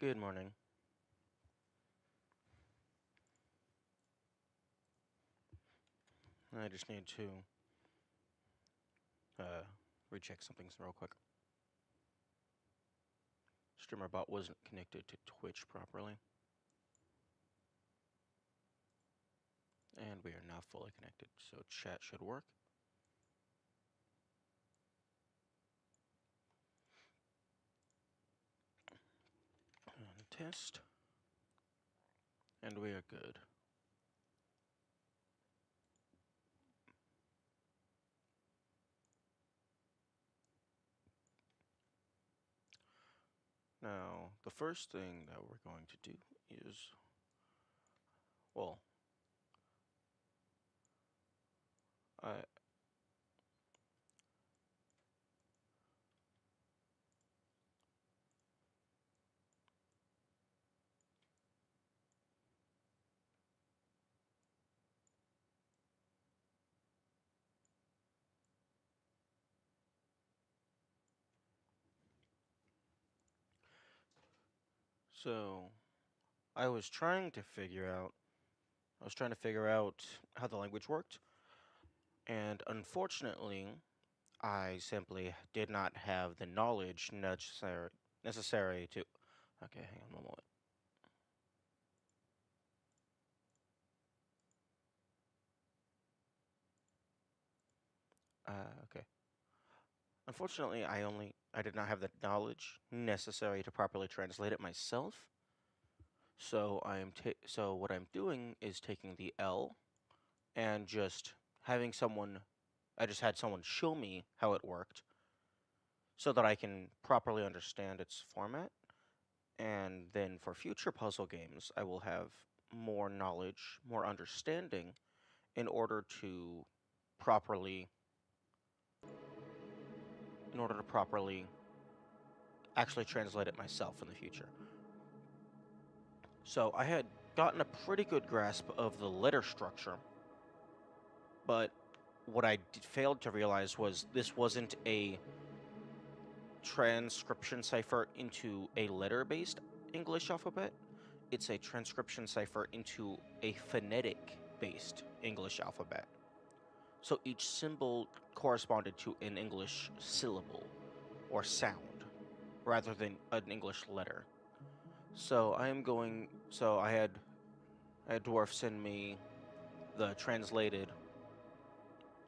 Good morning. I just need to recheck something real quick. Streamer bot wasn't connected to Twitch properly. And we are now fully connected, so chat should work. And test. And we are good. Now, the first thing that we're going to do is, well, I so I was trying to figure out how the language worked, and unfortunately, I simply did not have the knowledge necessary to. Okay, hang on one moment. Okay. Unfortunately, I did not have the knowledge necessary to properly translate it myself. So so what I'm doing is taking the L and just having someone. I just had someone show me how it worked, so that I can properly understand its format. And then for future puzzle games, I will have more knowledge, more understanding, in order to properly actually translate it myself in the future. So I had gotten a pretty good grasp of the letter structure, but what I failed to realize was this wasn't a transcription cipher into a letter-based English alphabet. It's a transcription cipher into a phonetic-based English alphabet. So each symbol corresponded to an English syllable or sound rather than an English letter. So I had Dwarf send me the translated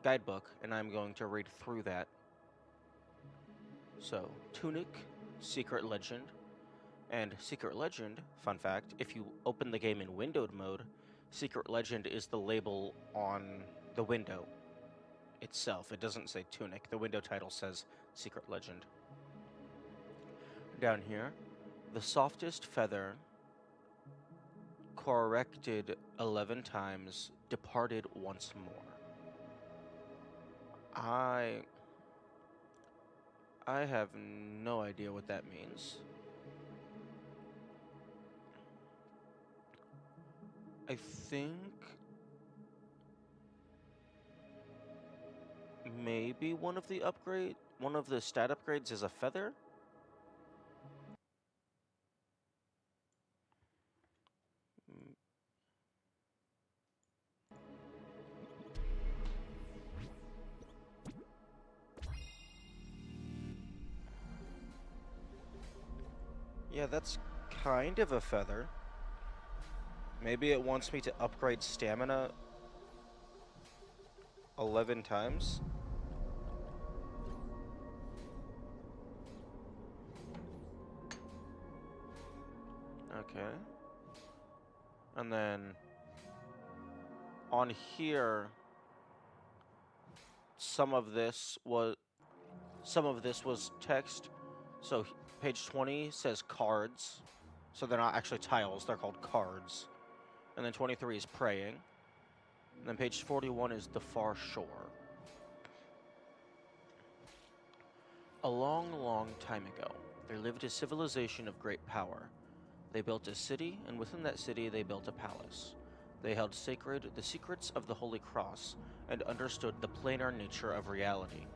guidebook, and I'm going to read through that. So, Tunic, Secret Legend, and Secret Legend, fun fact, if you open the game in windowed mode, Secret Legend is the label on the window itself. It doesn't say Tunic. The window title says Secret Legend. Down here, the softest feather, corrected 11 times, departed once more. I have no idea what that means. I think maybe one of the stat upgrades is a feather? Yeah, that's kind of a feather. Maybe it wants me to upgrade stamina 11 times. Okay. And then on here, some of this was text. So page 20 says cards. So they're not actually tiles, they're called cards. And then 23 is praying. And then page 41 is the far shore. A long, long time ago, there lived a civilization of great power. They built a city, and within that city they built a palace. They held sacred the secrets of the Holy Cross, and understood the planar nature of reality.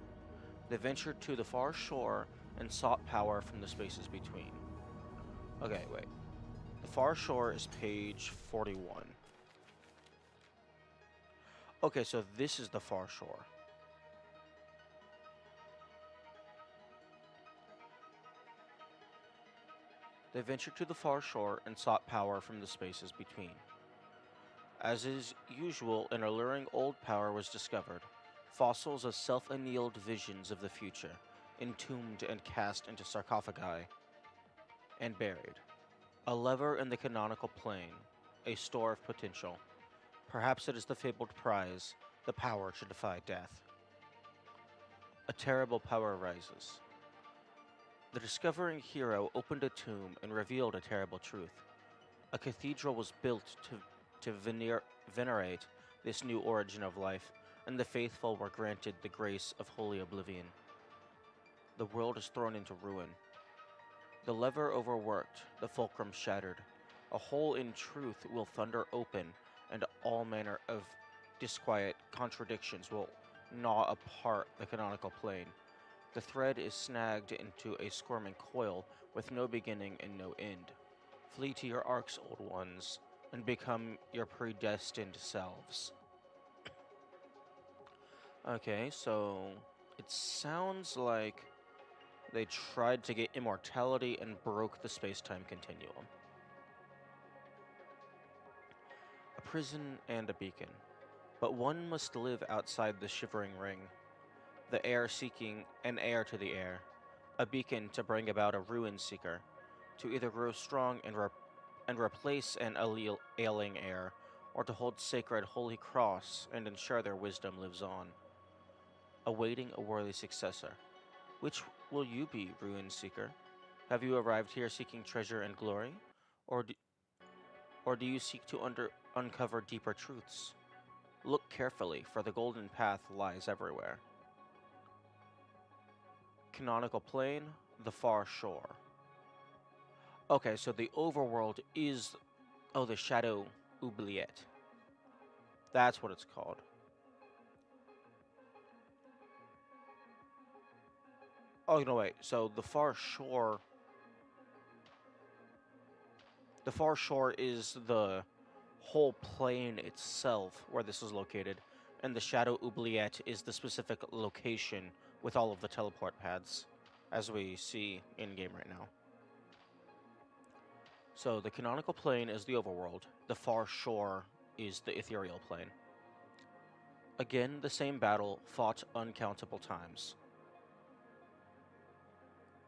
They ventured to the far shore and sought power from the spaces between. Okay, wait. The far shore is page 41. Okay, so this is the far shore. They ventured to the far shore and sought power from the spaces between. As is usual, an alluring old power was discovered, fossils of self-annealed visions of the future, entombed and cast into sarcophagi, and buried. A lever in the canonical plane, a store of potential. Perhaps it is the fabled prize, the power to defy death. A terrible power rises. The discovering hero opened a tomb and revealed a terrible truth. A cathedral was built to venerate this new origin of life, and the faithful were granted the grace of holy oblivion. The world is thrown into ruin. The lever overworked, the fulcrum shattered. A hole in truth will thunder open, and all manner of disquiet contradictions will gnaw apart the canonical plane. The thread is snagged into a squirming coil with no beginning and no end. Flee to your arcs, old ones, and become your predestined selves. Okay, so it sounds like they tried to get immortality and broke the space-time continuum. A prison and a beacon. But one must live outside the shivering ring. The air seeking an heir to the air. A beacon to bring about a ruin seeker. To either grow strong and replace an ailing heir, or to hold sacred holy cross and ensure their wisdom lives on. Awaiting a worthy successor. Which will you be, ruin seeker? Have you arrived here seeking treasure and glory? Or do you seek to uncover deeper truths? Look carefully, for the golden path lies everywhere. Canonical plane, the far shore. Okay, so the overworld is... Oh, the Shadow Oubliette. That's what it's called. Oh, no, wait. So the far shore... The far shore is the whole plane itself where this is located, and the Shadow Oubliette is the specific location with all of the teleport pads, as we see in-game right now. So the canonical plane is the overworld, the far shore is the ethereal plane. Again, the same battle, fought uncountable times.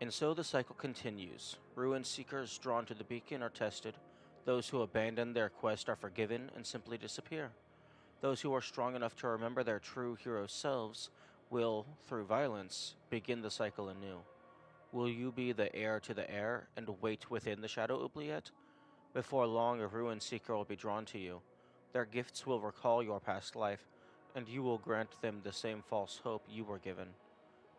And so the cycle continues. Ruin seekers drawn to the beacon are tested. Those who abandon their quest are forgiven and simply disappear. Those who are strong enough to remember their true hero selves will, through violence, begin the cycle anew. Will you be the heir to the heir and wait within the Shadow Oubliette? Before long, a ruin seeker will be drawn to you. Their gifts will recall your past life, and you will grant them the same false hope you were given.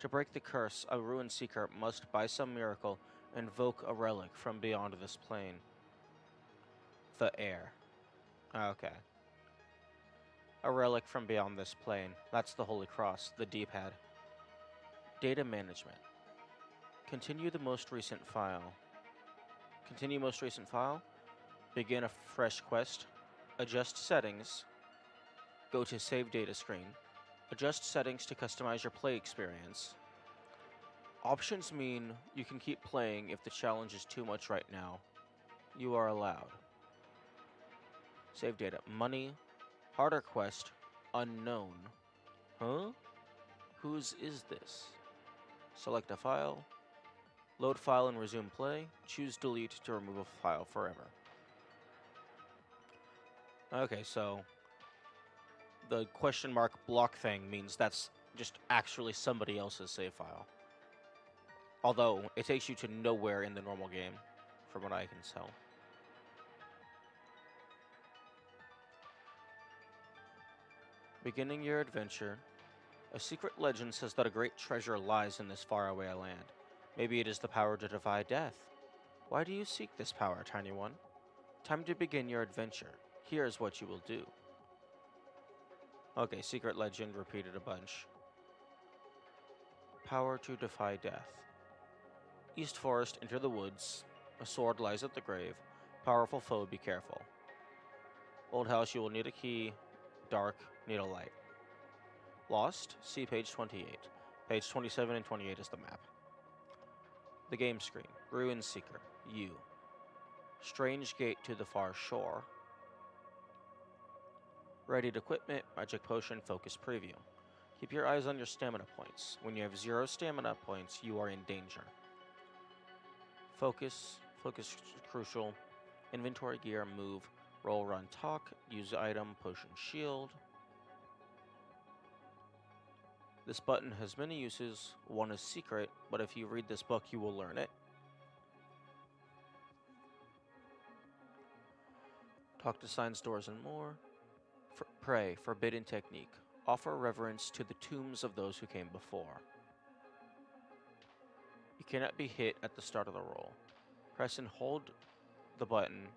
To break the curse, a ruin seeker must, by some miracle, invoke a relic from beyond this plane. The heir. Okay. A relic from beyond this plane. That's the Holy Cross, the D-pad. Data management. Continue the most recent file. Continue most recent file. Begin a fresh quest. Adjust settings. Go to Save Data screen. Adjust settings to customize your play experience. Options mean you can keep playing if the challenge is too much right now. You are allowed. Save data. Money. Harder quest. Unknown. Huh? Whose is this? Select a file. Load file and resume play. Choose delete to remove a file forever. Okay, so the question mark block thing means that's just actually somebody else's save file. Although, it takes you to nowhere in the normal game, from what I can tell. Beginning your adventure. A secret legend says that a great treasure lies in this faraway land. Maybe it is the power to defy death. Why do you seek this power, tiny one? Time to begin your adventure. Here's what you will do. Okay, secret legend repeated a bunch. Power to defy death. East Forest, enter the woods. A sword lies at the grave. Powerful foe, be careful. Old house, you will need a key. Dark, need a light. Lost, see page 28. Page 27 and 28 is the map. The game screen. Ruin Seeker. You. Strange gate to the far shore. Readied equipment, magic potion, focus preview. Keep your eyes on your stamina points. When you have 0 stamina points, you are in danger. Focus is crucial. Inventory, gear, move, roll, run, talk, use item, potion, shield. This button has many uses. One is secret, but if you read this book, you will learn it. Talk to signs, doors, and more. Pray, forbidden technique. Offer reverence to the tombs of those who came before. You cannot be hit at the start of the roll. Press and hold the button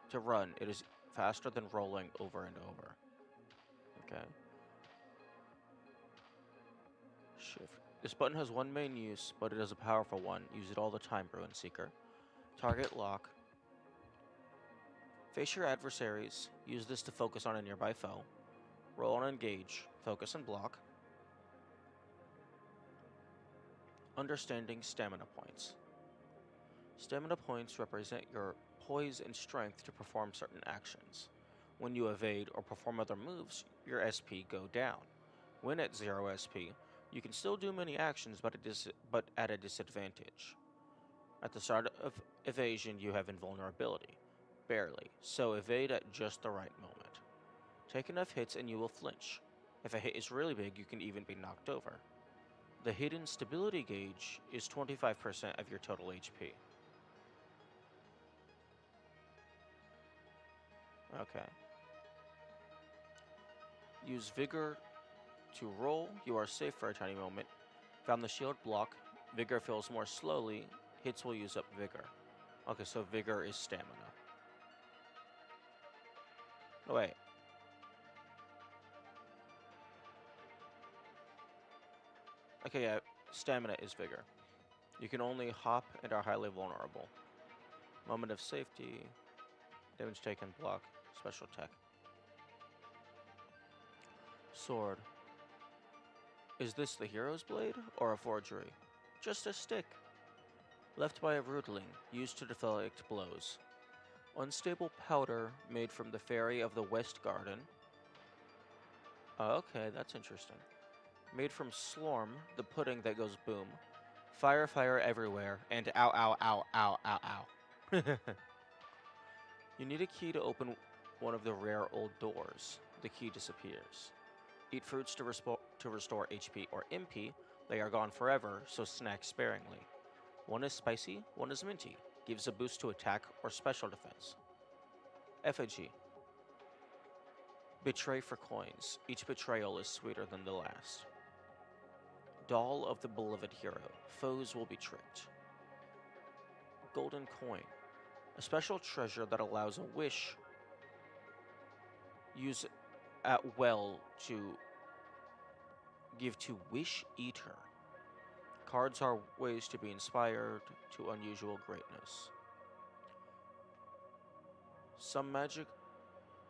to run. It is faster than rolling over and over. Okay. Shift. This button has one main use, but it is a powerful one. Use it all the time, Ruin Seeker. Target lock. Face your adversaries. Use this to focus on a nearby foe. Roll and engage. Focus and block. Understanding stamina points. Stamina points represent your poise and strength to perform certain actions. When you evade or perform other moves, your SP go down. When at 0 SP, you can still do many actions, but at a disadvantage. At the start of evasion, you have invulnerability. Barely, so evade at just the right moment. Take enough hits and you will flinch. If a hit is really big, you can even be knocked over. The hidden stability gauge is 25% of your total HP. Okay. Use Vigor to roll. You are safe for a tiny moment. Found the shield block. Vigor fills more slowly. Hits will use up Vigor. Okay, so Vigor is stamina. Oh, wait. Okay, yeah, stamina is Vigor. You can only hop and are highly vulnerable. Moment of safety. Damage taken, block. Special tech. Sword. Is this the hero's blade or a forgery? Just a stick. Left by a rootling, used to deflect blows. Unstable powder made from the fairy of the West Garden. Okay, that's interesting. Made from Slorm, the pudding that goes boom. Fire everywhere, and ow, ow, ow, ow, ow, ow. You need a key to open one of the rare old doors. The key disappears. Eat fruits to restore HP or MP. They are gone forever, so snack sparingly. One is spicy, one is minty. Gives a boost to attack or special defense. Effigy. Betray for coins. Each betrayal is sweeter than the last. Doll of the beloved hero. Foes will be tricked. Golden coin. A special treasure that allows a wish. Use at well to give to Wish Eater. Cards are ways to be inspired to unusual greatness. Some magic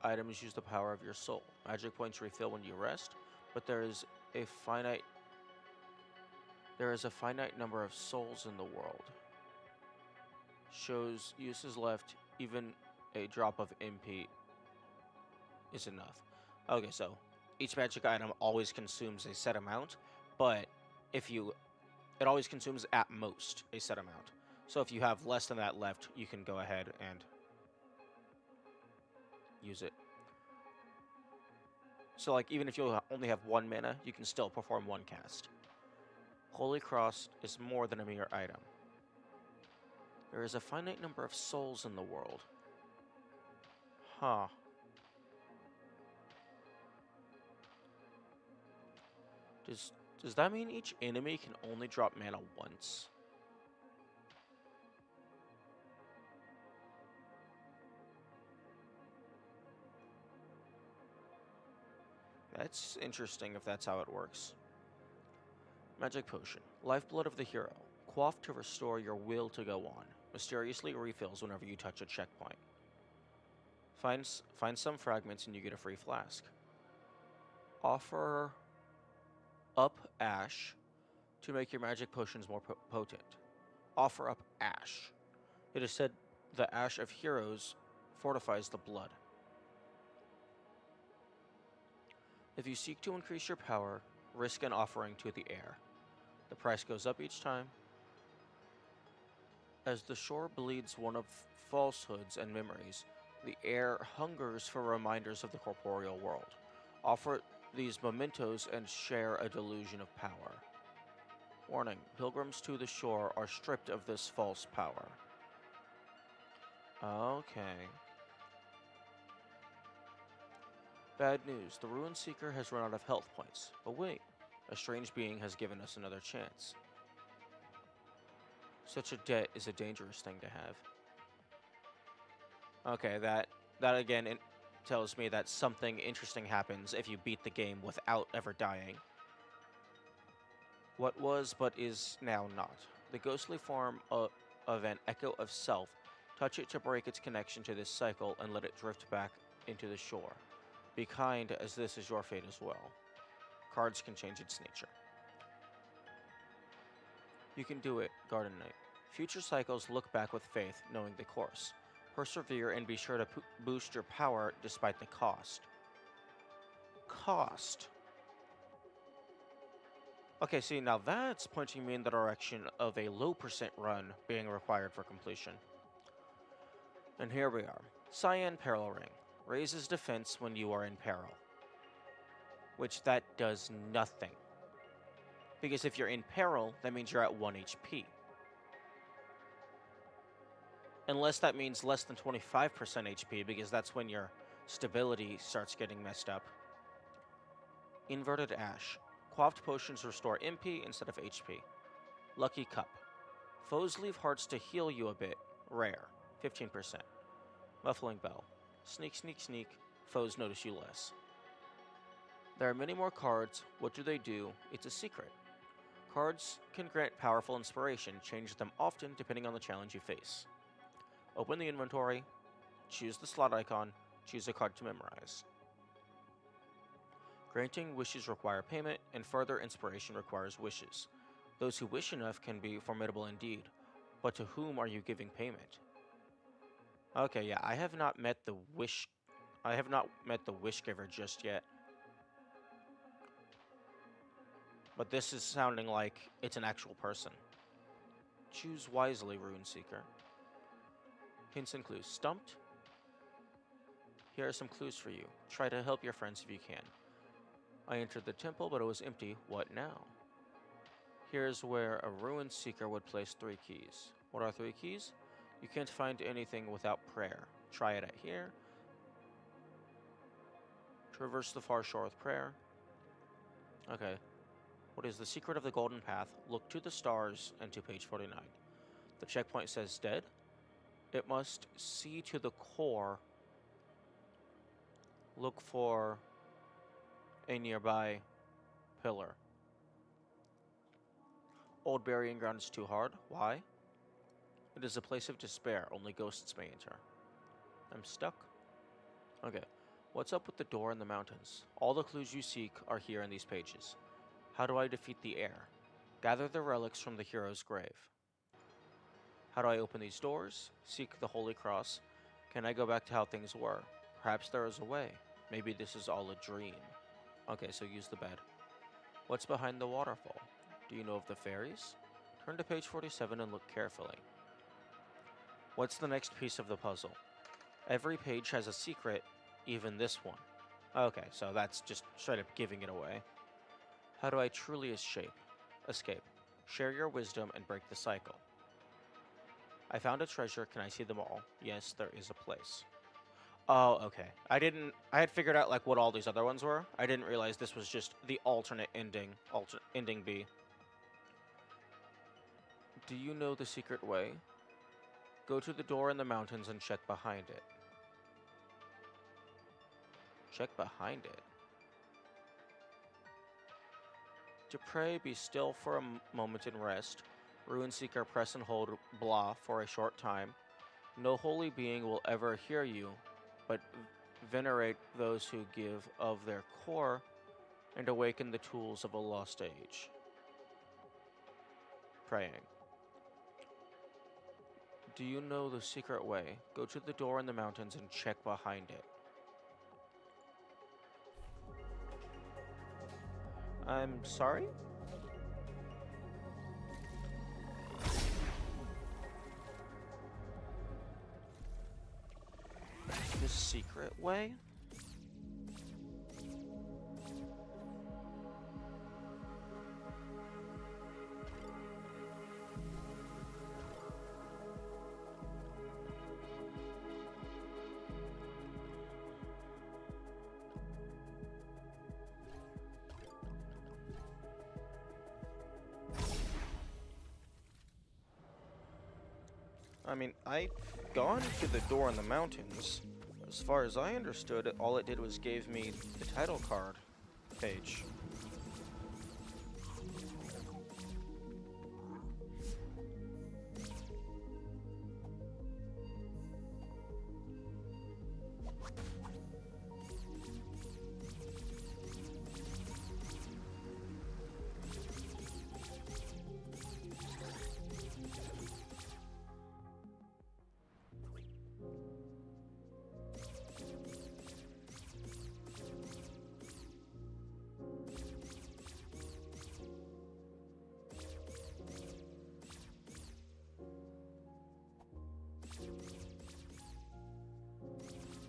items use the power of your soul. Magic points refill when you rest, but there is a finite number of souls in the world. Shows uses left, even a drop of MP is enough. Okay, so each magic item always consumes a set amount, but it always consumes at most a set amount. So if you have less than that left, you can go ahead and use it. So like even if you only have 1 mana, you can still perform 1 cast. Holy Cross is more than a mere item. There is a finite number of souls in the world. Huh. Does that mean each enemy can only drop mana once? That's interesting if that's how it works. Magic Potion. Lifeblood of the hero. Quaff to restore your will to go on. Mysteriously refills whenever you touch a checkpoint. Find some fragments and you get a free flask. Offer up ash to make your magic potions more potent. Offer up ash. It is said the ash of heroes fortifies the blood. If you seek to increase your power, risk an offering to the air. The price goes up each time. As the shore bleeds one of falsehoods and memories, the air hungers for reminders of the corporeal world. Offer these mementos and share a delusion of power. Warning, pilgrims to the shore are stripped of this false power. Okay. Bad news, the Ruin Seeker has run out of health points. But wait, a strange being has given us another chance. Such a debt is a dangerous thing to have. Okay, that again tells me that something interesting happens if you beat the game without ever dying. What was but is now not. The ghostly form of an echo of self. Touch it to break its connection to this cycle and let it drift back into the shore. Be kind, as this is your fate as well. Cards can change its nature. You can do it, Garden Knight. Future cycles look back with faith, knowing the course. Persevere and be sure to boost your power despite the cost. Cost. Okay, see, now that's pointing me in the direction of a low % run being required for completion. And here we are. Cyan Peril Ring. Raises defense when you are in peril. Which that does nothing. Because if you're in peril, that means you're at 1 HP. Unless that means less than 25% HP, because that's when your stability starts getting messed up. Inverted Ash. Quaffed potions restore MP instead of HP. Lucky Cup. Foes leave hearts to heal you a bit. Rare. 15%. Muffling Bell. Sneak, sneak, sneak. Foes notice you less. There are many more cards. What do they do? It's a secret. Cards can grant powerful inspiration. Change them often depending on the challenge you face. Open the inventory. Choose the slot icon. Choose a card to memorize. Granting wishes require payment, and further inspiration requires wishes. Those who wish enough can be formidable indeed, but to whom are you giving payment? Okay, yeah, I have not met the wish giver just yet. But this is sounding like it's an actual person. Choose wisely, Rune Seeker. Hints and clues. Stumped? Here are some clues for you. Try to help your friends if you can. I entered the temple, but it was empty. What now? Here's where a Ruin Seeker would place 3 keys. What are 3 keys? You can't find anything without prayer. Try it at here. Traverse the far shore with prayer. Okay. What is the secret of the golden path? Look to the stars and to page 49. The checkpoint says dead. It must see to the core. Look for a nearby pillar. Old burying ground is too hard. Why? It is a place of despair. Only ghosts may enter. I'm stuck. Okay. What's up with the door in the mountains? All the clues you seek are here in these pages. How do I defeat the air? Gather the relics from the hero's grave. How do I open these doors? Seek the Holy Cross. Can I go back to how things were? Perhaps there is a way. Maybe this is all a dream. Okay, so use the bed. What's behind the waterfall? Do you know of the fairies? Turn to page 47 and look carefully. What's the next piece of the puzzle? Every page has a secret, even this one. Okay, so that's just straight up giving it away. How do I truly escape? Share your wisdom and break the cycle. I found a treasure. Can I see them all? Yes, there is a place. Oh, okay. I had figured out like what all these other ones were. I didn't realize this was just the alternate ending. Ending B. Do you know the secret way? Go to the door in the mountains and check behind it. Check behind it. To pray, be still for a moment and rest. Runeseeker, press and hold blah for a short time. No holy being will ever hear you, but venerate those who give of their core and awaken the tools of a lost age. Praying. Do you know the secret way? Go to the door in the mountains and check behind it. I'm sorry? The secret way? I mean, I've gone to the door in the mountains. As far as I understood, all it did was gave me the title card page.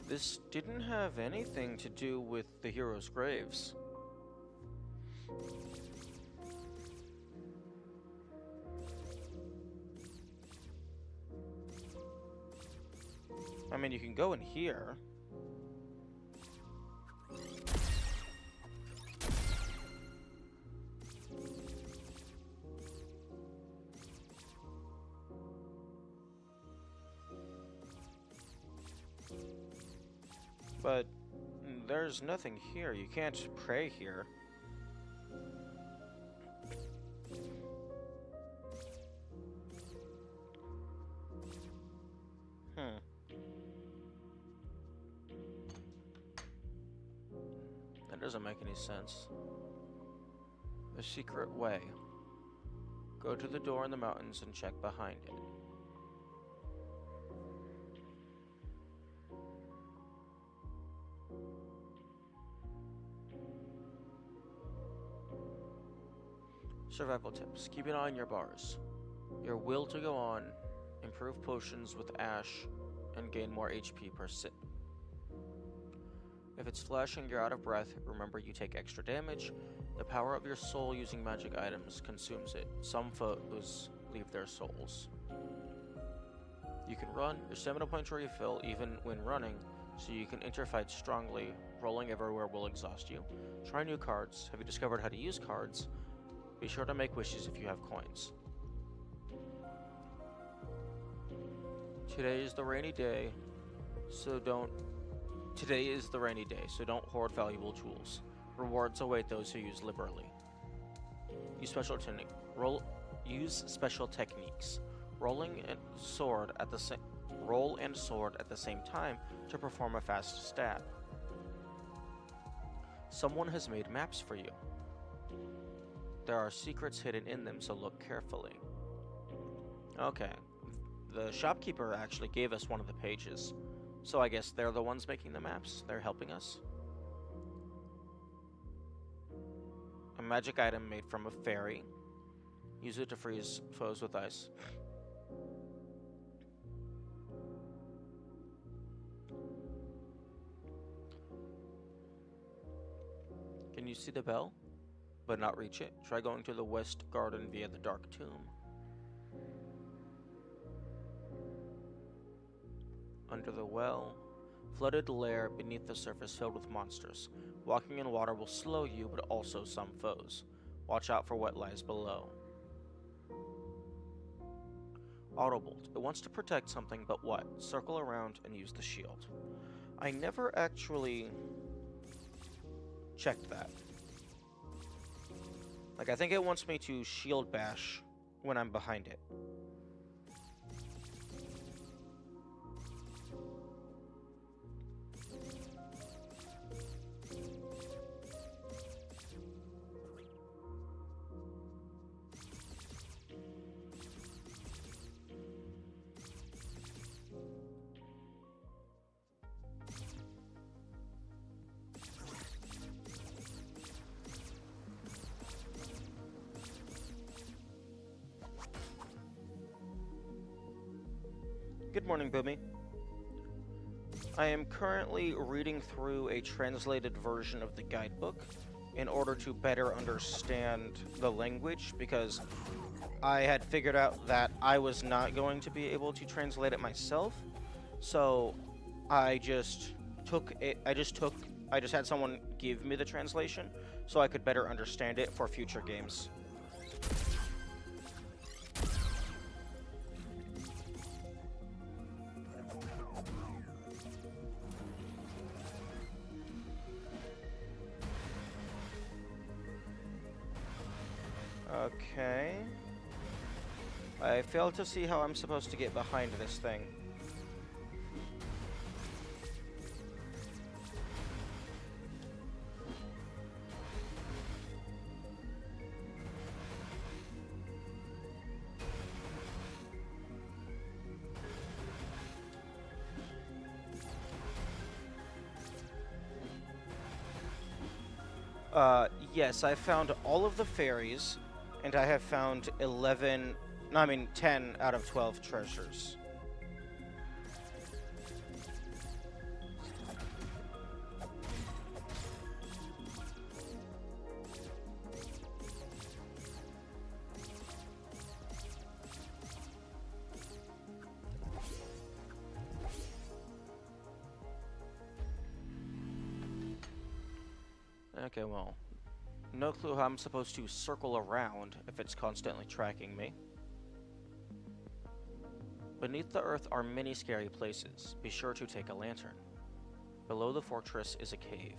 This didn't have anything to do with the heroes' graves. I mean, you can go in here. But there's nothing here. You can't pray here. That doesn't make any sense. The secret way. Go to the door in the mountains and check behind it. Survival tips. Keep an eye on your bars. Your will to go on. Improve potions with ash and gain more HP per sip. If it's flashing you're out of breath, remember you take extra damage. The power of your soul using magic items consumes it. Some foes leave their souls. You can run. Your stamina points refill even when running, so you can enter fights strongly. Rolling everywhere will exhaust you. Try new cards. Have you discovered how to use cards? Be sure to make wishes if you have coins. Today is the rainy day, so don't hoard valuable tools. Rewards await those who use liberally. Use special techniques. Roll and sword at the same time to perform a fast stab. Someone has made maps for you. There are secrets hidden in them, so look carefully. Okay. The shopkeeper actually gave us one of the pages. So I guess they're the ones making the maps. They're helping us. A magic item made from a fairy. Use it to freeze foes with ice. Can you see the bell? But not reach it? Try going to the west garden via the dark tomb. Under the well, flooded lair beneath the surface filled with monsters. Walking in water will slow you, but also some foes. Watch out for what lies below. Autobolt. It wants to protect something, but what? Circle around and use the shield. I never actually checked that. Like, I think it wants me to shield bash when I'm behind it. Good morning, Boomy. I am currently reading through a translated version of the guidebook in order to better understand the language, because I had figured out that I was not going to be able to translate it myself. So I just had someone give me the translation so I could better understand it for future games. Okay. I fail to see how I'm supposed to get behind this thing. Yes, I found all of the fairies, and I have found 10 out of 12 treasures. Okay, well, no clue how I'm supposed to circle around if it's constantly tracking me. Beneath the earth are many scary places. Be sure to take a lantern. Below the fortress is a cave.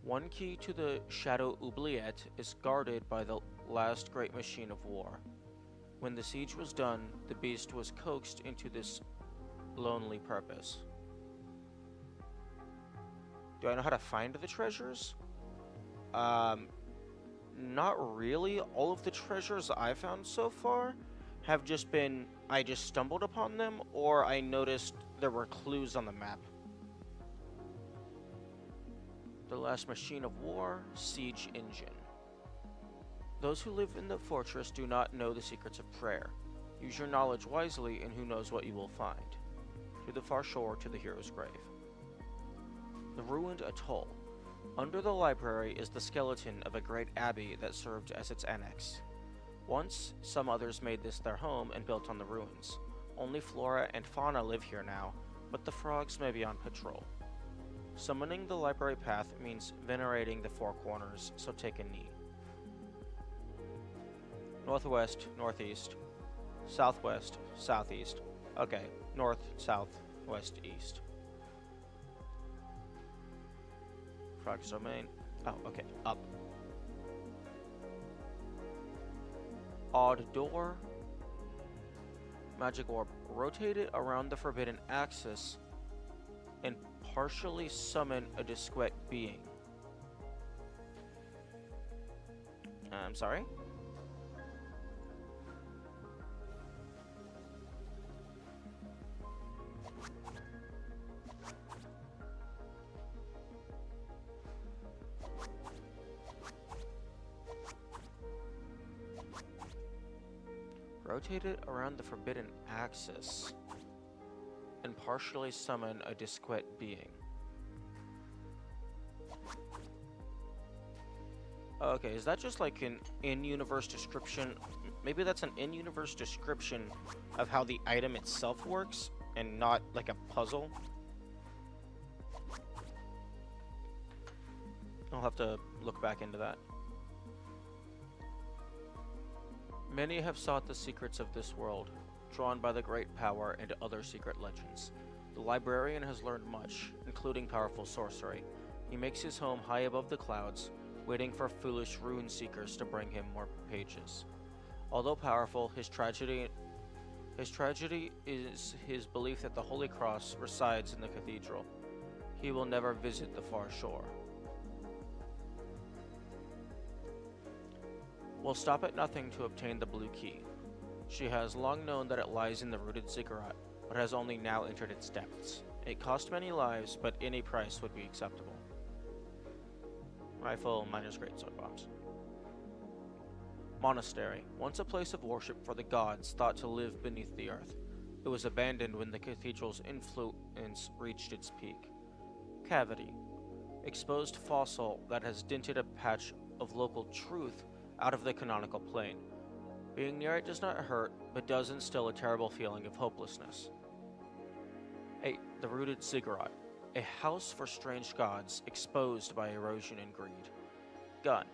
One key to the Shadow Oubliette is guarded by the last great machine of war. When the siege was done, the beast was coaxed into this lonely purpose. Do I know how to find the treasures? Not really. All of the treasures I found so far have just been, I just stumbled upon them, or I noticed there were clues on the map. The last machine of war, siege engine. Those who live in the fortress do not know the secrets of prayer. Use your knowledge wisely, and who knows what you will find. To the far shore, to the hero's grave. The ruined atoll. Under the library is the skeleton of a great abbey that served as its annex. Once, some others made this their home and built on the ruins. Only flora and fauna live here now, but the frogs may be on patrol. Summoning the library path means venerating the four corners, so take a knee. Northwest, northeast, southwest, southeast. Okay, north, south, west, east. Frog's domain. Oh, okay, up. Odd door. Magic orb. Rotate it around the forbidden axis and partially summon a discreet being. I'm sorry? Rotate it around the forbidden axis and partially summon a discreet being. Okay, is that just like an in-universe description? Maybe that's an in-universe description of how the item itself works and not like a puzzle? I'll have to look back into that. Many have sought the secrets of this world, drawn by the great power and other secret legends. The librarian has learned much, including powerful sorcery. He makes his home high above the clouds, waiting for foolish rune seekers to bring him more pages. Although powerful, his tragedy is his belief that the Holy Cross resides in the cathedral. He will never visit the far shore. Will stop at nothing to obtain the blue key. She has long known that it lies in the rooted ziggurat, but has only now entered its depths. It cost many lives, but any price would be acceptable. Rifle minus great sword bombs. Monastery, once a place of worship for the gods thought to live beneath the earth. It was abandoned when the cathedral's influence reached its peak. Cavity, exposed fossil that has dented a patch of local truth out of the canonical plane. Being near it does not hurt, but does instill a terrible feeling of hopelessness. 8. The rooted ziggurat, a house for strange gods exposed by erosion and greed. Gun,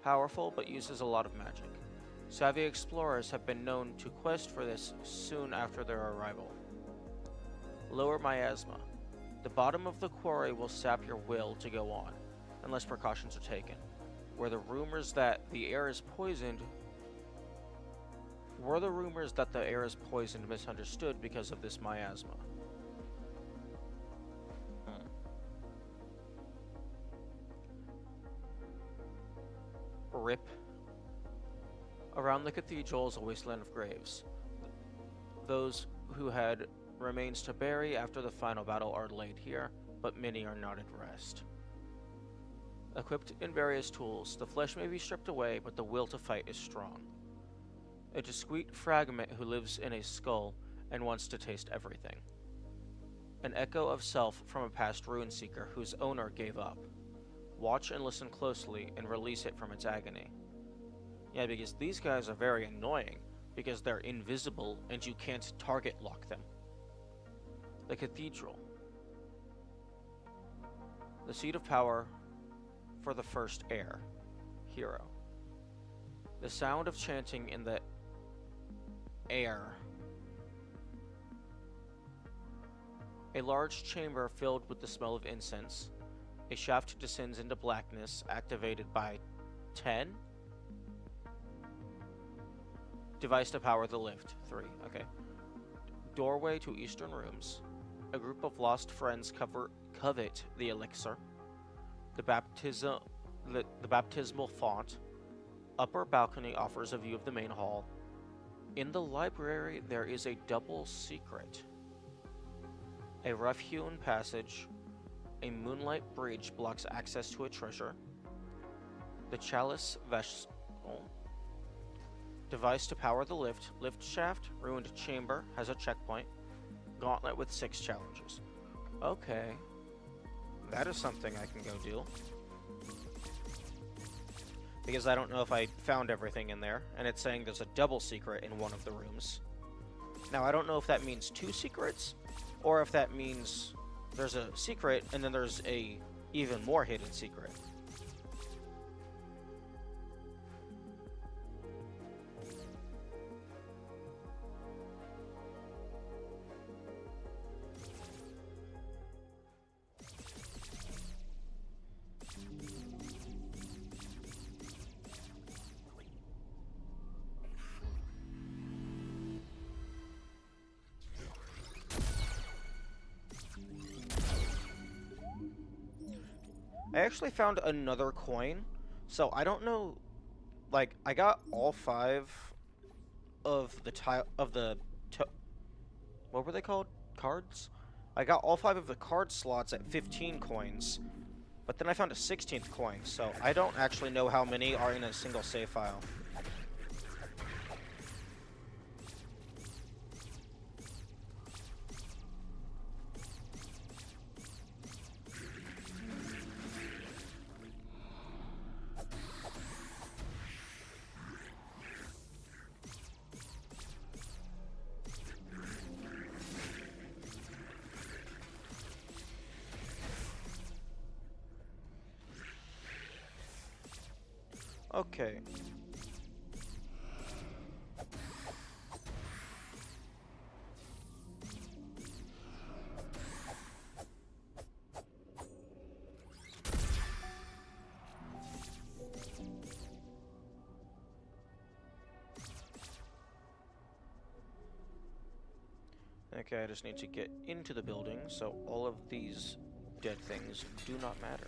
powerful but uses a lot of magic. Savvy explorers have been known to quest for this soon after their arrival. Lower miasma, the bottom of the quarry will sap your will to go on, unless precautions are taken. Were the rumors that the air is poisoned misunderstood because of this miasma? RIP. Around the cathedral is a wasteland of graves. Those who had remains to bury after the final battle are laid here, but many are not at rest. Equipped in various tools, the flesh may be stripped away, but the will to fight is strong. A discreet fragment who lives in a skull and wants to taste everything. An echo of self from a past rune seeker whose owner gave up. Watch and listen closely and release it from its agony. Yeah, because these guys are very annoying, because they're invisible and you can't target lock them. The Cathedral. The seat of power for the first heir. Hero. The sound of chanting in the air. A large chamber filled with the smell of incense. A shaft descends into blackness, activated by 10? Device to power the lift. 3. Okay. Doorway to eastern rooms. A group of lost friends covet the elixir. The baptismal font. Upper balcony offers a view of the main hall. In the library, there is a double secret. A rough-hewn passage. A moonlight bridge blocks access to a treasure. The chalice vessel. Device to power the lift. Lift shaft. Ruined chamber. Has a checkpoint. Gauntlet with 6 challenges. Okay. That is something I can go do. Because I don't know if I found everything in there. And it's saying there's a double secret in one of the rooms. Now, I don't know if that means 2 secrets. Or if that means there's a secret and then there's a even more hidden secret. I actually found another coin, so I don't know, like, I got all 5 of the what were they called? Cards? I got all 5 of the card slots at 15 coins, but then I found a 16th coin, so I don't actually know how many are in a single save file. Okay. Okay, I just need to get into the building, so all of these dead things do not matter.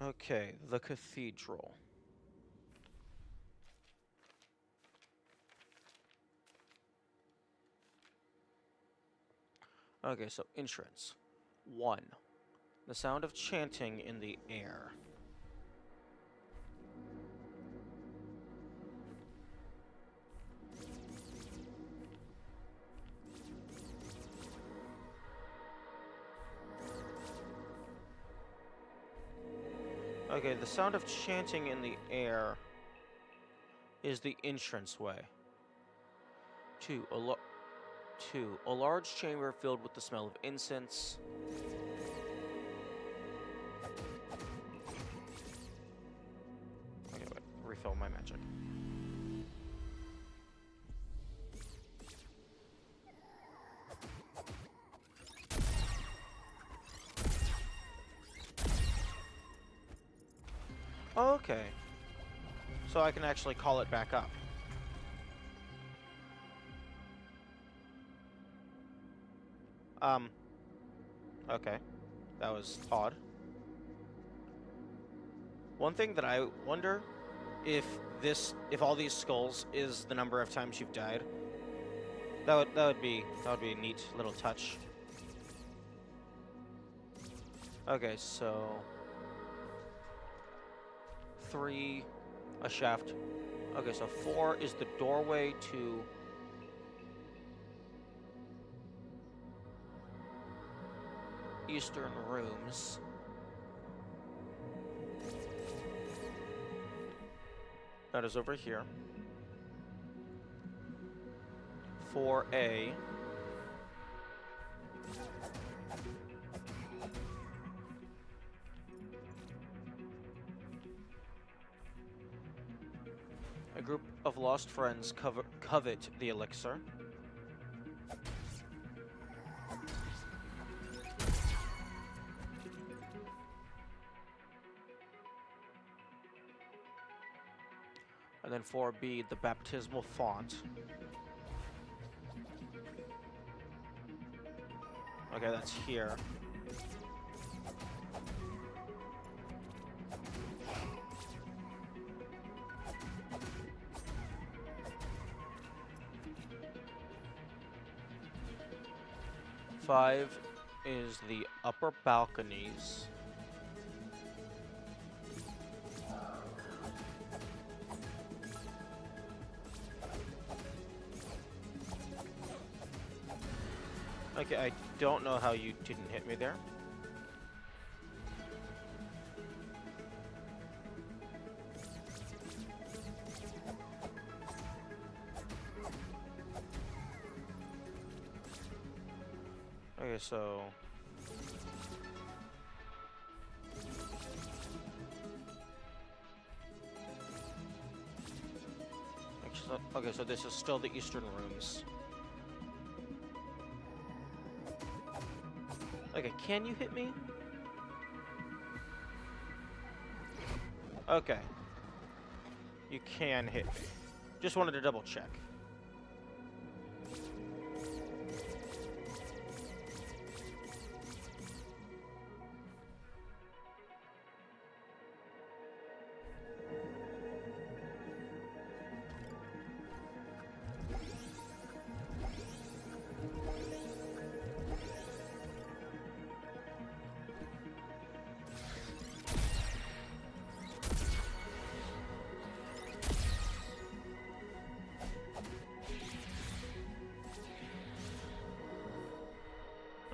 Okay, the cathedral. Okay, so entrance. 1. The sound of chanting in the air. Okay, the sound of chanting in the air is the entranceway. 2. A large chamber filled with the smell of incense. Okay, wait. Refill my magic. Okay. So I can actually call it back up. Okay. That was odd. One thing that I wonder if all these skulls is the number of times you've died. That would be a neat little touch. Okay, so 3, a shaft. Okay, so 4 is the doorway to Eastern Rooms. That is over here. 4A. A group of lost friends covet the elixir. And then 4B, the baptismal font. Okay, that's here. Five is the upper balconies. Okay, I don't know how you didn't hit me there. Okay, so... Okay, so this is still the Eastern Rooms. Okay, can you hit me? Okay. You can hit me. Just wanted to double check.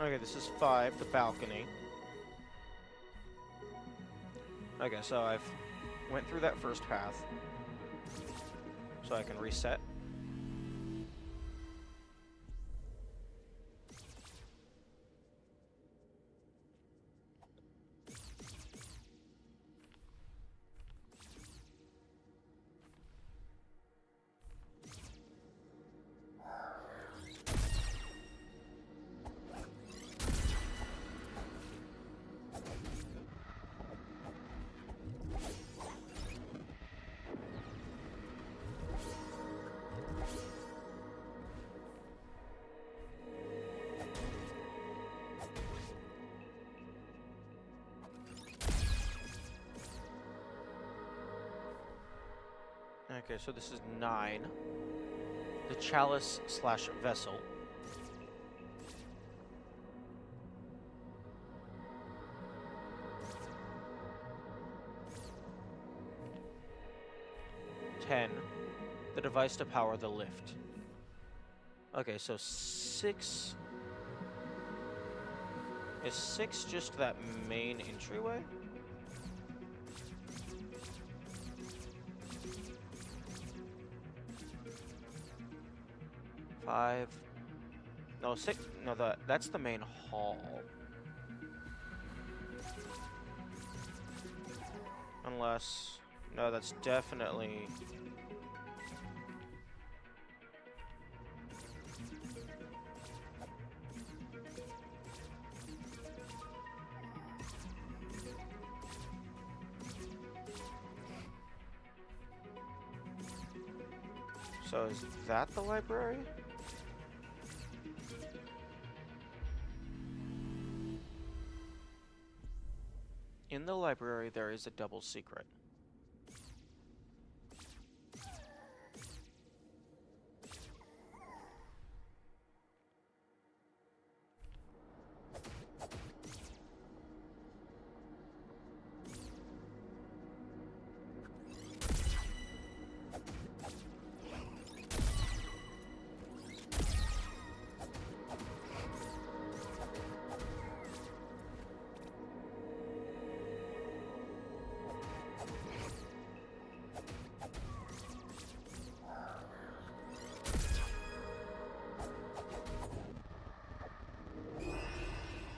Okay, this is 5, the balcony. Okay, so I've went through that first path. So I can reset. Okay, so this is 9. The chalice slash vessel. Ten. The device to power the lift. Okay, so 6. Is 6 just that main entryway? Five. No, 6. No, that's the main hall. Unless. No, that's definitely. So is that the library? In the library, there is a double secret.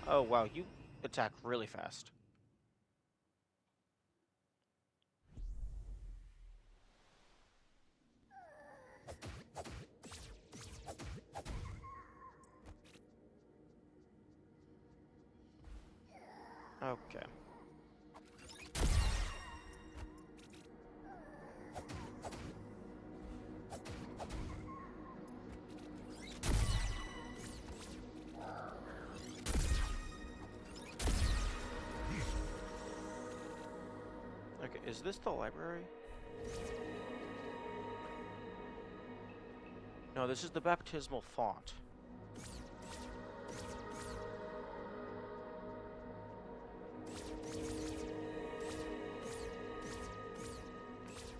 Oh, wow, you attack really fast. Okay. Okay, is this the library? No, this is the baptismal font.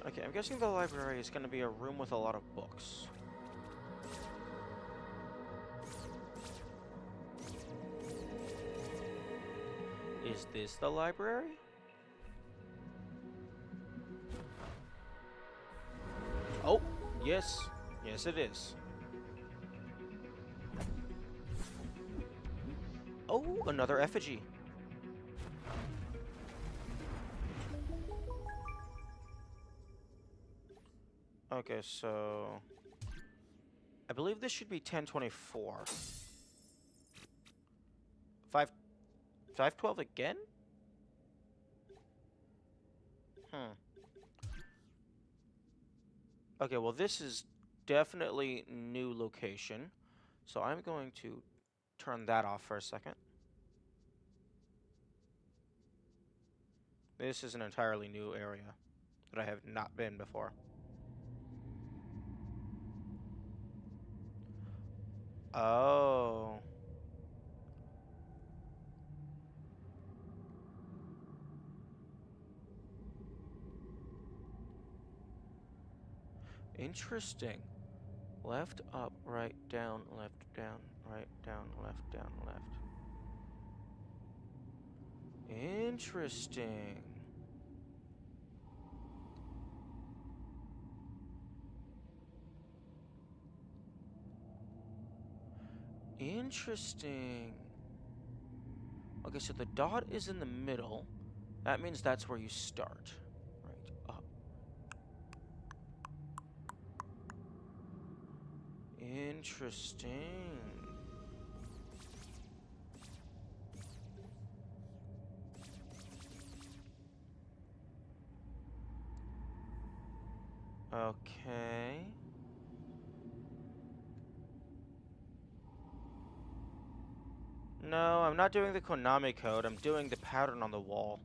Okay, I'm guessing the library is going to be a room with a lot of books. Is this the library? Oh, yes. Yes, it is. Oh, another effigy. Okay, so I believe this should be 1024. 512 again? Okay, well this is definitely new location. So I'm going to turn that off for a second. This is an entirely new area that I have not been before. Oh. Interesting. Left, up, right, down, right, down, left. Interesting. Interesting. Okay, so the dot is in the middle. That means that's where you start. Right, up. Interesting. Okay. No, I'm not doing the Konami code. I'm doing the pattern on the wall.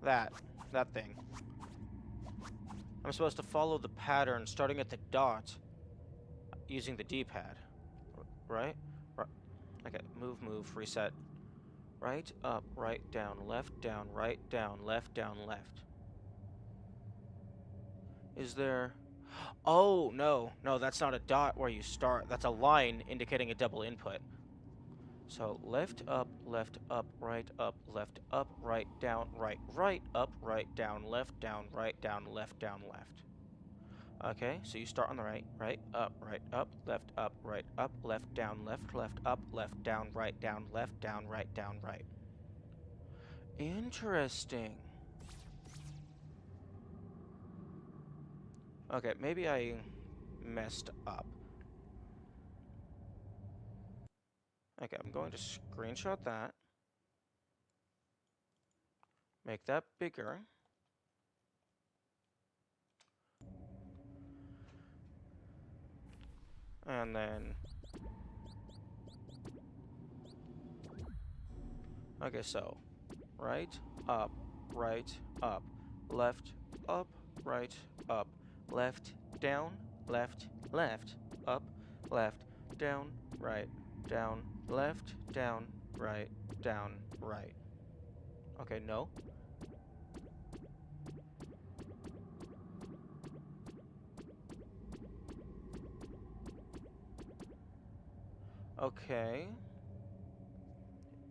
That thing. I'm supposed to follow the pattern starting at the dot using the D-pad, right? Okay, move, reset. Right, up, right, down, right, down, left. Is there... Oh, no, that's not a dot where you start. That's a line indicating a double input. So left, up, right, down, right, up, right, down, left, left. Okay, so you start on the right, up, right, up, left, up, left, down, right, right. Interesting. Okay, maybe I messed up. Okay, I'm going to screenshot that. Make that bigger. And then... Okay, so... Right, up, left, up, right, up, left, down, left, up, left, down, right, left, down, right. Okay, no. Okay.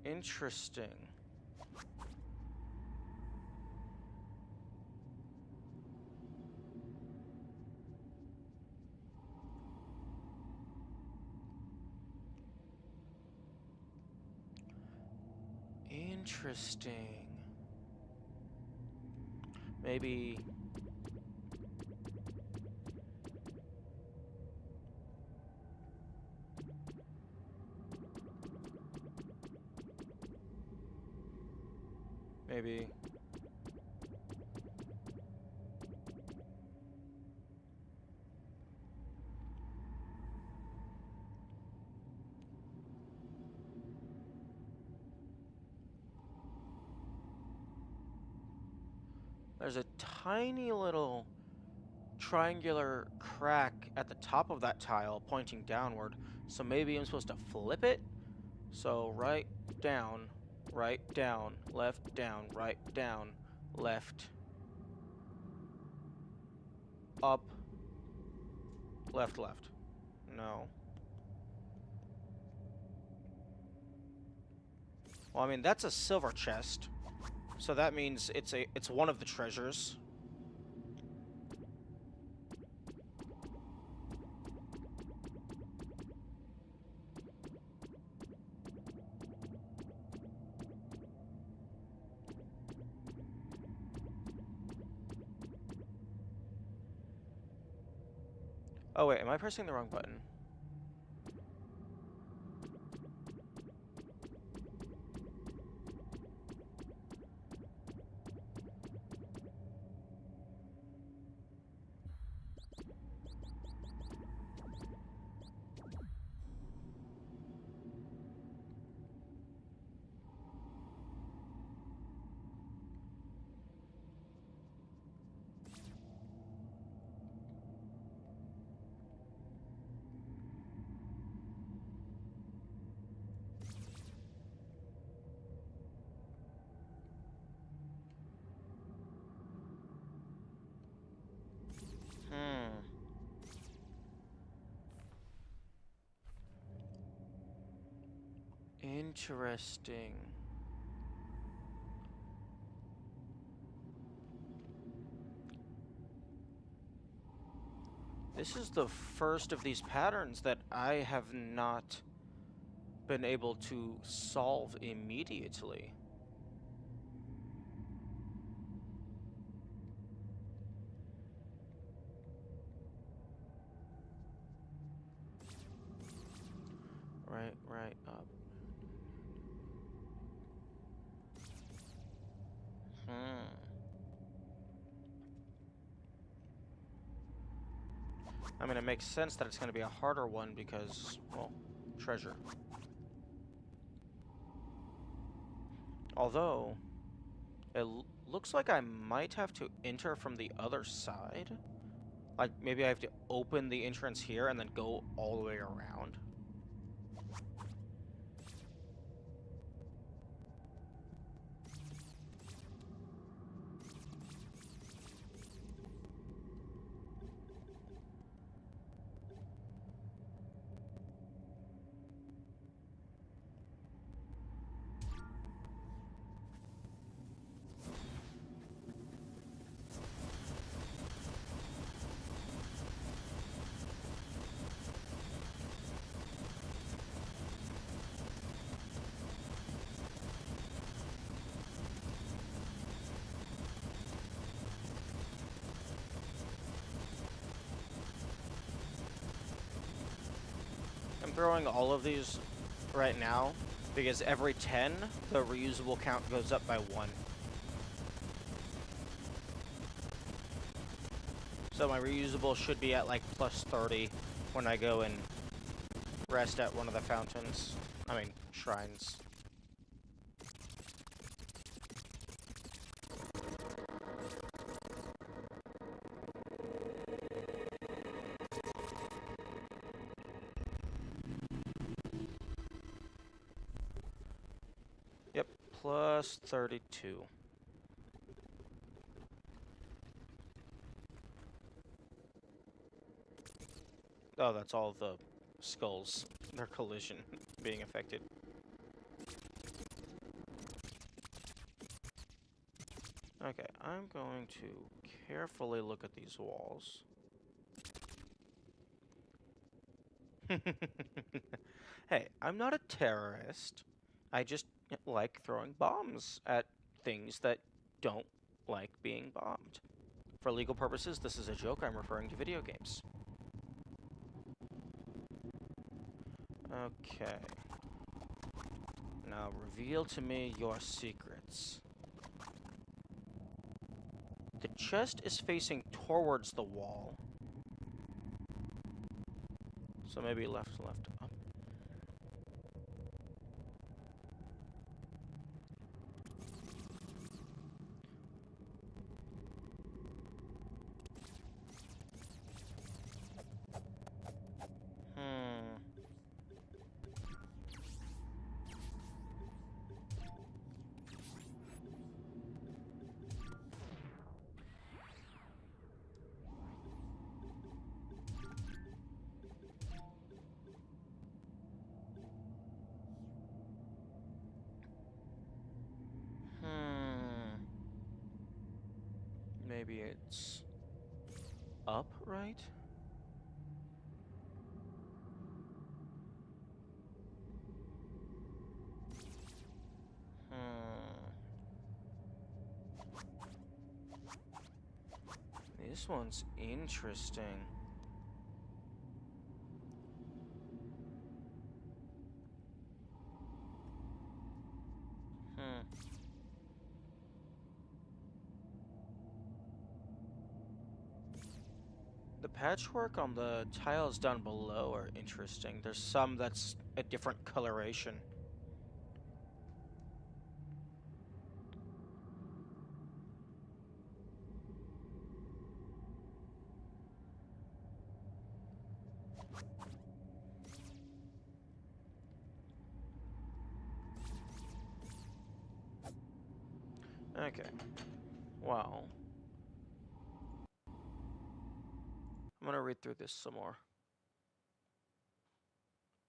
Interesting. Interesting. Maybe... Maybe... There's a tiny little triangular crack at the top of that tile pointing downward, so maybe I'm supposed to flip it? So right, down, left, down, right, down, left, up, left. No. Well, I mean, that's a silver chest, so that means it's one of the treasures. Oh wait, am I pressing the wrong button? Interesting. This is the first of these patterns that I have not been able to solve immediately. Right, up. I mean, it makes sense that it's going to be a harder one because, well, treasure. Although, Looks like I might have to enter from the other side. Like, maybe I have to open the entrance here and then go all the way around. I'm throwing all of these right now because every 10, the reusable count goes up by 1. So my reusable should be at like plus 30 when I go and rest at one of the fountains. I mean, shrines. Yep, plus 32. Oh, that's all the skulls, their collision being affected. Okay, I'm going to carefully look at these walls. Hey, I'm not a terrorist. I just like throwing bombs at things that don't like being bombed. For legal purposes, this is a joke. I'm referring to video games. Okay. Now reveal to me your secrets. The chest is facing towards the wall. So maybe left, up. Maybe it's up, right? This one's interesting. The patchwork on the tiles down below are interesting. There's some that's a different coloration. Okay. Wow. I'm gonna read through this some more.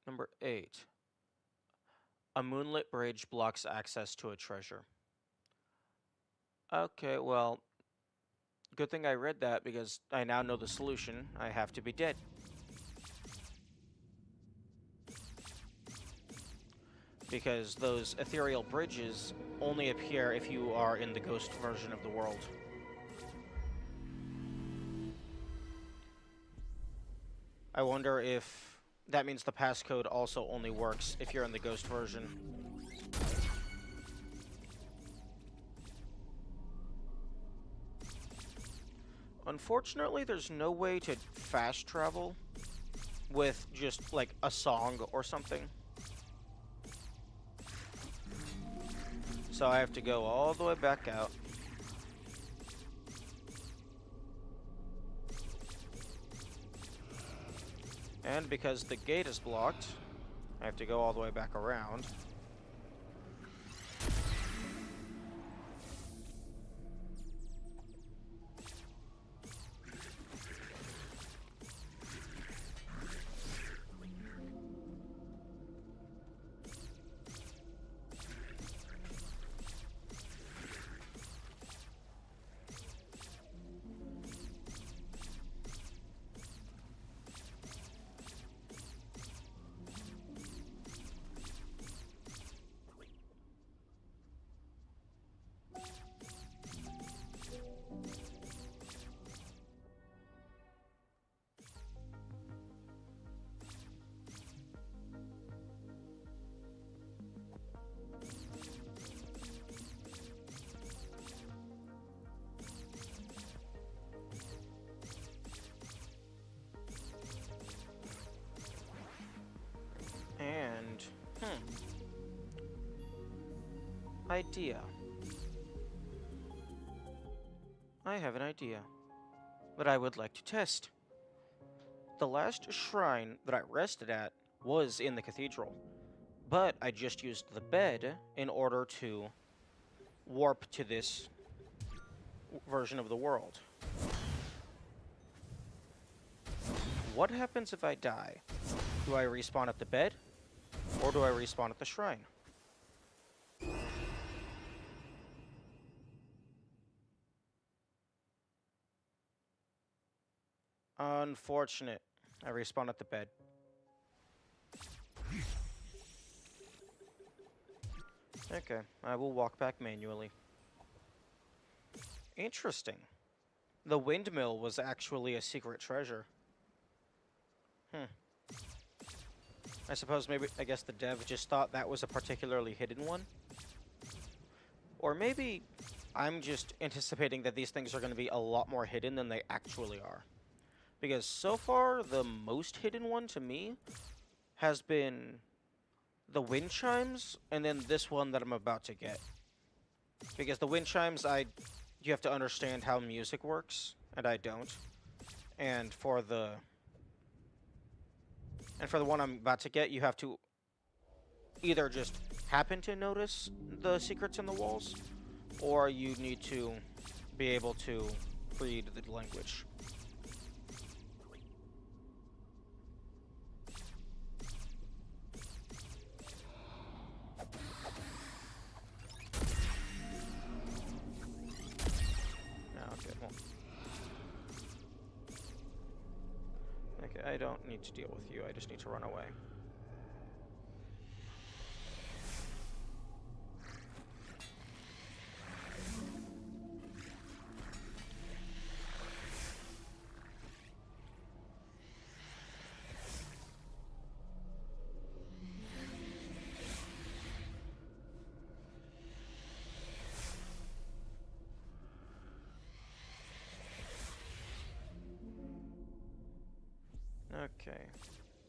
Number 8. A moonlit bridge blocks access to a treasure. Okay, well, good thing I read that because I now know the solution. I have to be dead. Because those ethereal bridges only appear if you are in the ghost version of the world. I wonder if that means the passcode also only works if you're in the ghost version. Unfortunately, there's no way to fast travel with just, like, a song or something. So I have to go all the way back out. And because the gate is blocked, I have to go all the way back around. And, idea. I have an idea that I would like to test. The last shrine that I rested at was in the cathedral, but I just used the bed in order to warp to this version of the world. What happens if I die? Do I respawn at the bed, or do I respawn at the shrine? Unfortunate. I respawn at the bed. Okay, I will walk back manually. Interesting. The windmill was actually a secret treasure. I guess the dev just thought that was a particularly hidden one. Or maybe I'm just anticipating that these things are going to be a lot more hidden than they actually are. Because so far, the most hidden one to me has been the wind chimes, and then this one that I'm about to get. Because the wind chimes, you have to understand how music works, and I don't. And for the one I'm about to get, you have to either just happen to notice the secrets in the walls, or you need to be able to read the language. Okay, I don't need to deal with you, I just need to run away. Okay,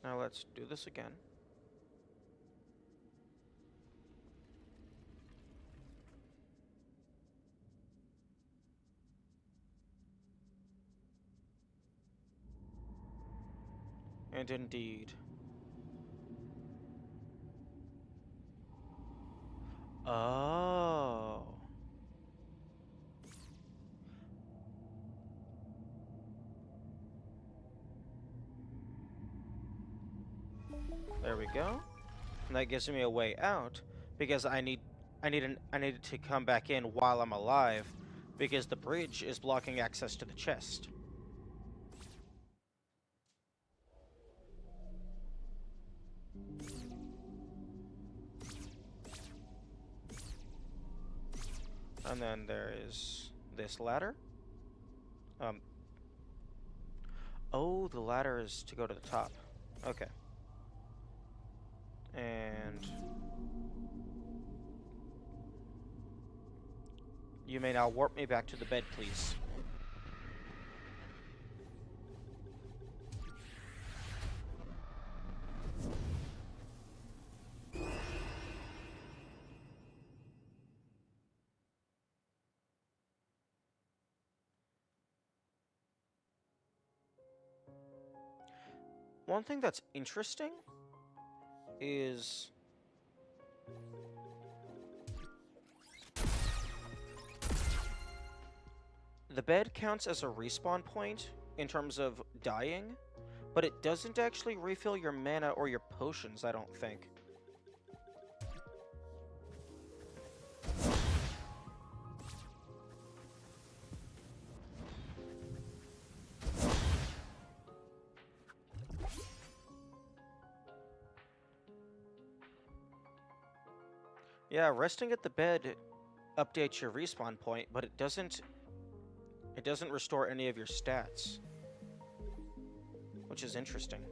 now let's do this again. And indeed. Oh. There we go. And that gives me a way out because I needed to come back in while I'm alive because the bridge is blocking access to the chest. And then there is this ladder. Oh, the ladder is to go to the top. Okay. And you may now warp me back to the bed, please. One thing that's interesting is the bed counts as a respawn point in terms of dying, but it doesn't actually refill your mana or your potions, I don't think. Yeah, resting at the bed updates your respawn point, but it doesn't restore any of your stats, which is interesting.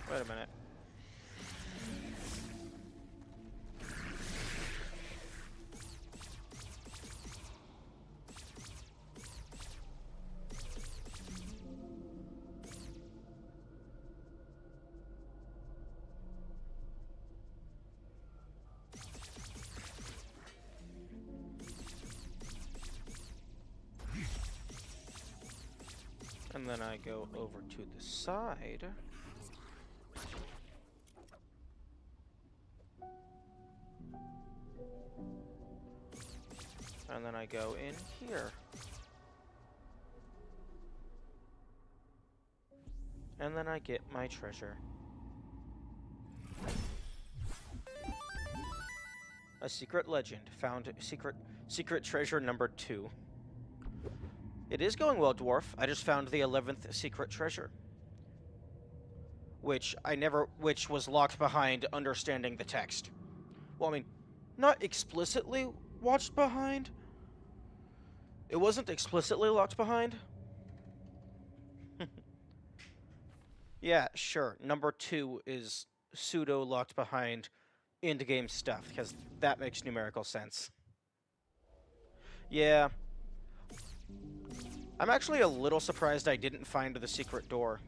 Wait a minute. And then I go over to the side. And then I go in here. And then I get my treasure. A secret legend. Found secret treasure number 2. It is going well, dwarf. I just found the 11th secret treasure. Which was locked behind understanding the text. Well, I mean, not explicitly watched behind. It wasn't explicitly locked behind. Yeah, sure. Number 2 is pseudo locked behind end-game stuff, because that makes numerical sense. Yeah. I'm actually a little surprised I didn't find the secret door.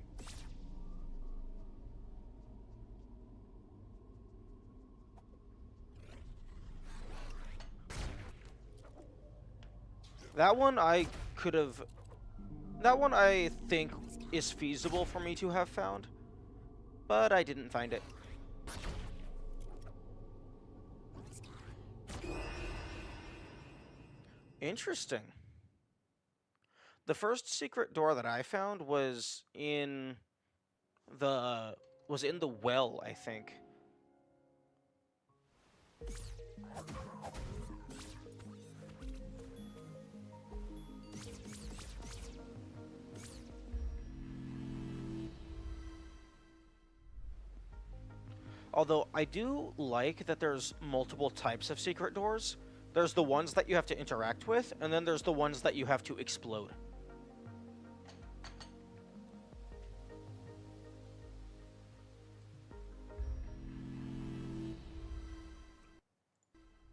That one I think is feasible for me to have found, but I didn't find it. Interesting. The first secret door that I found was in the well, I think. Although I do like that there's multiple types of secret doors. There's the ones that you have to interact with, and then there's the ones that you have to explode.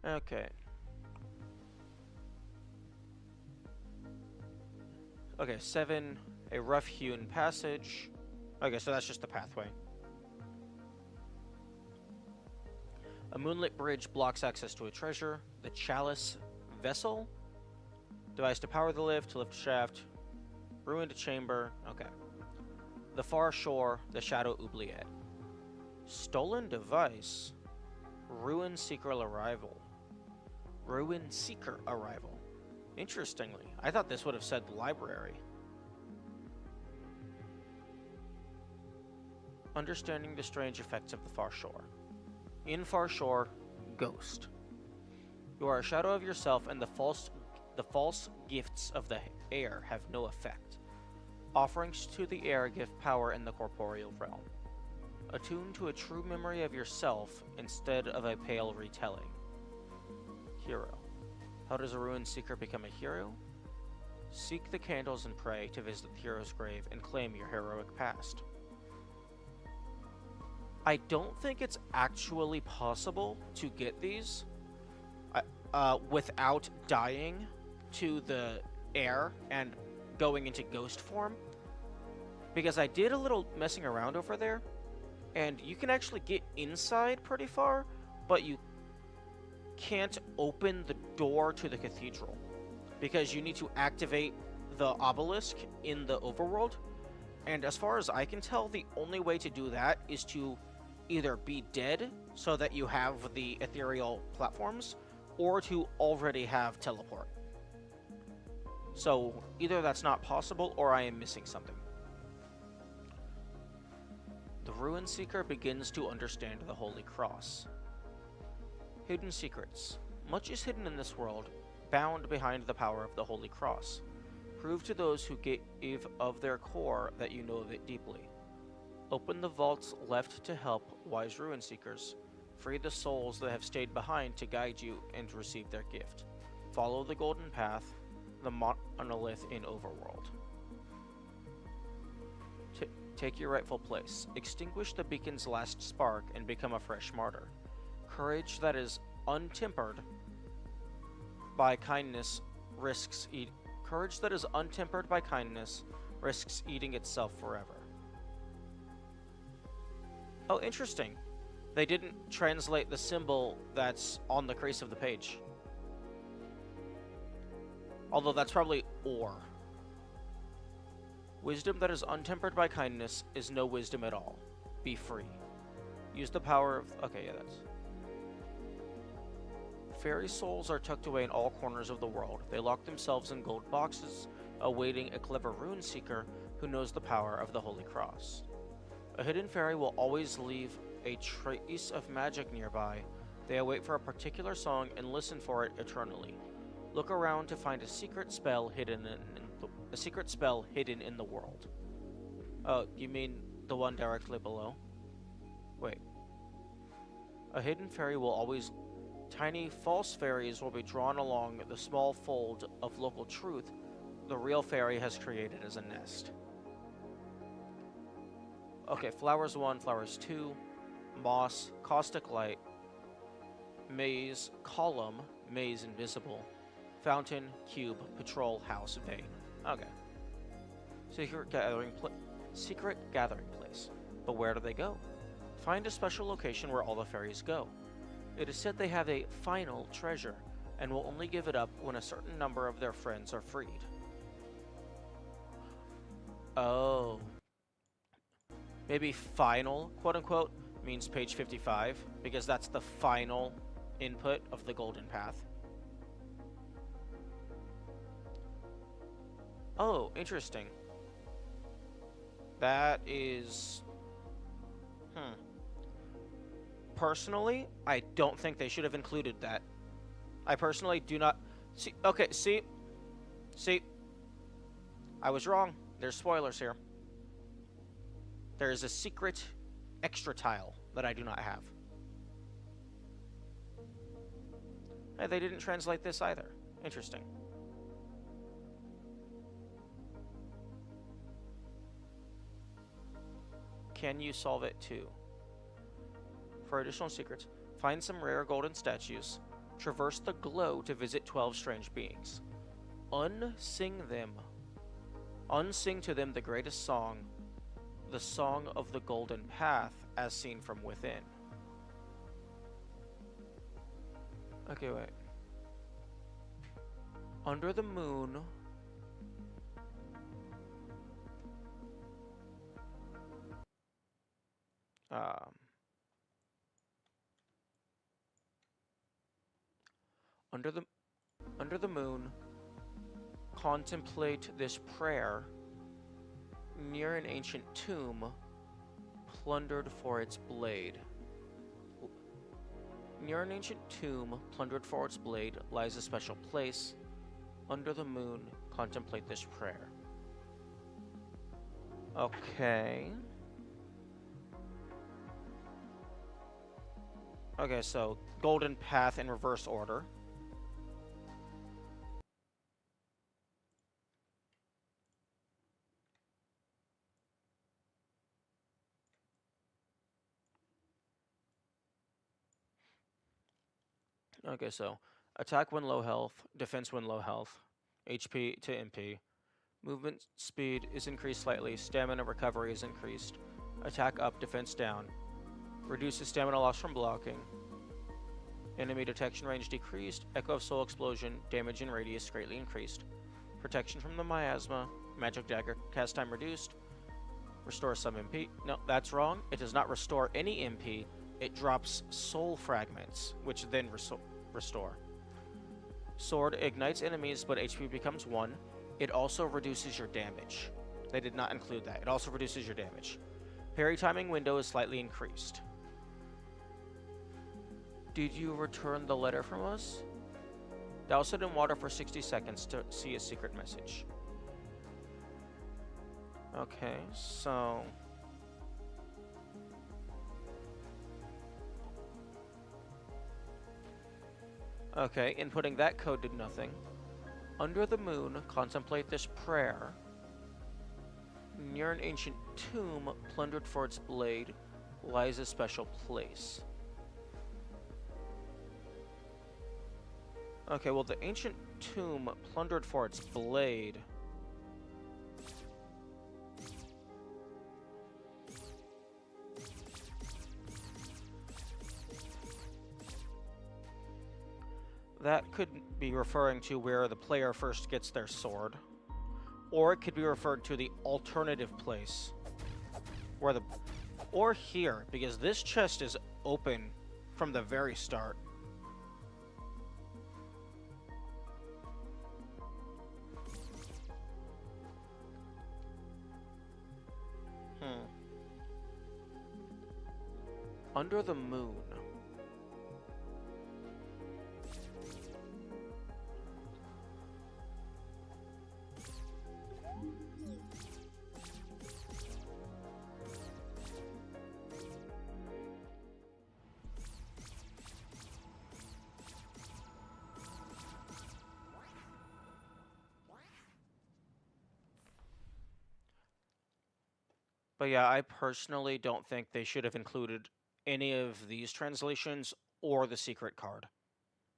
Okay. Okay, 7, a rough-hewn passage. Okay, so that's just the pathway. A moonlit bridge blocks access to a treasure. The chalice vessel. Device to power the lift, to lift shaft. Ruined chamber. Okay. The far shore, the shadow oubliette. Stolen device. Ruin Seeker arrival. Ruin Seeker arrival. Interestingly, I thought this would have said library. Understanding the strange effects of the far shore. In far shore, ghost. You are a shadow of yourself, and the false gifts of the air have no effect. Offerings to the air give power in the corporeal realm. Attune to a true memory of yourself instead of a pale retelling. Hero. How does a ruined seeker become a hero? Seek the candles and pray to visit the hero's grave and claim your heroic past. I don't think it's actually possible to get these without dying to the air and going into ghost form. Because I did a little messing around over there, and you can actually get inside pretty far, but you can't open the door to the cathedral because you need to activate the obelisk in the overworld. And as far as I can tell, the only way to do that is to either be dead so that you have the ethereal platforms, or to already have teleport. So either that's not possible or I am missing something. The Ruin Seeker begins to understand the Holy Cross. Hidden secrets. Much is hidden in this world, bound behind the power of the Holy Cross. Prove to those who give of their core that you know of it deeply. Open the vaults left to help wise Ruin Seekers. Free the souls that have stayed behind to guide you and receive their gift. Follow the golden path, the monolith in Overworld. Take your rightful place. Extinguish the beacon's last spark and become a fresh martyr. Courage that is untempered by kindness risks eating itself forever. Oh, interesting. They didn't translate the symbol that's on the crease of the page. Although that's probably or. Wisdom that is untempered by kindness is no wisdom at all. Be free. Use the power of... Okay, yeah, that's... Fairy souls are tucked away in all corners of the world. They lock themselves in gold boxes, awaiting a clever rune seeker who knows the power of the Holy Cross. A hidden fairy will always leave a trace of magic nearby. They await for a particular song and listen for it eternally. Look around to find a secret spell hidden in the world. Oh, you mean the one directly below? Wait. A hidden fairy will always... Tiny false fairies will be drawn along the small fold of local truth the real fairy has created as a nest. Okay, flowers 1, flowers 2, moss, caustic light, maze, column, maze invisible, fountain, cube, patrol, house, vein. Okay. Secret gathering place. But where do they go? Find a special location where all the fairies go. It is said they have a final treasure, and will only give it up when a certain number of their friends are freed. Oh. Maybe final, quote-unquote, means page 55, because that's the final input of the Golden Path. Oh, interesting. That is... Personally, I don't think they should have included that. I personally do not... See, okay, see? I was wrong. There's spoilers here. There is a secret extra tile that I do not have. Hey, they didn't translate this either. Interesting. Can you solve it too? For additional secrets, find some rare golden statues. Traverse the glow to visit 12 strange beings. Unsing to them the greatest song, the song of the golden path as seen from within. Okay, wait. Under the moon... Under the under the moon, contemplate this prayer near an ancient tomb plundered for its blade. Near an ancient tomb plundered for its blade lies a special place. Under the moon, contemplate this prayer. Okay. Okay, so golden path in reverse order. Okay, so attack when low health, defense when low health, HP to MP. Movement speed is increased slightly, stamina recovery is increased. Attack up, defense down. Reduces stamina loss from blocking. Enemy detection range decreased. Echo of Soul Explosion, damage and radius greatly increased. Protection from the miasma. Magic dagger, cast time reduced. Restore some MP. No, that's wrong. It does not restore any MP. It drops soul fragments, which then restore. Sword ignites enemies, but HP becomes 1. It also reduces your damage. They did not include that. It also reduces your damage. Parry timing window is slightly increased. Did you return the letter from us? Douse it in water for 60 seconds to see a secret message. Okay, so... Okay, inputting that code did nothing. Under the moon, contemplate this prayer. Near an ancient tomb plundered for its blade lies a special place. Okay, well, the ancient tomb plundered for its blade. That could be referring to where the player first gets their sword. Or it could be referred to the alternative place. Where the... Or here, because this chest is open from the very start. Under the moon. But yeah, I personally don't think they should have included any of these translations or the secret card.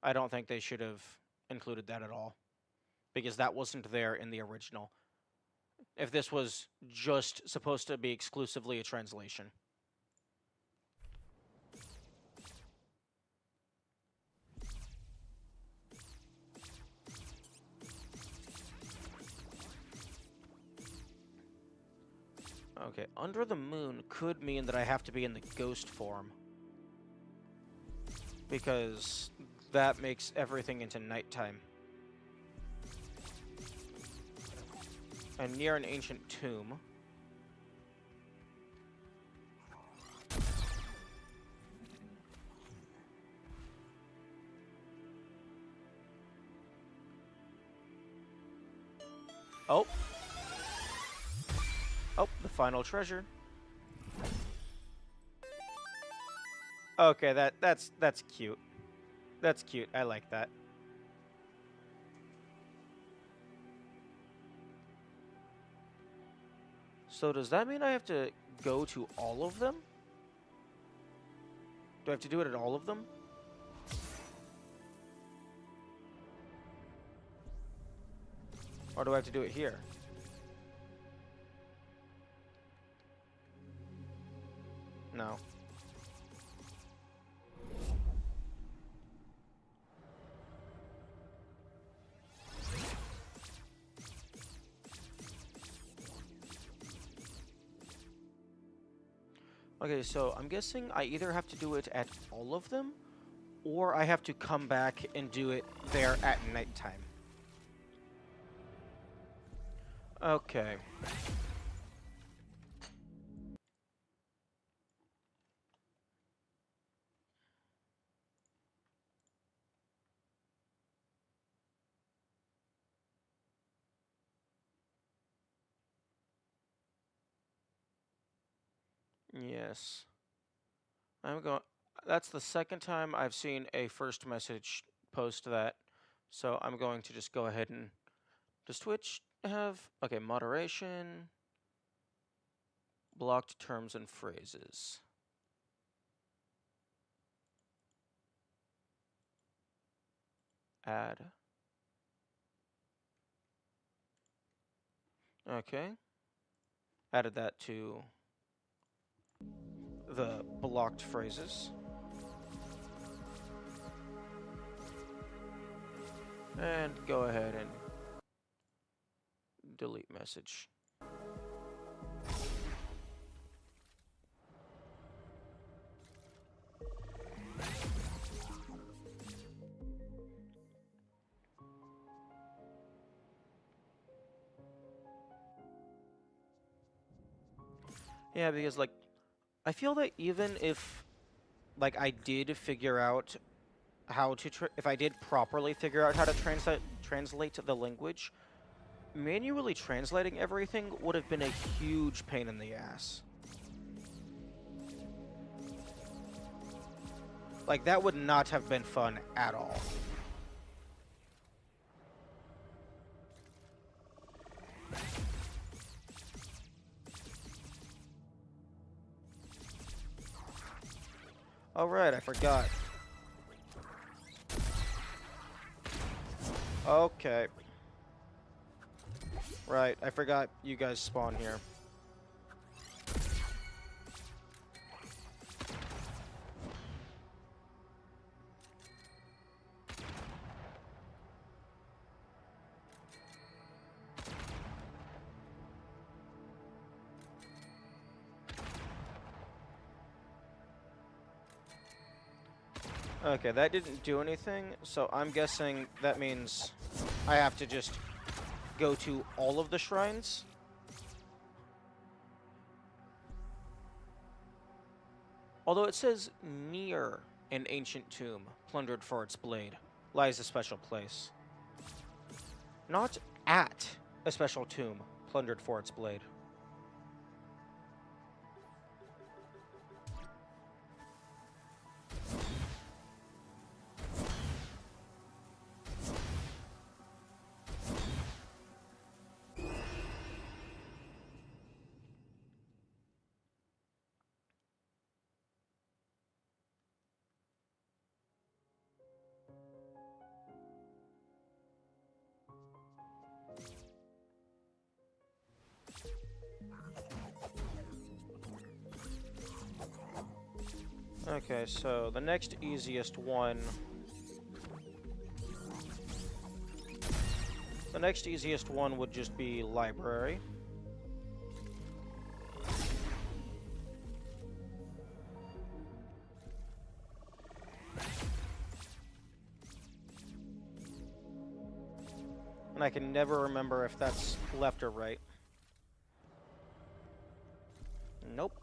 I don't think they should have included that at all. Because that wasn't there in the original. If this was just supposed to be exclusively a translation. Okay, under the moon could mean that I have to be in the ghost form. Because that makes everything into nighttime. And near an ancient tomb. Oh. Oh, the final treasure. Okay, that's cute. That's cute. I like that. So does that mean I have to go to all of them? Do I have to do it at all of them? Or do I have to do it here? No. Okay, so I'm guessing I either have to do it at all of them, or I have to come back and do it there at nighttime. Okay. Yes. I'm going. That's the second time I've seen a first message post that. So I'm going to just go ahead and. Does Twitch have. Okay, moderation. Blocked terms and phrases. Add. Okay. Added that to the blocked phrases. And go ahead and delete message. Yeah, because like I feel that even if like I did figure out how to if I did properly figure out how to translate the language, manually translating everything would have been a huge pain in the ass. Like that would not have been fun at all. Oh right, I forgot. Okay. Right, I forgot you guys spawn here. Okay, that didn't do anything, so I'm guessing that means I have to just go to all of the shrines. Although it says near an ancient tomb, plundered for its blade, lies a special place. Not at a special tomb, plundered for its blade. Okay, so the next easiest one... The next easiest one would just be library. And I can never remember if that's left or right. Nope.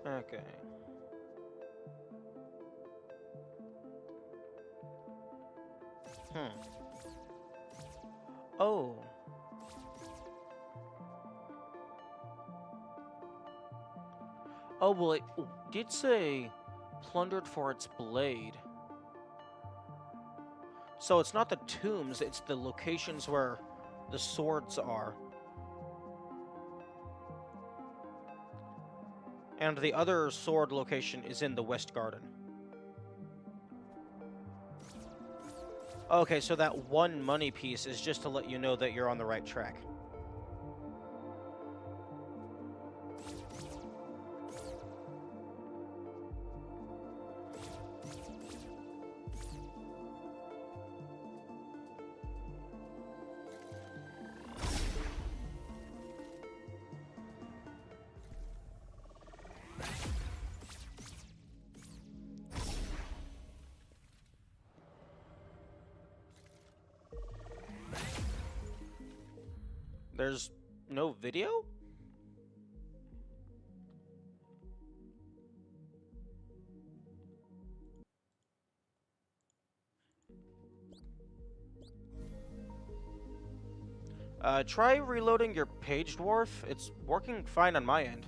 Okay. Hmm. Oh. Oh, well, it did say plundered for its blade. So it's not the tombs, it's the locations where the swords are. And the other sword location is in the West Garden. Okay, so that one money piece is just to let you know that you're on the right track. There's no video? Try reloading your page dwarf. It's working fine on my end.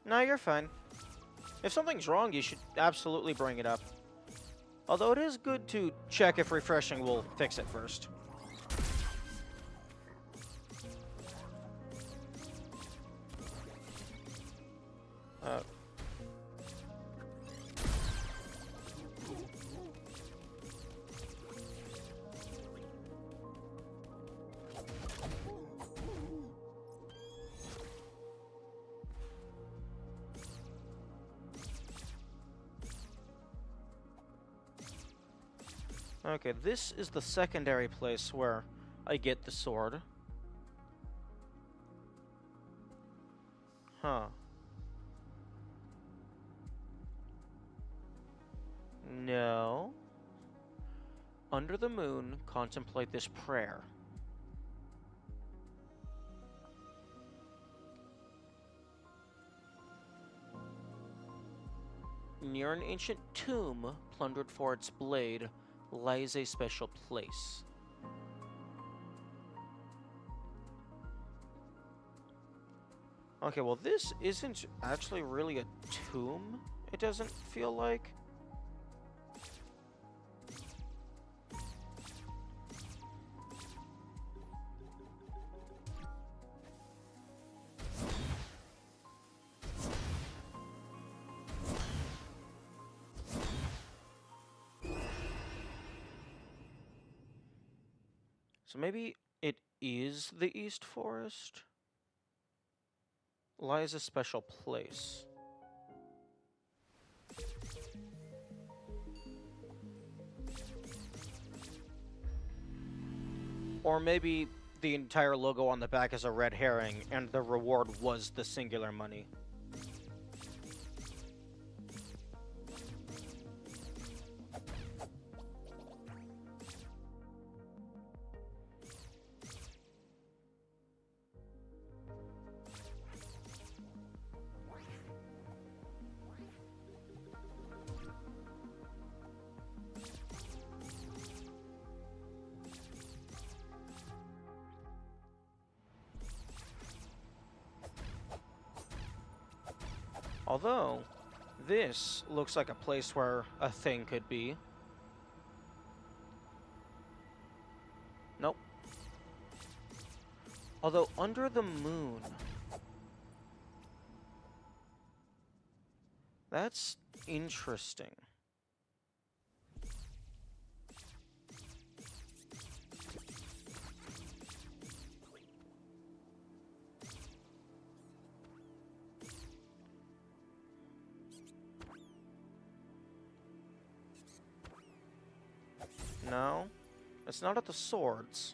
No, you're fine. If something's wrong, you should absolutely bring it up. Although it is good to check if refreshing will fix it first. Uh, okay, this is the secondary place where I get the sword. Huh. No. Under the moon, contemplate this prayer. Near an ancient tomb, plundered for its blade, lies a special place. Okay, well this isn't actually really a tomb, it doesn't feel like. So maybe it is the East Forest? Lies a special place. Or maybe the entire logo on the back is a red herring, and the reward was the singular money. Although, this looks like a place where a thing could be. Nope. Although, under the moon... That's interesting. No, it's not at the swords.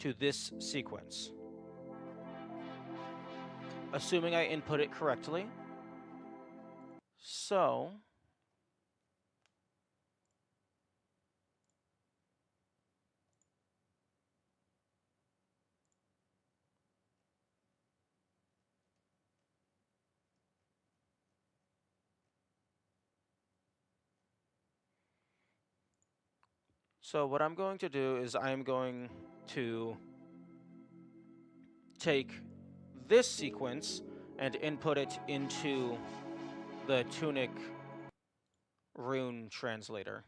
to this sequence. Assuming I input it correctly. So what I'm going to do is I'm going to take this sequence and input it into the Tunic rune translator.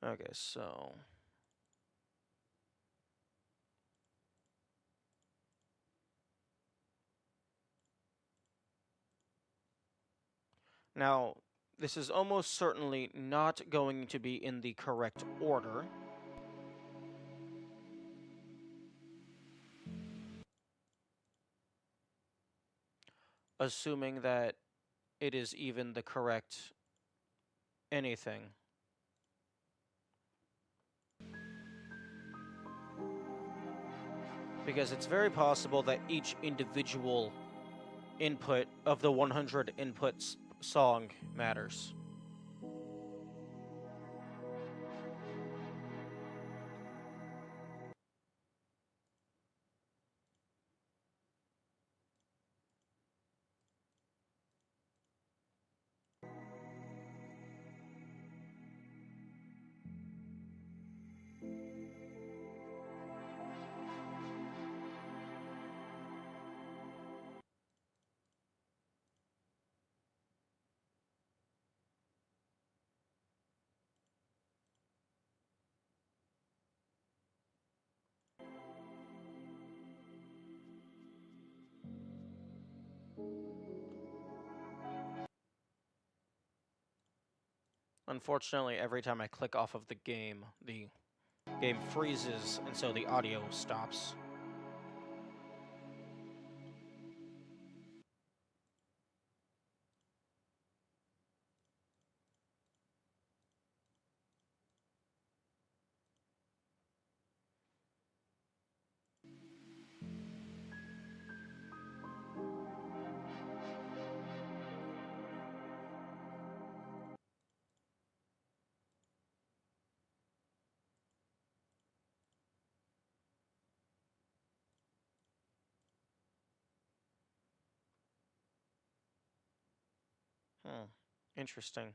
Okay, so now this is almost certainly not going to be in the correct order. Assuming that it is even the correct anything. Because it's very possible that each individual input of the 100 inputs song matters. Unfortunately, every time I click off of the game freezes, and so the audio stops. Interesting.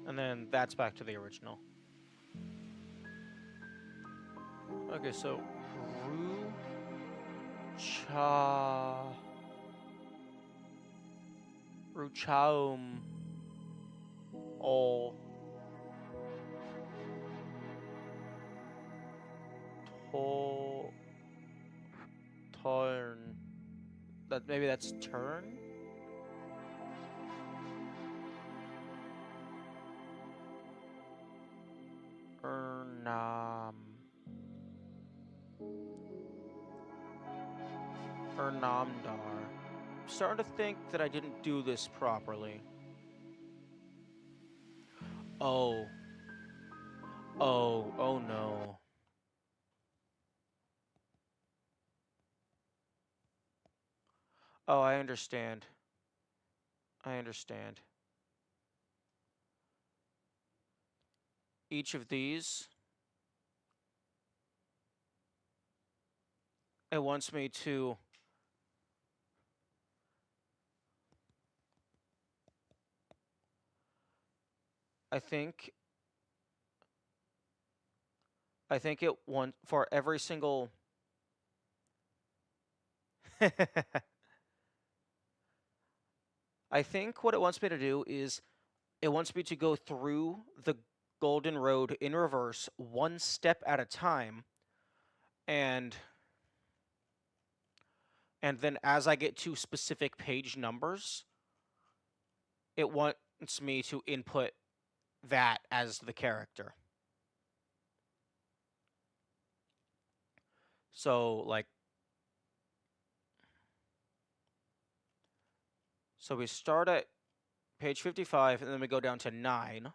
And then that's back to the original. Okay, so Ruchaum O Torn. maybe that's turn? Ernam. Ernamdar. I'm starting to think that I didn't do this properly. Oh. Oh no. Oh, I understand. I understand. Each of these, it wants me to... I think it wants for every single... I think what it wants me to do is it wants me to go through the Golden Road in reverse, one step at a time, and then as I get to specific page numbers, it wants me to input that as the character. So, like, so we start at page 55, and then we go down to 9.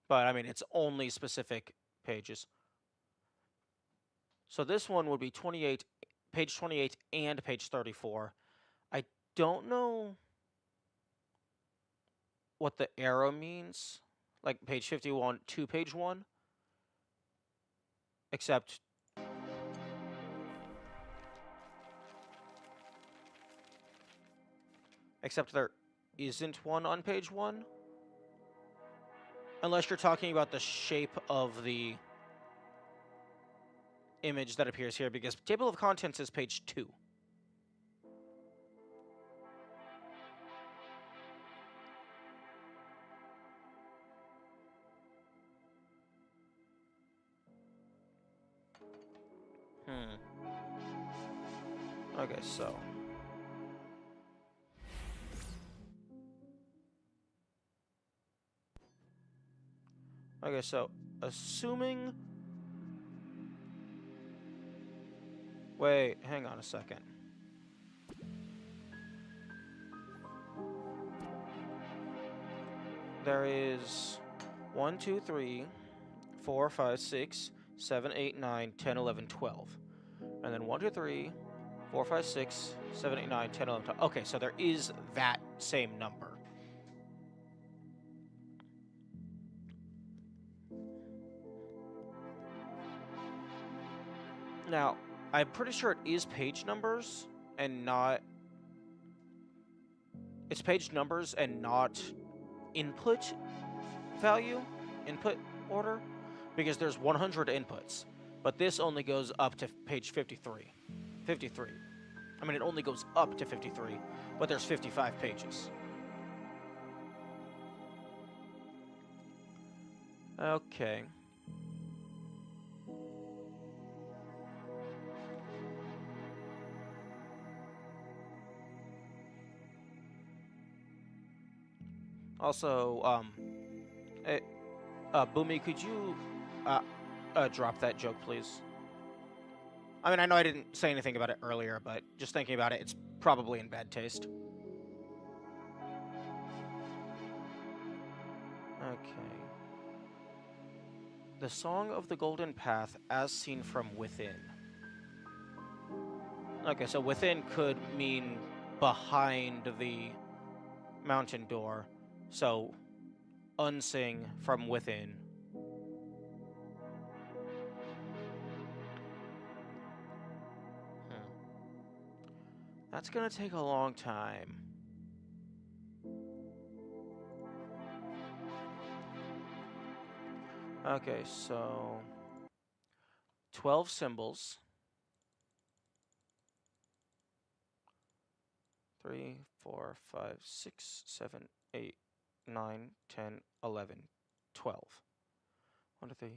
But, I mean, it's only specific pages. So this one would be 28, page 28 and page 34. I don't know what the arrow means. Like, page 51 to page 1. Except... Except there isn't one on page 1. Unless you're talking about the shape of the image that appears here, because table of contents is page 2. Okay, so... Okay, so, assuming... Wait, hang on a second. There is 1, 2, 3, 4, 5, 6, 7, 8, 9, 10, 11, 12. And then 1, 2, 3, 4, 5, 6, 7, 8, 9, 10, 11, 12. Okay, so there is that same number. Now, I'm pretty sure it is page numbers and not... It's page numbers and not input value, input order, because there's 100 inputs. But this only goes up to page 53. 53. I mean, it only goes up to 53, but there's 55 pages. Okay. Also, Boomy, could you drop that joke, please? I mean, I know I didn't say anything about it earlier, but just thinking about it, it's probably in bad taste. Okay. The Song of the Golden Path as seen from within. Okay, so within could mean behind the mountain door. So, unsing from within. That's gonna take a long time. Okay, so 12 symbols. 3, 4, 5, 6, 7, 8, 9, 10, 11, 12. 1, 2, 3,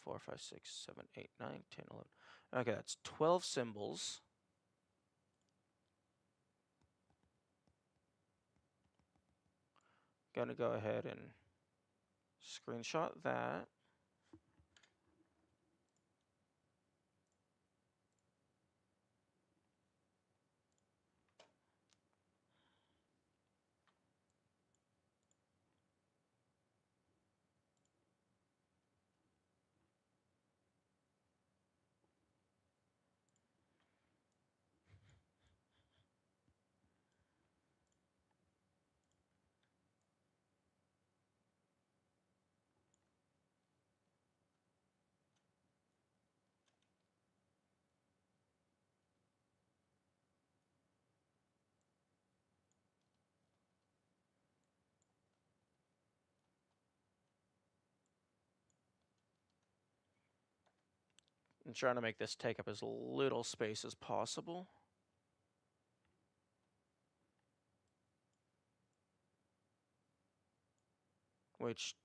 4, 5, 6, 7, 8, 9, 10, 11. Okay, that's 12 symbols. Gonna go ahead and screenshot that. I'm trying to make this take up as little space as possible. Which...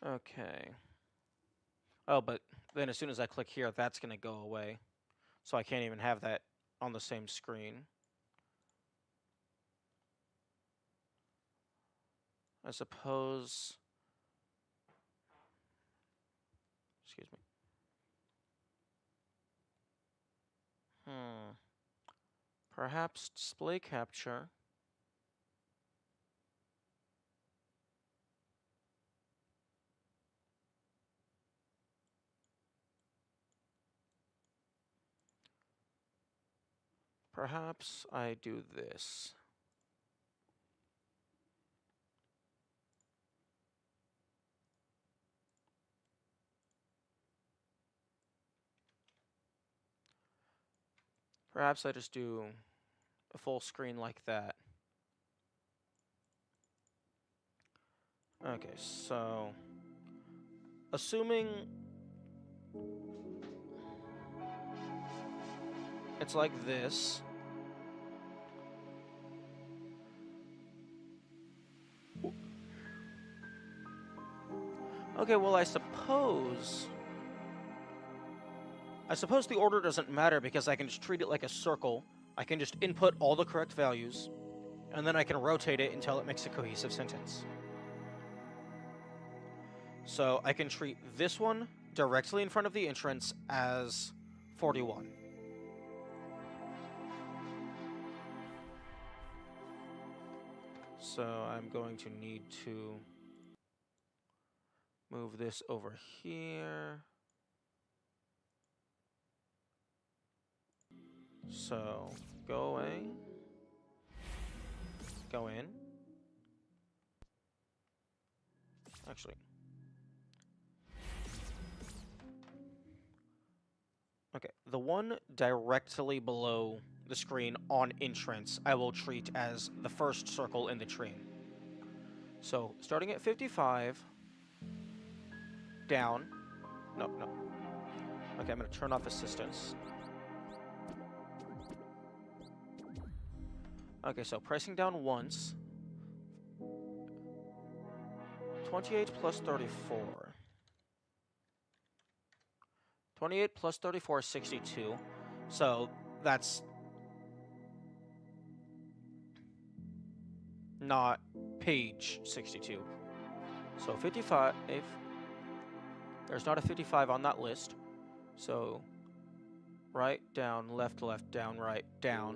Okay. Oh, but then as soon as I click here, that's going to go away. So I can't even have that on the same screen. I suppose... Excuse me. Perhaps display capture. Perhaps I do this. Perhaps I just do a full screen like that. Okay, so assuming it's like this. Okay, well, I suppose the order doesn't matter because I can just treat it like a circle. I can just input all the correct values, and then I can rotate it until it makes a cohesive sentence. So I can treat this one directly in front of the entrance as 41. So I'm going to need to move this over here. So go away. Go in. Actually. Okay, the one directly below the screen on entrance, I will treat as the first circle in the tree. So, starting at 55, down. No. Okay, I'm going to turn off assistance. Okay, so pressing down once. 28 plus 34. 28 plus 34 is 62. So, that's not page 62. So 55, there's not a 55 on that list. So right, down, left, down, right, down.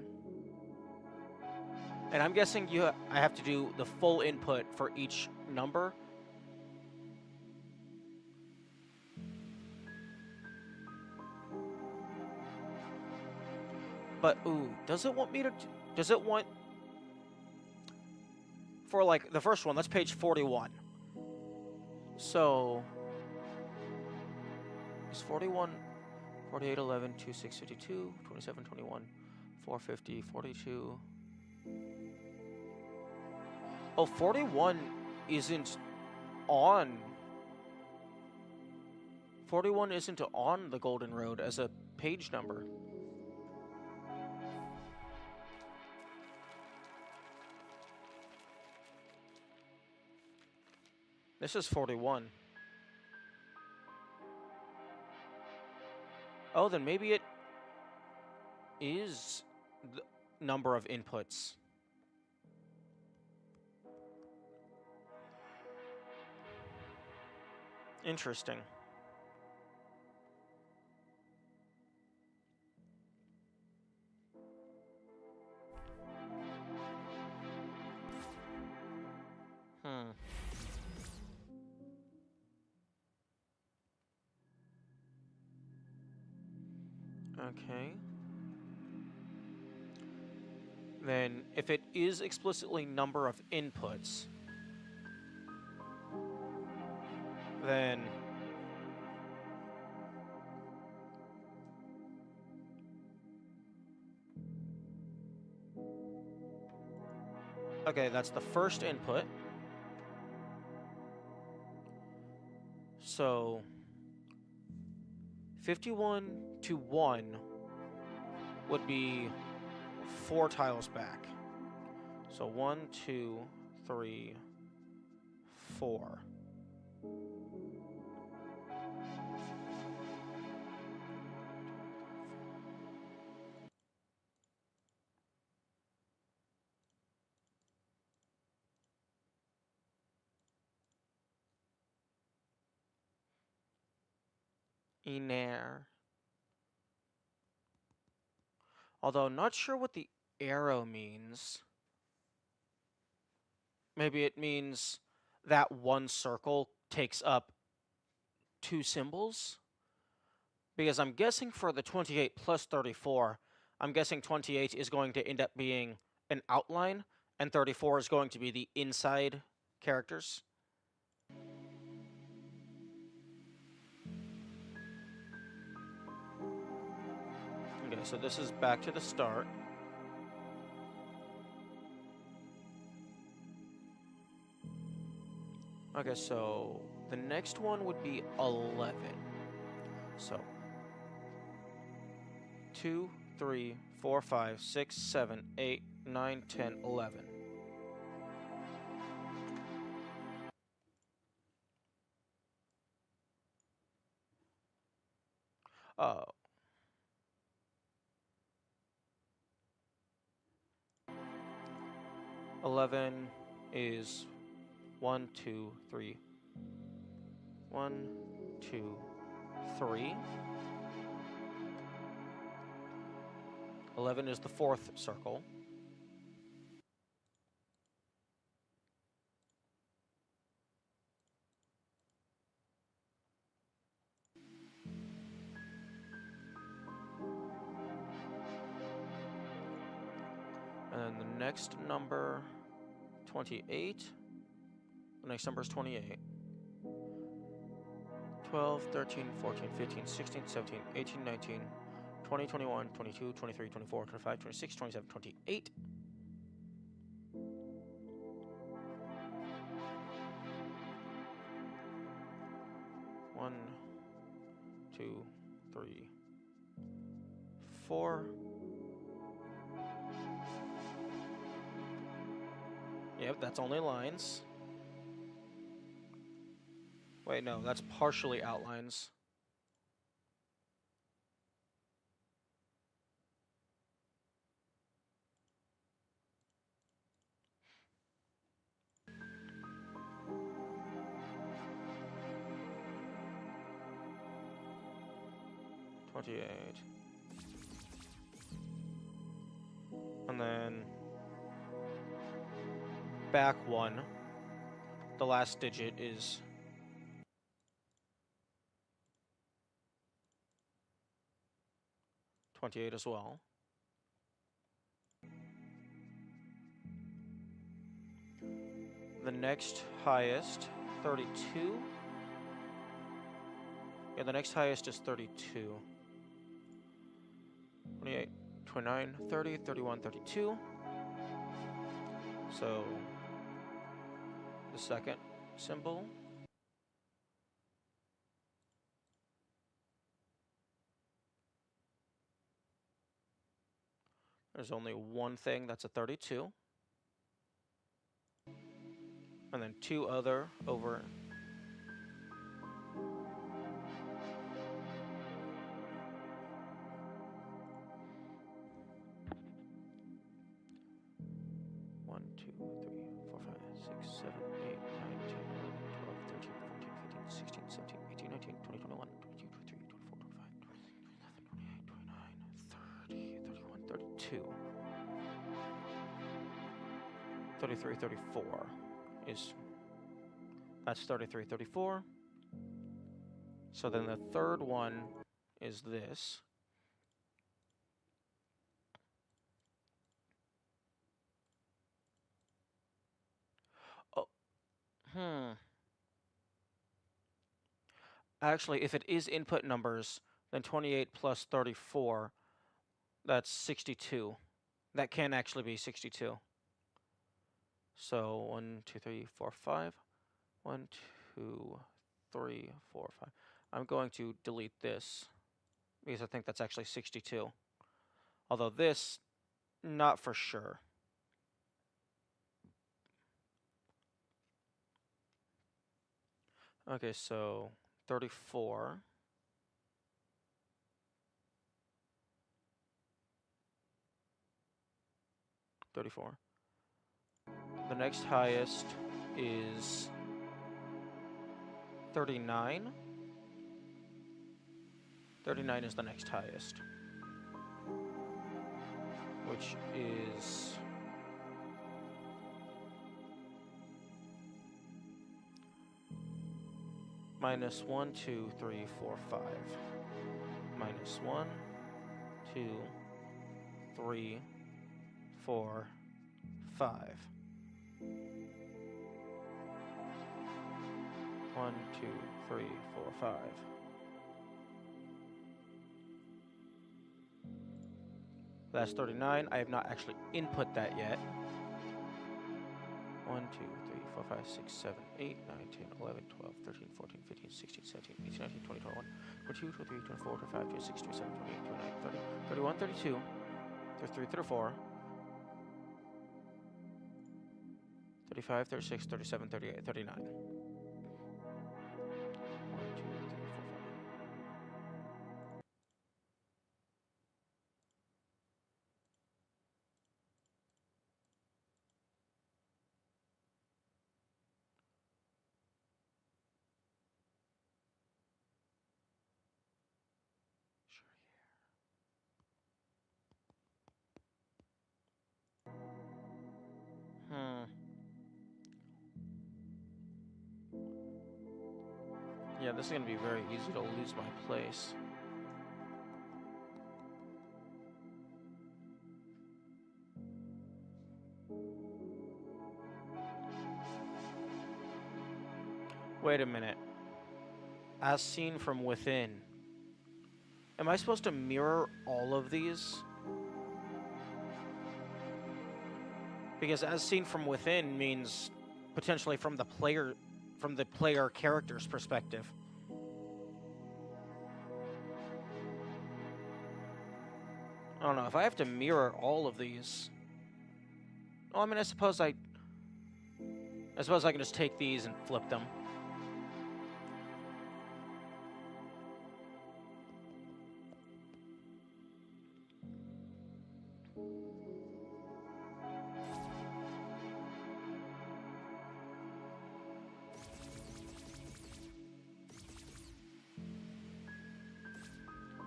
And I'm guessing I have to do the full input for each number. But, ooh, does it want for, like, the first one, that's page 41. So, is 41, 48, 11, 26, 52, 27, 21, 450, 42. Oh, 41 isn't on. 41 isn't on the Golden Road as a page number. This is 41. Oh, then maybe it is the number of inputs. Interesting. Hmm. Okay. Then, if it is explicitly number of inputs, then okay, that's the first input. So 51 to 1 would be 4 tiles back. So 1, 2, 3, 4. Iner. Although, not sure what the arrow means. Maybe it means that one circle takes up 2 symbols? Because I'm guessing for the 28 plus 34, I'm guessing 28 is going to end up being an outline, and 34 is going to be the inside characters. Okay, so this is back to the start. Okay, so the next one would be 11. So 2, 3, 4, 5, 6, 7, 8, 9, 10, 11. Oh. $11 is 1, 2, 3. 1, 2, 3. 11 is the fourth circle. And then the next number, 28. The next number is 28. 12, 13, 14, 15, 16, 17, 18, 19, 20, 21, 22, 23, 24, 25, 26, 27, 28. One, 2, 3, 4. Yep, that's only lines. Wait, no, that's partially outlines. And then back 1. The last digit is 28 as well. The next highest, 32. Yeah, the next highest is 32. 28, 29, 30, 31, 32. So the second symbol. There's only one thing that's a 32. And then 2 other over 33, 34 is... That's 33, 34. So then the third one is this. Oh, Actually, if it is input numbers, then 28 plus 34, that's 62. That can actually be 62. So 1, 2, 3, 4, 5. 1, 2, 3, 4, 5. I'm going to delete this because I think that's actually 62. Although this, not for sure. Okay, so 34. The next highest is 39. 39 is the next highest, which is minus 1, 2, 3, 4, 5. Minus 1, 2, 3, 4, 5. 1, 2, 3, 4, 5. That's 39. I have not actually input that yet. 1, 2, 3, 4, 5, 6, 7, 8, 9, 10, 11, 12, 13, 14, 15, 16, 17, 18, 19, 20, 21, 22, 23, 24, 25, 26, 27, 28, 29, 30, 31, 32, 33, 34, 35, 36, 37, 38, 39. 1, 2, 3, 4, 5. Yeah, this is going to be very easy to lose my place. Wait a minute. As seen from within. Am I supposed to mirror all of these? Because as seen from within means potentially from the player character's perspective. I don't know if I have to mirror all of these. Well, I mean, I suppose I can just take these and flip them.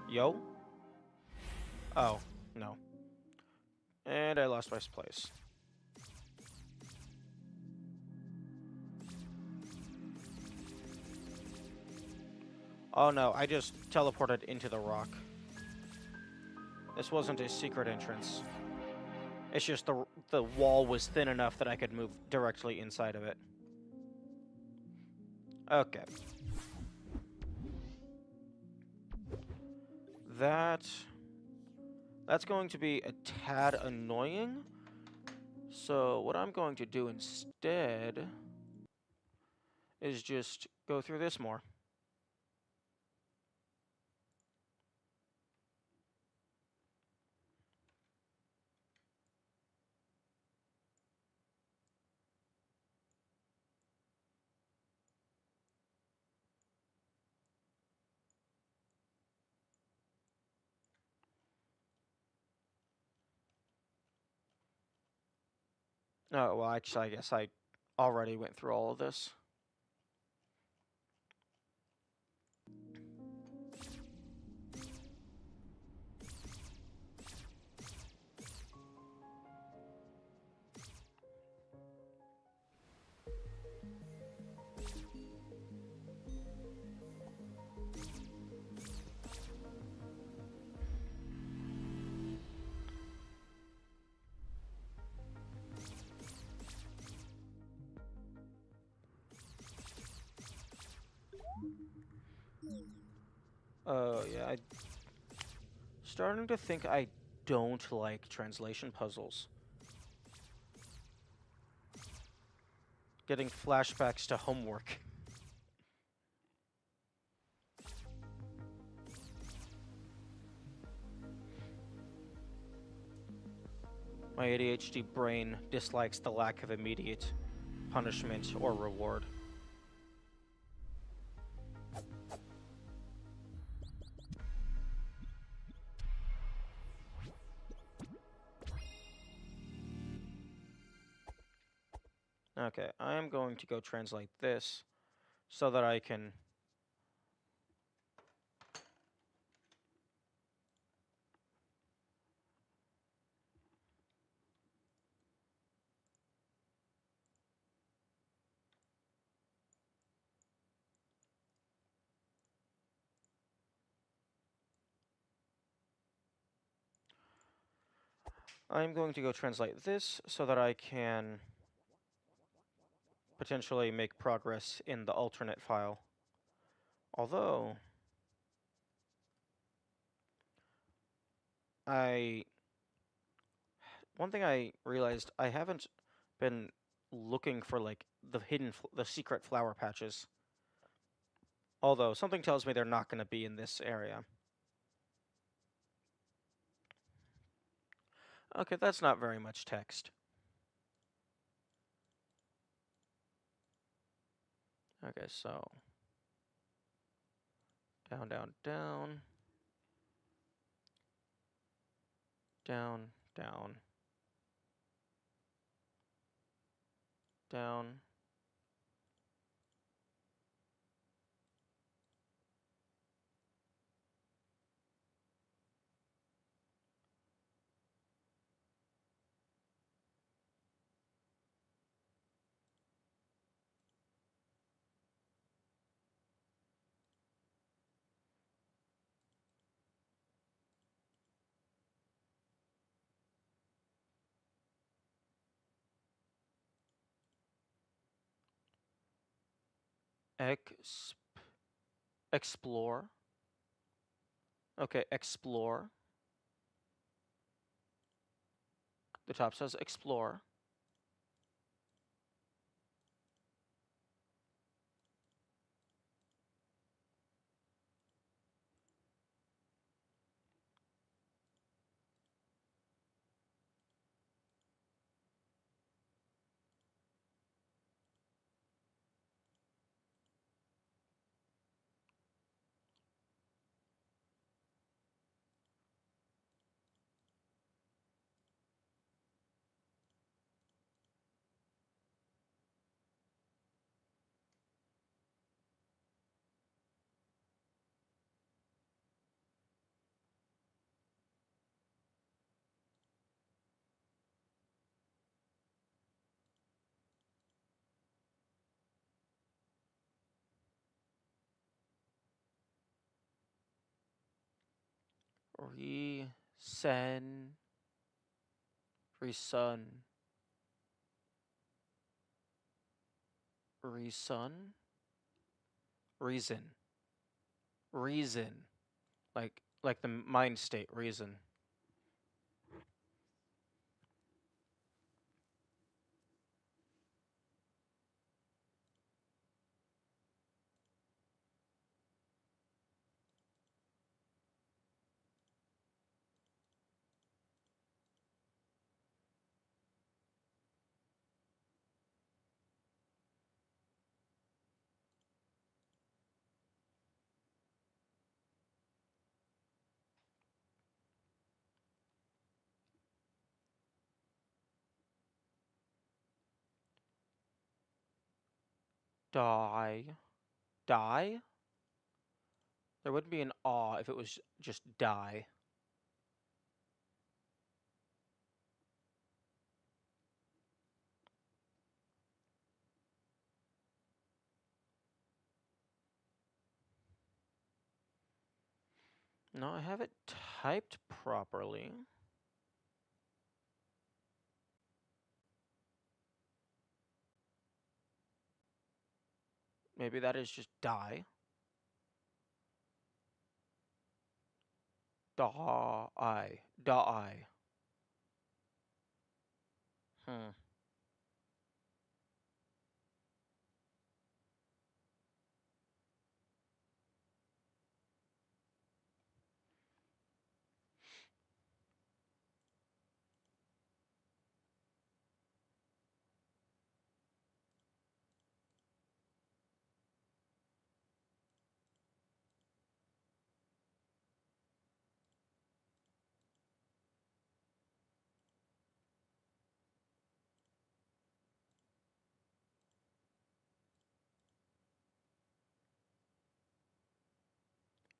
Yo? Oh, no. And I lost my place. Oh no, I just teleported into the rock. This wasn't a secret entrance. It's just the wall was thin enough that I could move directly inside of it. Okay. That's going to be a tad annoying. So what I'm going to do instead is just go through this more. Oh, well, actually, I guess I already went through all of this. Oh, yeah, I'm starting to think I don't like translation puzzles. Getting flashbacks to homework. My ADHD brain dislikes the lack of immediate punishment or reward. Okay, I am going to go translate this so that I can... I'm going to go translate this so that I can potentially make progress in the alternate file. Although, one thing I realized, I haven't been looking for, like, the secret flower patches. Although, something tells me they're not going to be in this area. Okay, that's not very much text. Okay, so... down, down, down. Down, down. Down. Explore. Okay, explore. The top says explore. Resun. Resun. Resun? Reason. Reason. Like the mind state, reason. Die. Die? There wouldn't be an awe if it was just die. No, I have it typed properly. Maybe that is just die. Da-I. Da-I. Hmm.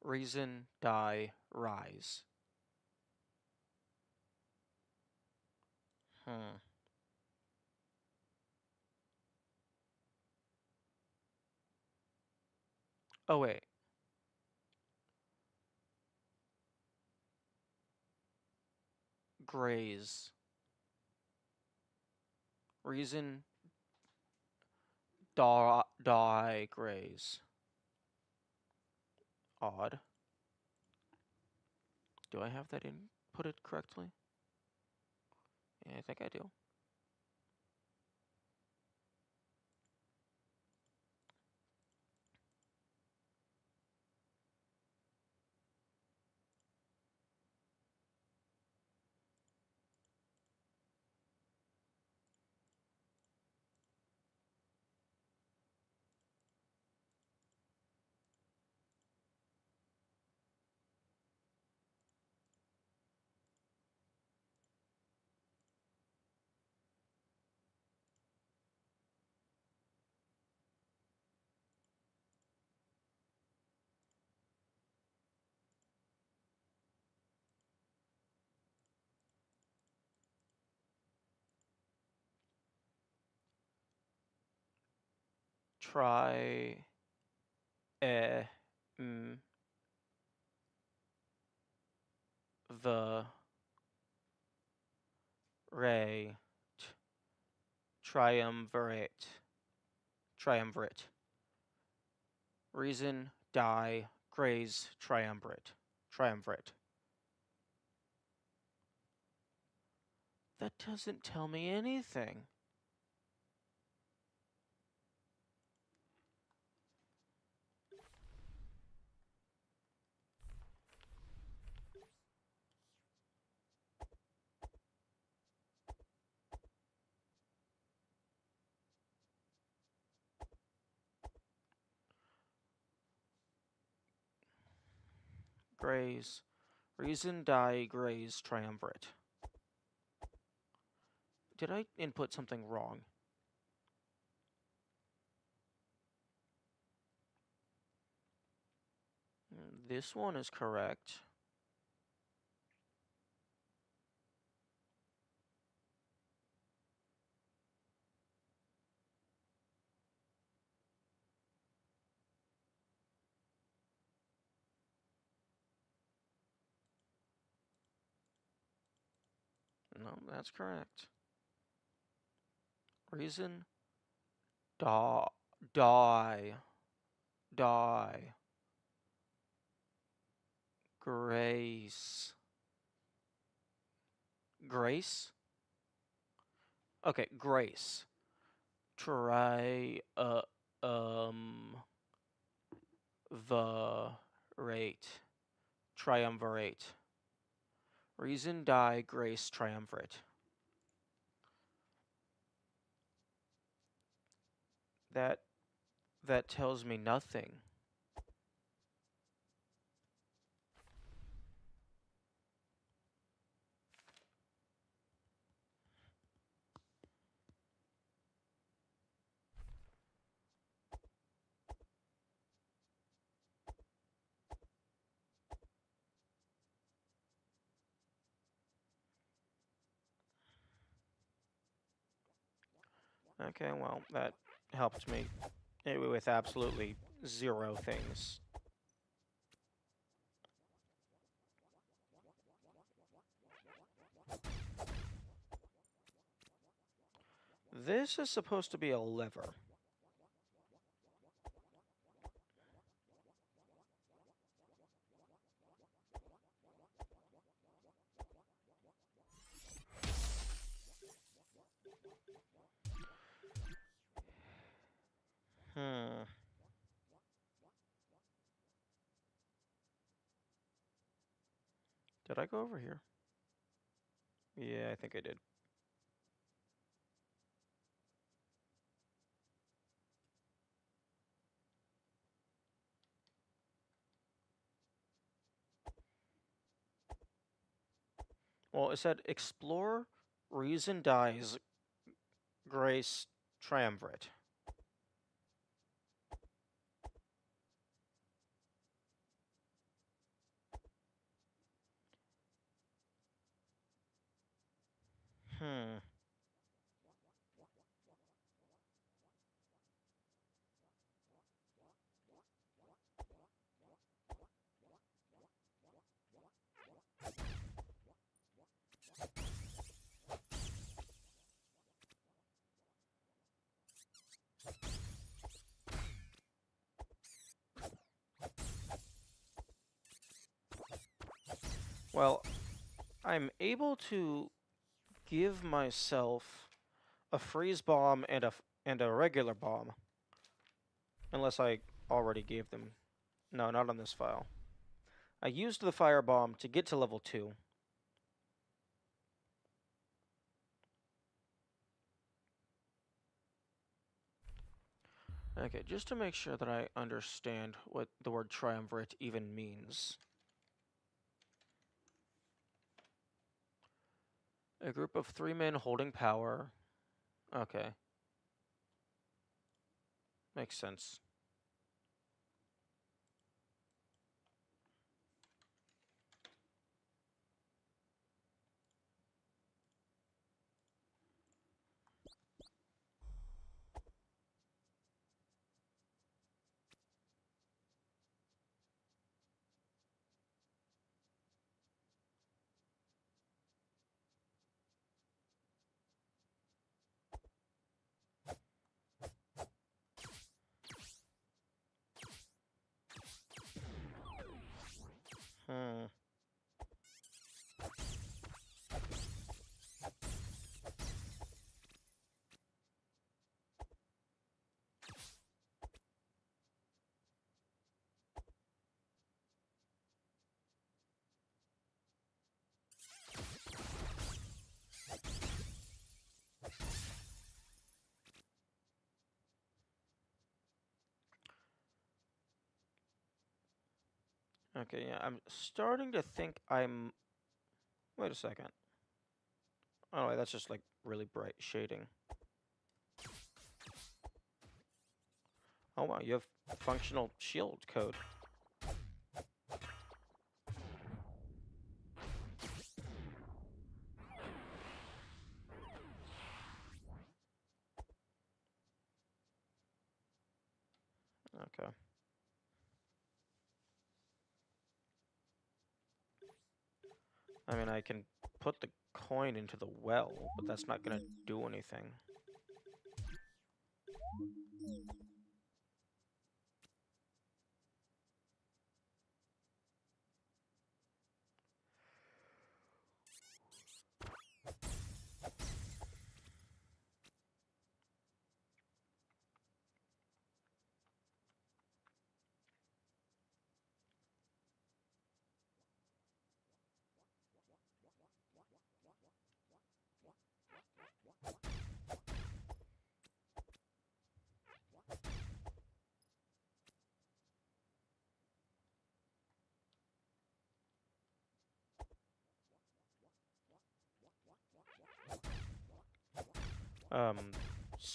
Reason, die, rise. Hmm. Oh, wait. Graze. Reason, die, graze. Odd. Do I have that inputted correctly? Yeah, I think I do. Try, m, the, ray, triumvirate. Triumvirate. Reason, die, graze, triumvirate. Triumvirate. That doesn't tell me anything. Graze. Reason, die, graze, triumvirate. Did I input something wrong? This one is correct. No, that's correct. Reason, die, die, grace. Grace? Okay, grace. Try, the rate. Triumvirate. Reason, die, grace, triumvirate. That tells me nothing. Okay, well, that helped me with absolutely zero things. This is supposed to be a lever. Did I go over here? Yeah, I think I did. Well, it said explore, reason dies, grace triumvirate. Hmm. Well, I'm able to give myself a freeze bomb and a regular bomb. Unless I already gave them. No, not on this file. I used the fire bomb to get to level 2. Okay, just to make sure that I understand what the word triumvirate even means. A group of 3 men holding power. Okay. Makes sense. Hmm. Okay, yeah, I'm starting to think I'm... Wait a second. Oh, wait, that's just like really bright shading. Oh wow, you have functional shield code. Okay. I mean, I can put the coin into the well, but that's not gonna do anything.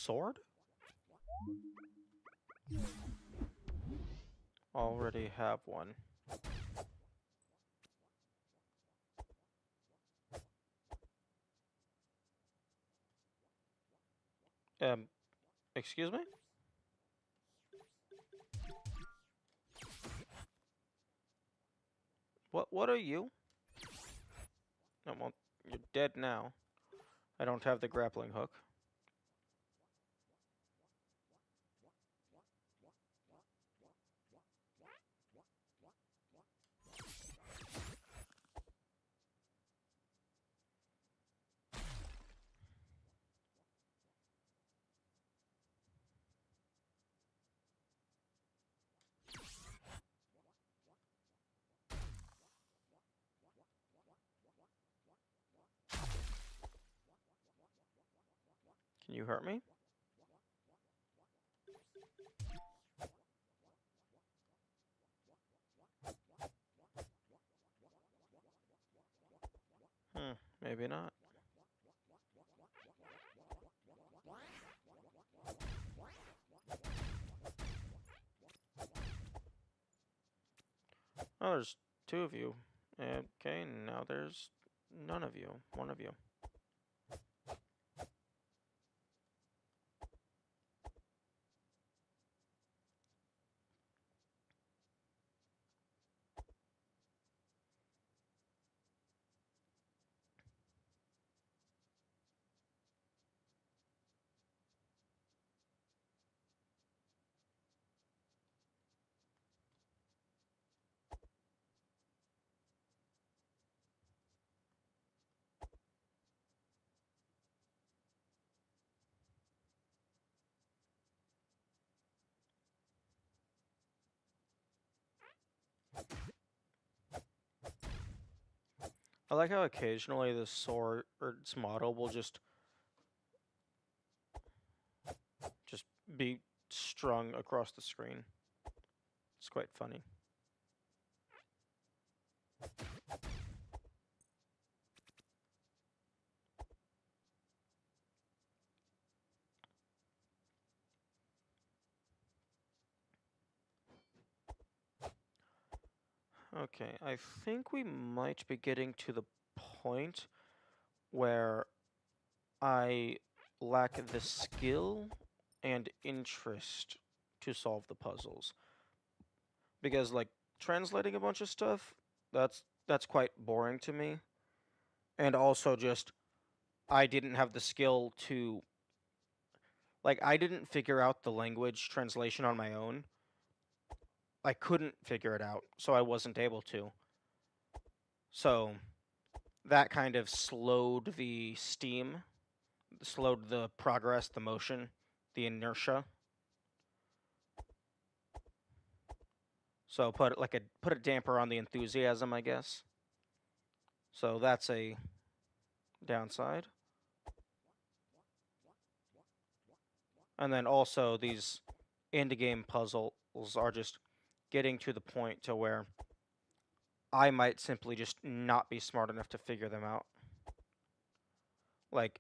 Sword? Already have one. Um, excuse me? What are you? Oh, well, you're dead now. I don't have the grappling hook. Can you hurt me? Maybe not. Oh, there's two of you. Okay, now there's none of you. One of you. I like how occasionally the sword's model will just be strung across the screen. It's quite funny. Okay, I think we might be getting to the point where I lack the skill and interest to solve the puzzles. Because, like, translating a bunch of stuff, that's quite boring to me. And also just, I didn't have the skill to... Like, I didn't figure out the language translation on my own. I couldn't figure it out, so I wasn't able to. So, that kind of slowed the steam, slowed the progress, the motion, the inertia. So put a damper on the enthusiasm, I guess. So that's a downside. And then also these end-game puzzles are just getting to the point to where I might simply just not be smart enough to figure them out. Like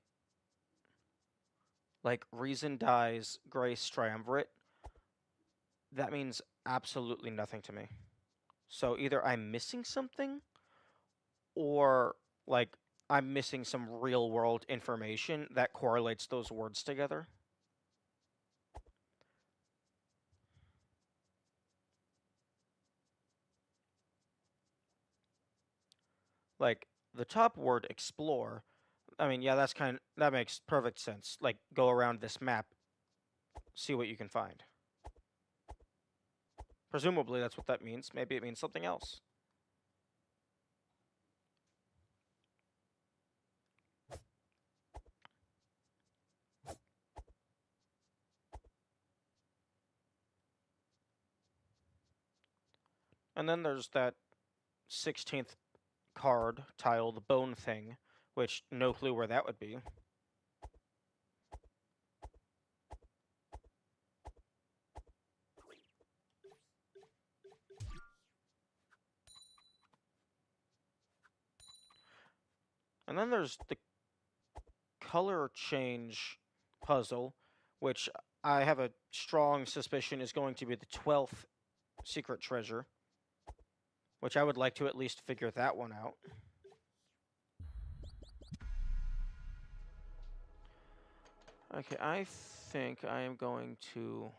reason dies, grace triumvirate. That means absolutely nothing to me. So either I'm missing something, or like I'm missing some real world information that correlates those words together. Like the top word explore, I mean, yeah, that makes perfect sense. Like go around this map, see what you can find. Presumably that's what that means. Maybe it means something else. And then there's that 16th card tile, the bone thing, which no clue where that would be. And then there's the color change puzzle, which I have a strong suspicion is going to be the 12th secret treasure, which I would like to at least figure that one out. Okay, I think I am going to...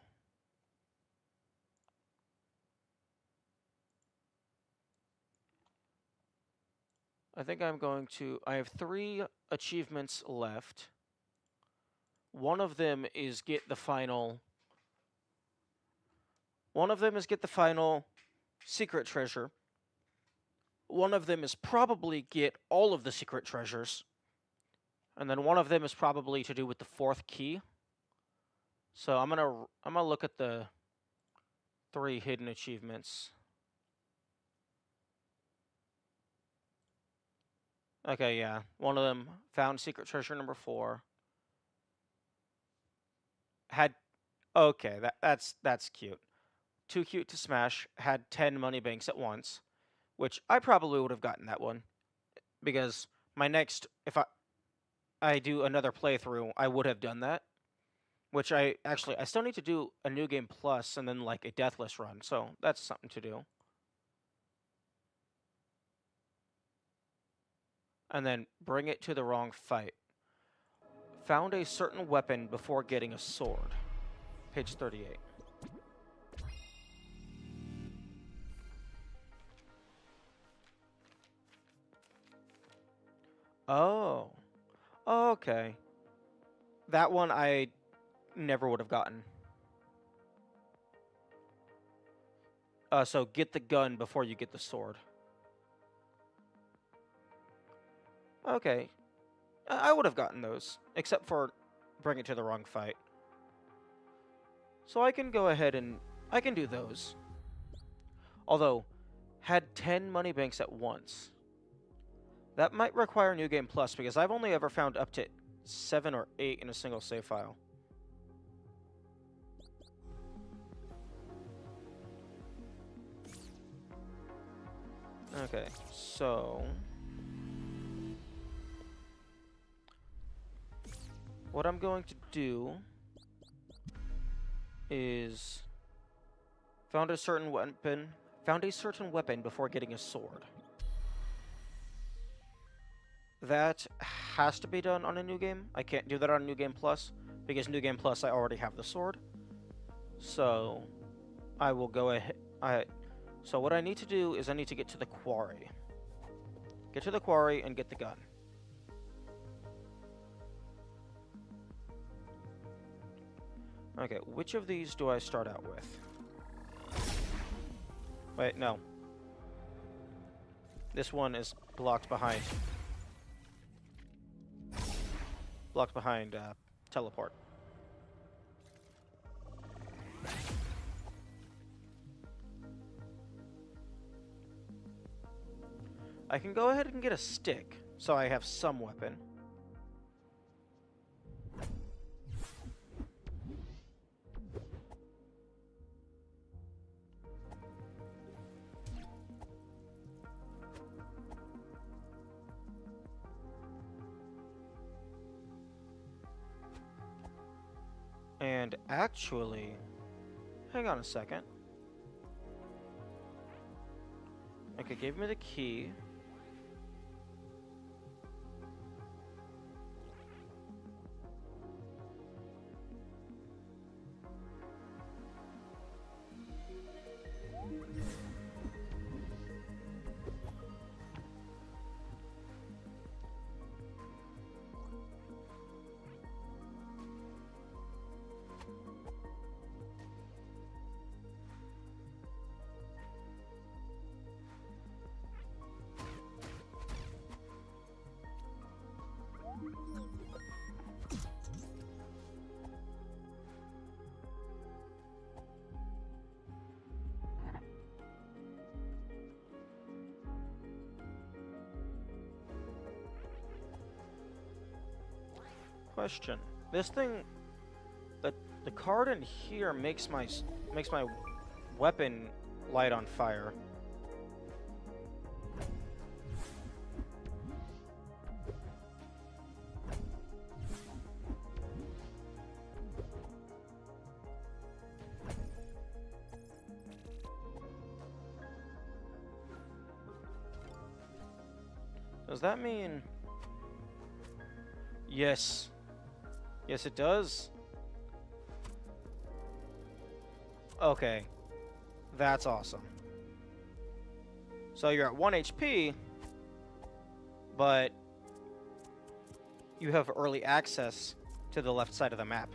I have 3 achievements left. One of them is get the final secret treasure. One of them is probably get all of the secret treasures. And then one of them is probably to do with the 4th key. So I'm gonna look at the 3 hidden achievements. Okay, yeah. One of them found secret treasure number 4. had okay, that's cute. Too cute to smash. Had 10 money banks at once, which I probably would have gotten that one because my next if I do another playthrough, I would have done that. Which I still need to do a new game plus and then like a deathless run, so that's something to do. And then bring it to the wrong fight. Found a certain weapon before getting a sword. Page 38. Oh. Okay. That one I never would have gotten. So get the gun before you get the sword. Okay. I would have gotten those, except for bring it to the wrong fight. So I can go ahead and I can do those. Although, had 10 money banks at once. That might require New Game Plus because I've only ever found up to 7 or 8 in a single save file. Okay, so what I'm going to do is found a certain weapon before getting a sword. That has to be done on a new game. I can't do that on New Game Plus because New Game Plus I already have the sword. So I will go ahead. So what I need to do is I need to get to the quarry. Get to the quarry and get the gun. Okay, which of these do I start out with? Wait, no. This one is blocked behind. Blocked behind teleport. I can go ahead and get a stick, so I have some weapon. And actually, hang on a second. Okay, give me the key. Question. This thing, the card in here makes my weapon light on fire. Does that mean... Yes. Yes, it does. Okay. That's awesome. So you're at 1 HP, but you have early access to the left side of the map.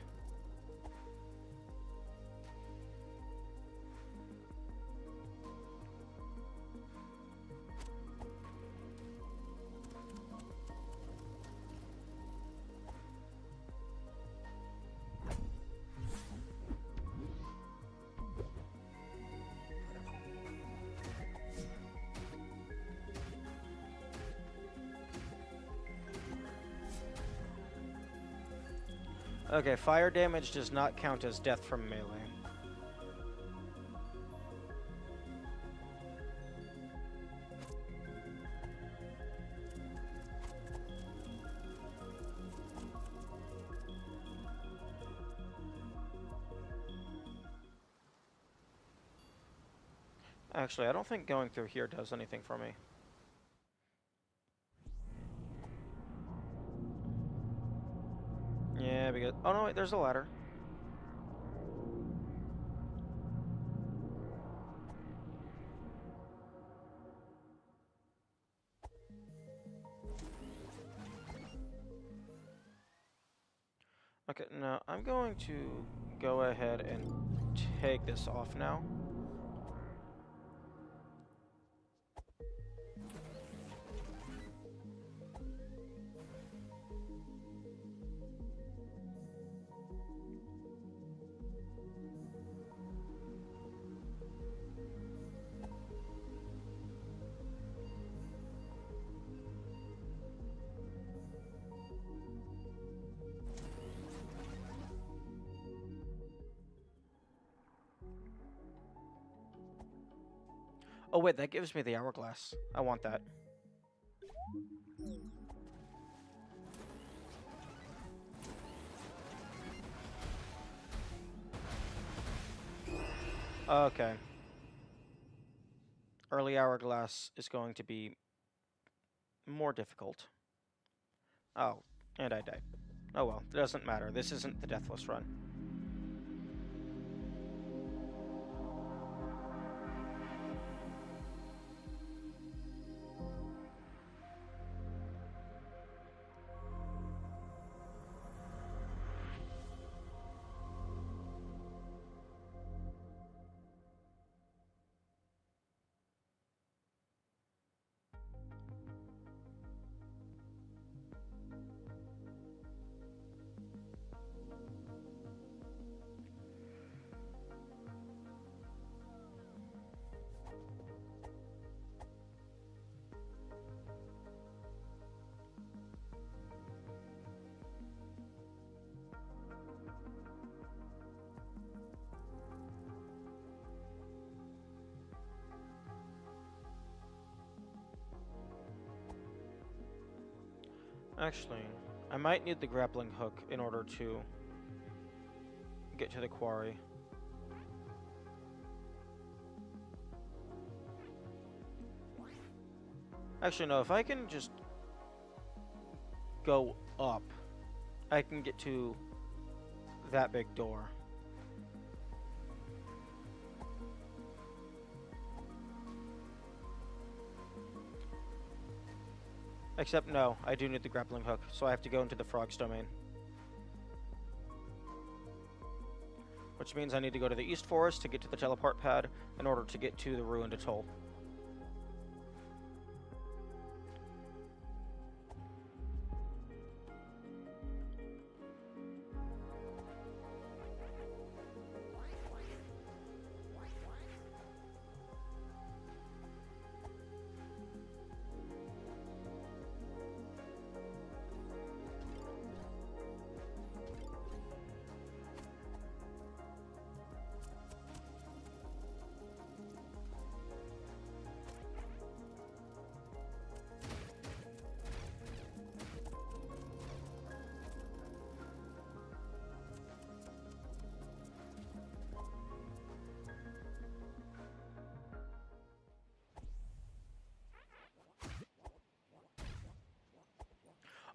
Okay, fire damage does not count as death from melee. Actually, I don't think going through here does anything for me. Yeah, because... Oh, no, wait, there's a ladder. Okay, now I'm going to go ahead and take this off now. Oh, wait, that gives me the hourglass. I want that. Okay. Early hourglass is going to be more difficult. Oh, and I died. Oh well, it doesn't matter. This isn't the Deathless Run. Actually, I might need the grappling hook in order to get to the quarry. Actually, no, if I can just go up, I can get to that big door. Except no, I do need the grappling hook, so I have to go into the frog's domain. Which means I need to go to the East Forest to get to the teleport pad in order to get to the ruined atoll.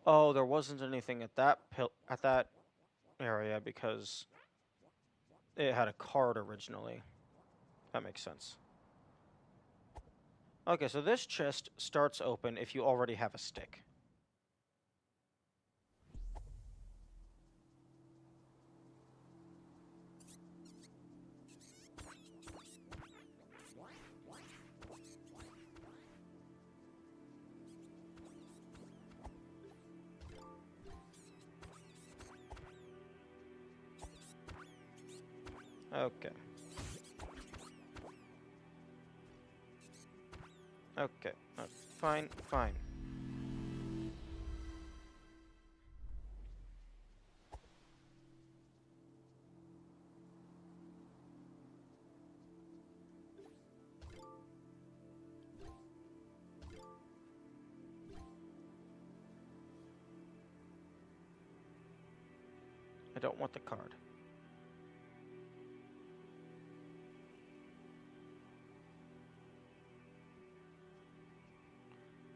Oh, there wasn't anything at that area because it had a card originally. That makes sense. Okay, so this chest starts open if you already have a stick. Okay. Okay. Fine, fine. I don't want the card.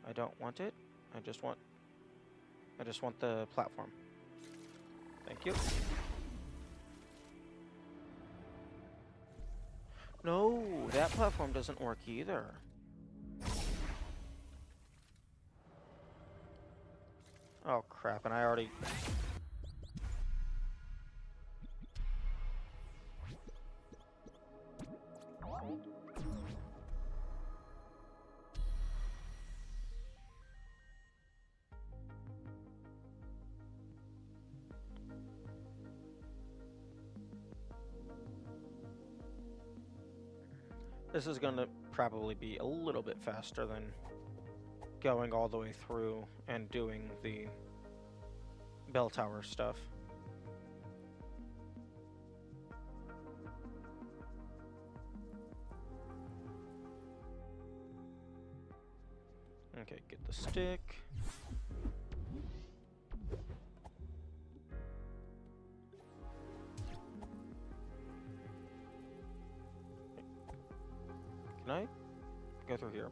I don't want it. I just want the platform. Thank you. No, that platform doesn't work either. Oh crap, and I already... This is gonna probably be a little bit faster than going all the way through and doing the bell tower stuff. Okay, get the stick. Can I go through here?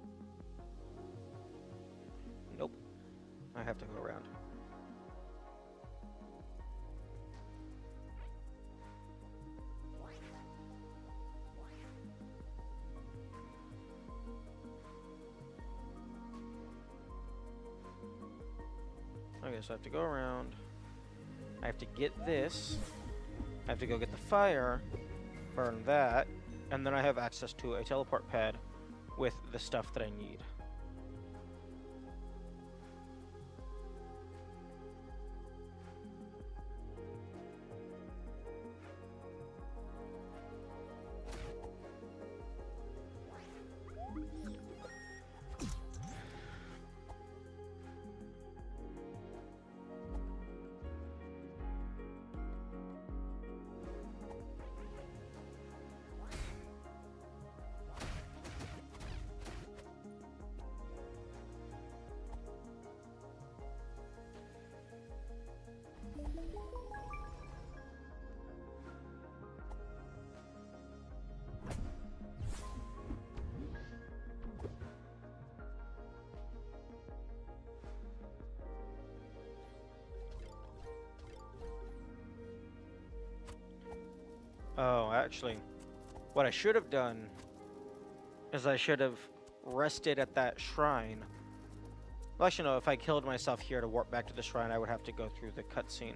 Nope. I have to go around. Okay, so I have to go around. I have to get this. I have to go get the fire, burn that, and then I have access to a teleport pad with the stuff that I need. Oh, actually, what I should have done is I should have rested at that shrine. Well, actually, no, if I killed myself here to warp back to the shrine, I would have to go through the cutscene.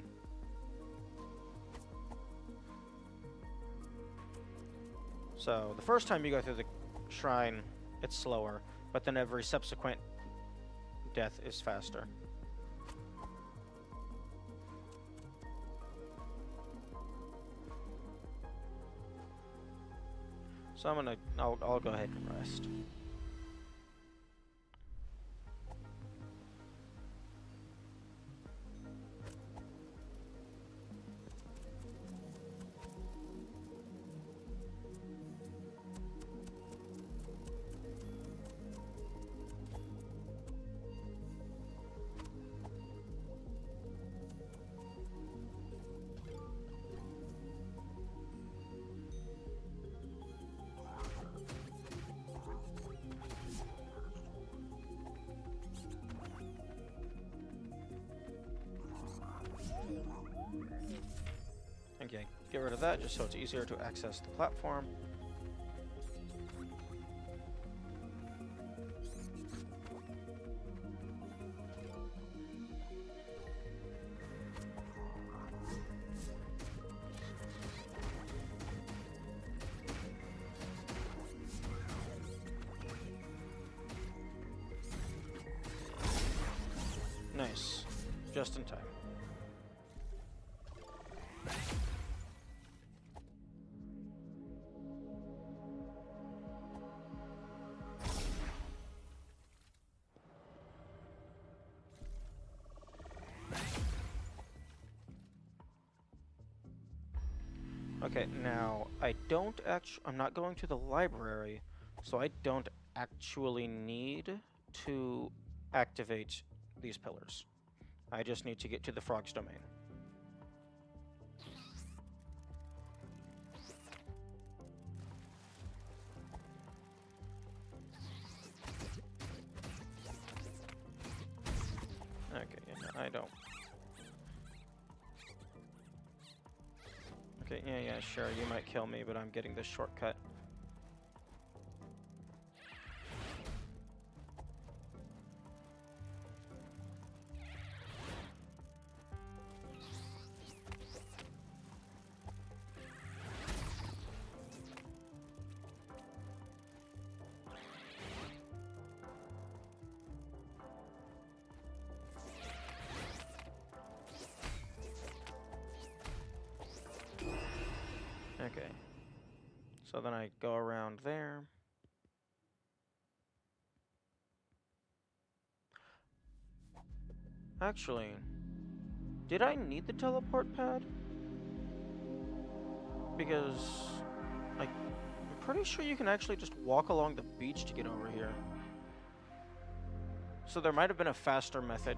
So, the first time you go through the shrine, it's slower, but then every subsequent death is faster. So I'll go ahead and rest. Okay, get rid of that just so it's easier to access the platform. Nice. Just in time. Okay, now I'm not going to the library, so I don't actually need to activate these pillars. I just need to get to the frog's domain. don't. Okay, yeah, sure, you might kill me, but I'm getting this shortcut. Okay. So then I go around there. Actually, did I need the teleport pad? Because I'm pretty sure you can actually just walk along the beach to get over here. So there might have been a faster method.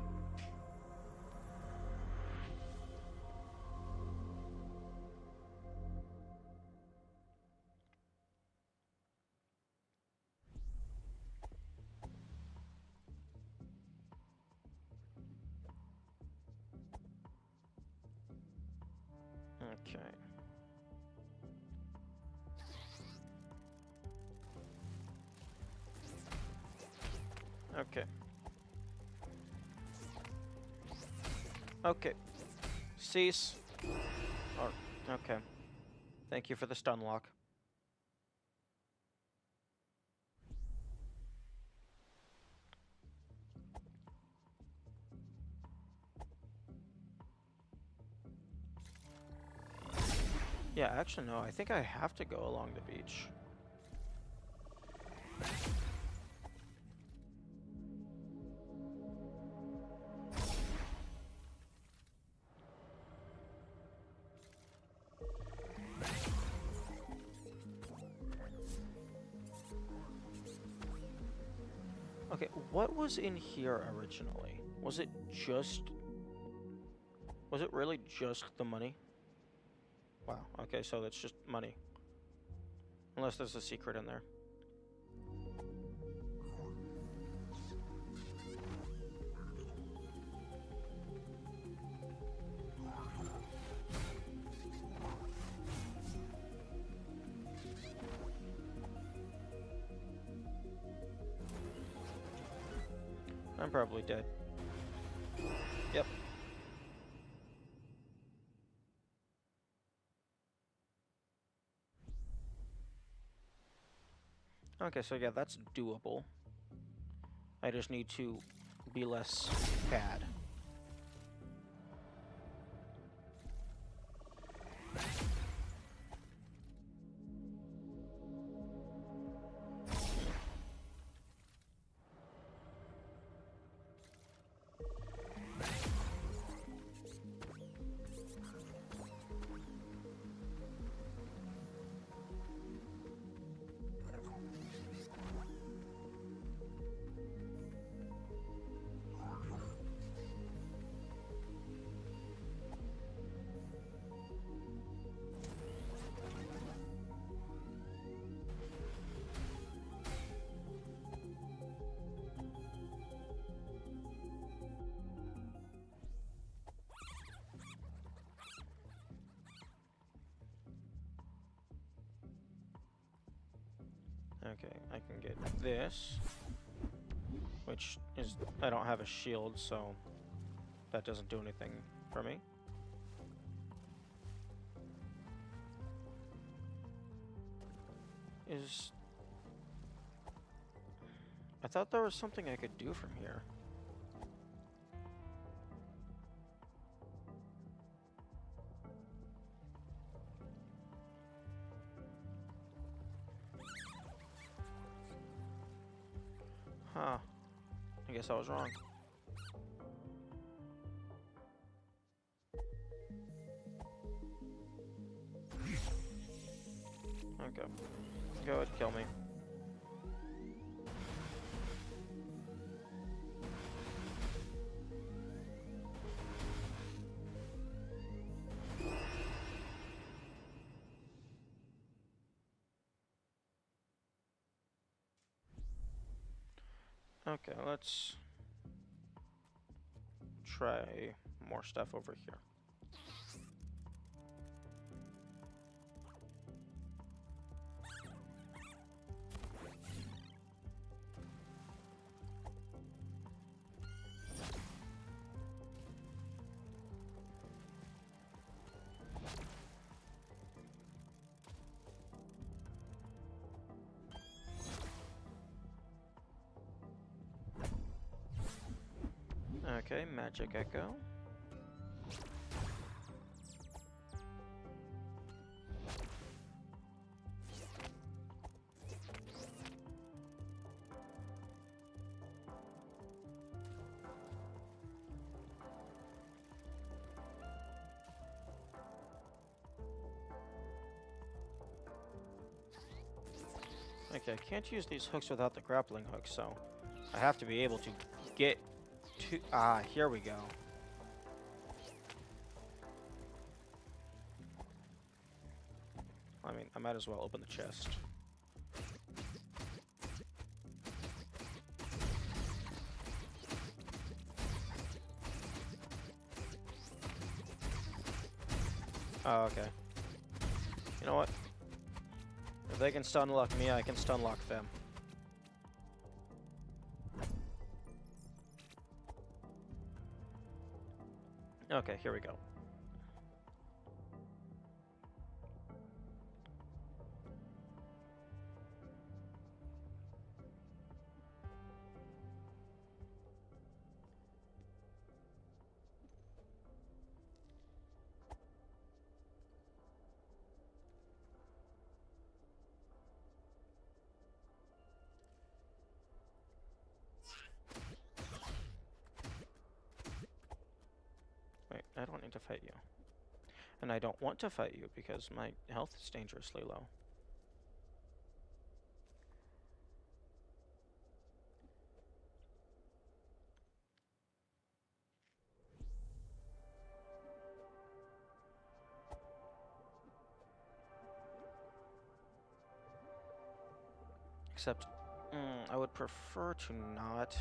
Okay. Okay. Okay. Cease. Or, okay. Thank you for the stun lock. Yeah, actually, no. I think I have to go along the beach. Okay, what was in here originally? Was it really just the money? Wow, okay, so that's just money. Unless there's a secret in there. I'm probably dead. Yep. Okay, so yeah, that's doable. I just need to be less bad. Okay, I can get this, which is, I don't have a shield, so that doesn't do anything for me. I thought there was something I could do from here. Huh. I guess I was wrong. Okay. Go ahead, kill me. Okay, let's try more stuff over here. Okay, Magic Echo. Okay, I can't use these hooks without the grappling hook, so I have to be able to get to... Ah, here we go. I mean, I might as well open the chest. Oh, okay. You know what? If they can stun lock me, I can stun lock them. Okay, here we go. Wait, I don't need to fight you. And I don't want to fight you because my health is dangerously low. Except, I would prefer to not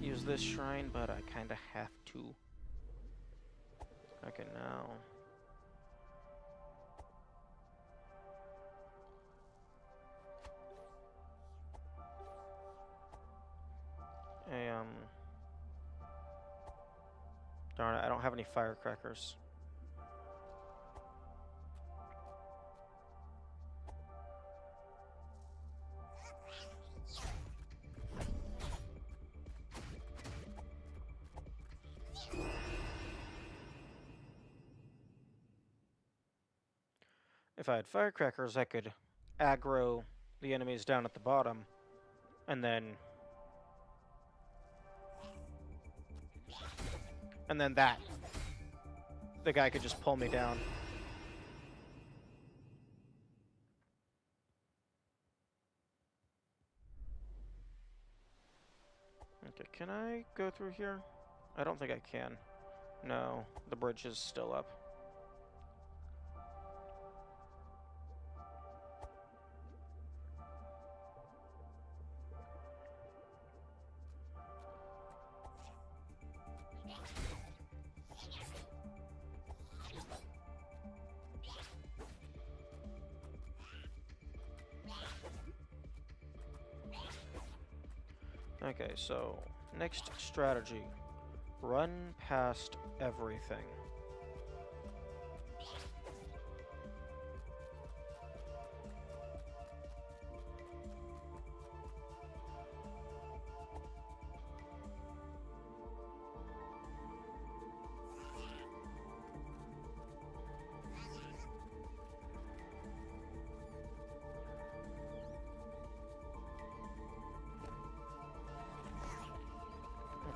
use this shrine, but I kinda have to. Okay, now... Darn it, I don't have any firecrackers. If I had firecrackers, I could aggro the enemies down at the bottom, and then... And then that. The guy could just pull me down. Okay, can I go through here? I don't think I can. No, the bridge is still up. Okay, so next strategy. Run past everything.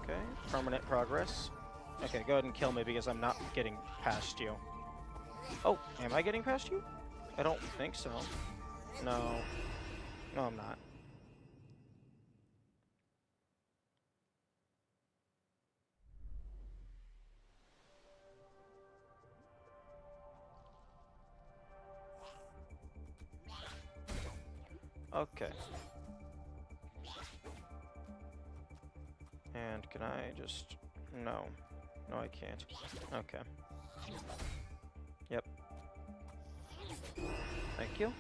Okay, permanent progress. Okay, go ahead and kill me because I'm not getting past you. Oh, am I getting past you? I don't think so. No. No, I'm not. Okay. And can I just... No. No, I can't. Okay. Yep. Thank you.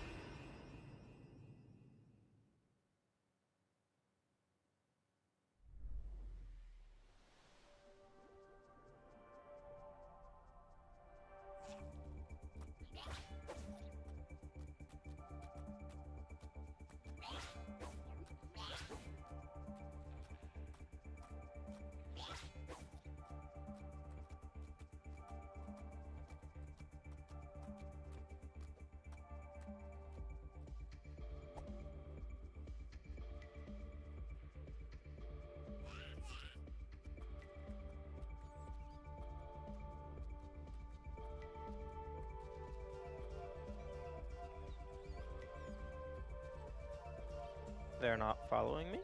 They're not following me.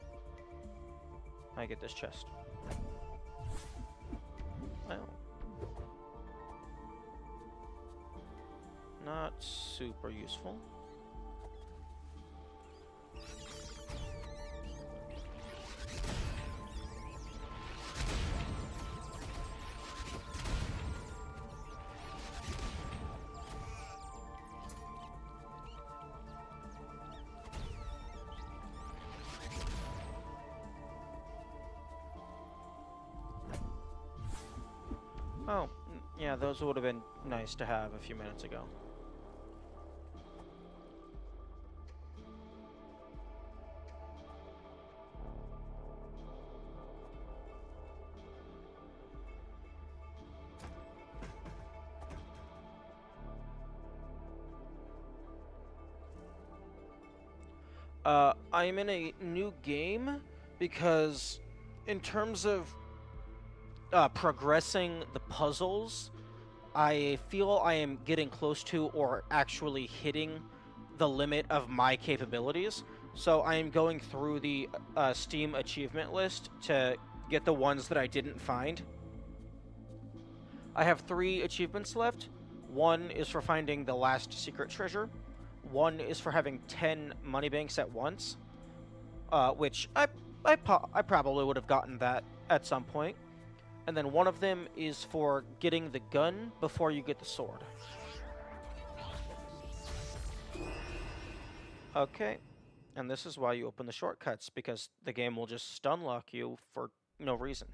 I get this chest. Well, not super useful. Oh, yeah, those would have been nice to have a few minutes ago. I'm in a new game because, in terms of progressing the puzzles, I feel I am getting close to or actually hitting the limit of my capabilities. So I am going through the Steam achievement list to get the ones that I didn't find. I have 3 achievements left. One is for finding the last secret treasure. One is for having 10 money banks at once, which I probably would have gotten that at some point. And then one of them is for getting the gun before you get the sword. Okay, and this is why you open the shortcuts, because the game will just stun lock you for no reason.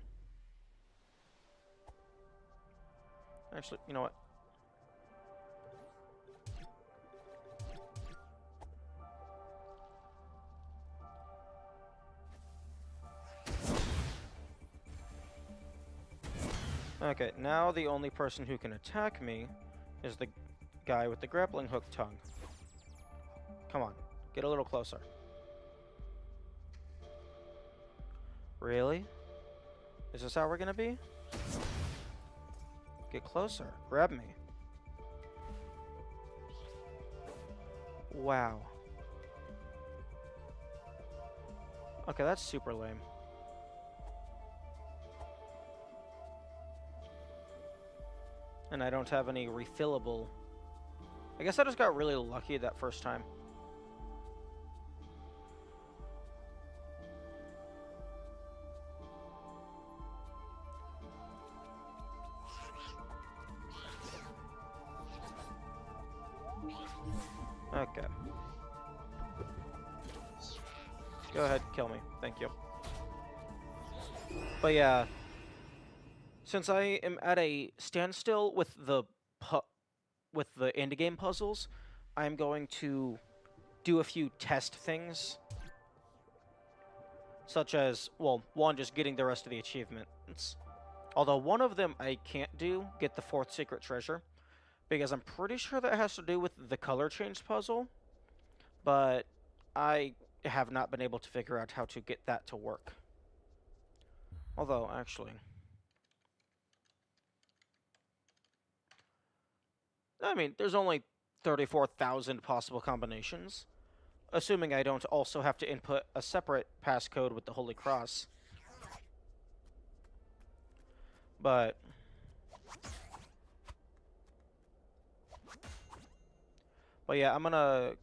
Actually, you know what? Okay, now the only person who can attack me is the guy with the grappling hook tongue. Come on, get a little closer. Really? Is this how we're gonna be? Get closer. Grab me. Wow. Okay, that's super lame. And I don't have any refillable. I guess I just got really lucky that first time. Okay. Go ahead, kill me. Thank you. But yeah, since I am at a standstill with the end game puzzles, I'm going to do a few test things, such as, well, one, just getting the rest of the achievements. Although one of them I can't do, get the 4th secret treasure, because I'm pretty sure that has to do with the color change puzzle, but I have not been able to figure out how to get that to work. Although, actually, I mean, there's only 34,000 possible combinations, assuming I don't also have to input a separate passcode with the Holy Cross. But yeah, I'm gonna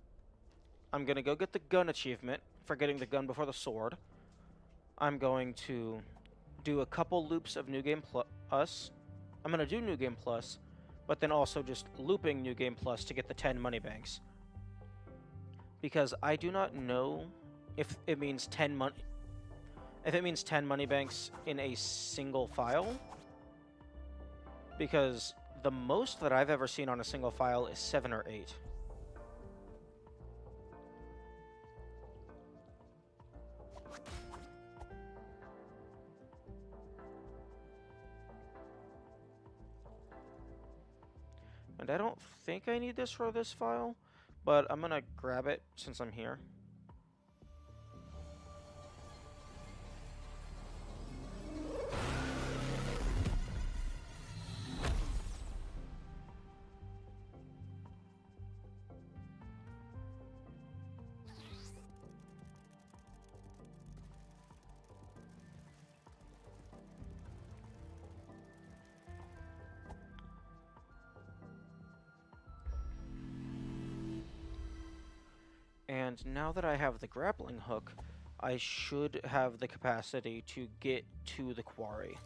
go get the gun achievement for getting the gun before the sword. I'm going to do a couple loops of New Game Plus I'm gonna do New Game Plus, but then also just looping New Game Plus to get the 10 money banks. Because I do not know if it means 10 money banks in a single file. Because the most that I've ever seen on a single file is 7 or 8. And I don't think I need this for this file, but I'm gonna grab it since I'm here. And now that I have the grappling hook, I should have the capacity to get to the quarry,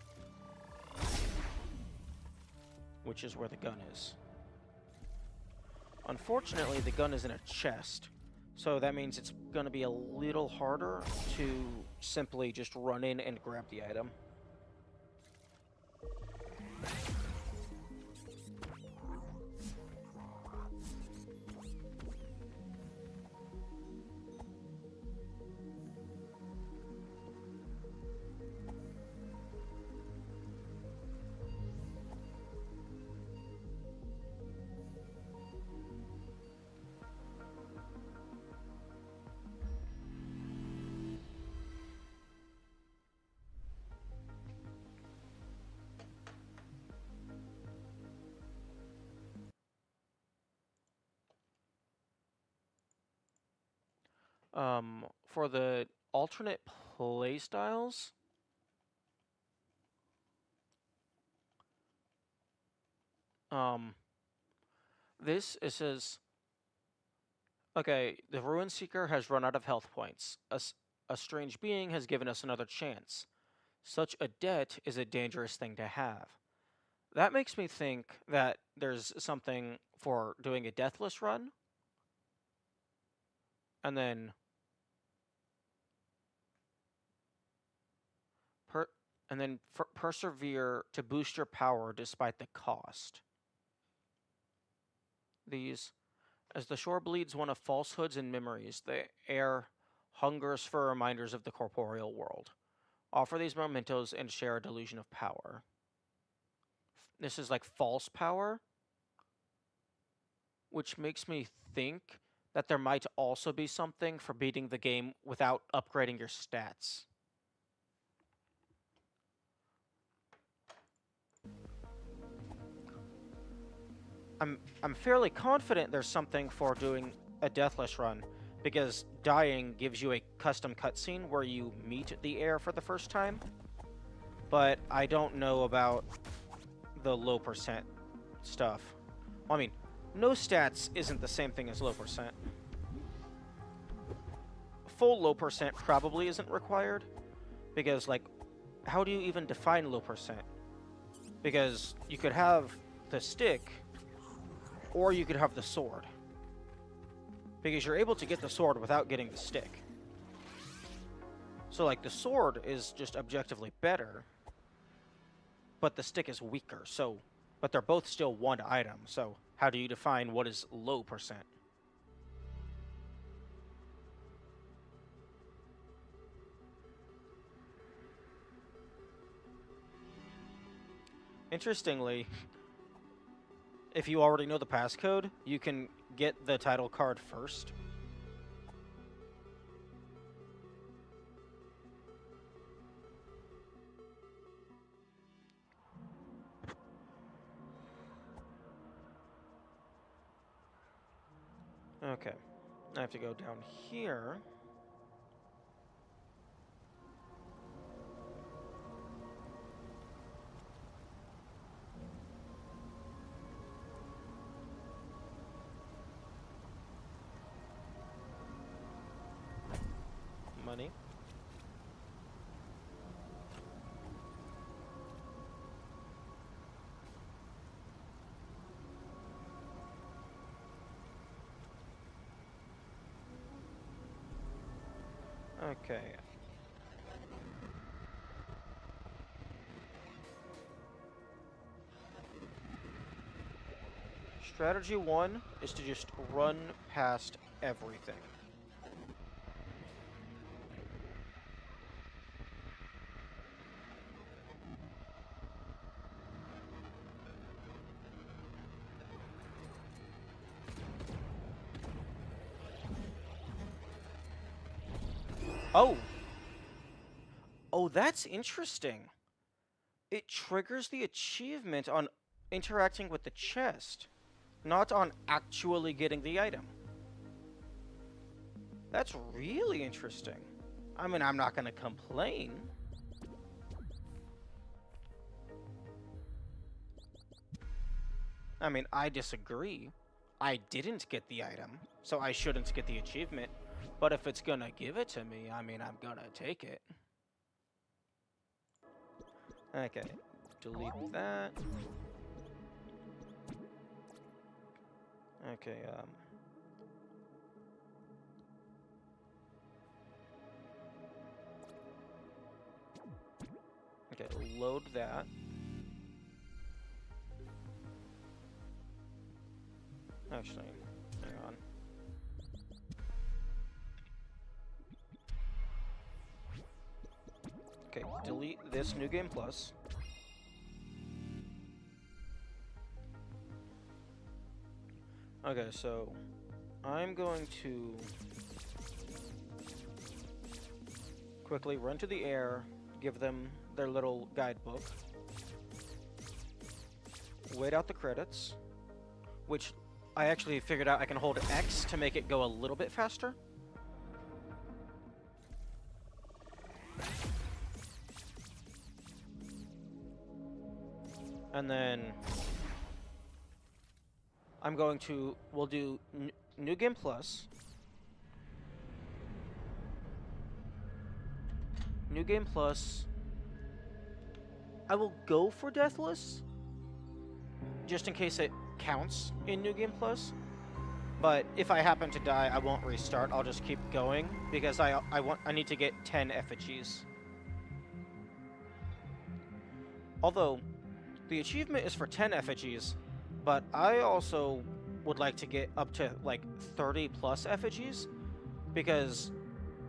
which is where the gun is. Unfortunately, the gun is in a chest, so that means it's going to be a little harder to simply just run in and grab the item. For the alternate playstyles, it says, okay, the Ruin Seeker has run out of health points. A strange being has given us another chance. Such a debt is a dangerous thing to have. That makes me think that there's something for doing a deathless run, and then persevere to boost your power despite the cost. These, as the shore bleeds one of falsehoods and memories, the air hungers for reminders of the corporeal world. Offer these mementos and share a delusion of power. This is like false power, which makes me think that there might also be something for beating the game without upgrading your stats. I'm fairly confident there's something for doing a deathless run, because dying gives you a custom cutscene where you meet the air for the first time. But I don't know about the low percent stuff. Well, I mean, no stats isn't the same thing as low percent. Full low percent probably isn't required, because, like, how do you even define low percent? Because you could have the stick, or you could have the sword. Because you're able to get the sword without getting the stick. So, like, the sword is just objectively better, but the stick is weaker, so... But they're both still one item, so how do you define what is low percent? Interestingly, if you already know the passcode, you can get the title card first. Okay, I have to go down here. Money. Okay. Strategy 1 is to just run past everything. Oh! Oh, that's interesting. It triggers the achievement on interacting with the chest, not on actually getting the item. That's really interesting. I mean, I'm not gonna complain. I mean, I disagree. I didn't get the item, so I shouldn't get the achievement. But if it's gonna give it to me, I mean, I'm gonna take it. Okay, delete that. Okay, okay, load that. Actually, hang on. Okay, delete this New Game Plus. Okay, so I'm going to quickly run to the air, give them their little guidebook, wait out the credits, which I actually figured out I can hold X to make it go a little bit faster. And then we'll do New Game Plus. New Game Plus. I will go for Deathless, just in case it counts in New Game Plus. But if I happen to die, I won't restart. I'll just keep going because I need to get 10 effigies. Although the achievement is for 10 effigies, but I also would like to get up to like 30 plus effigies because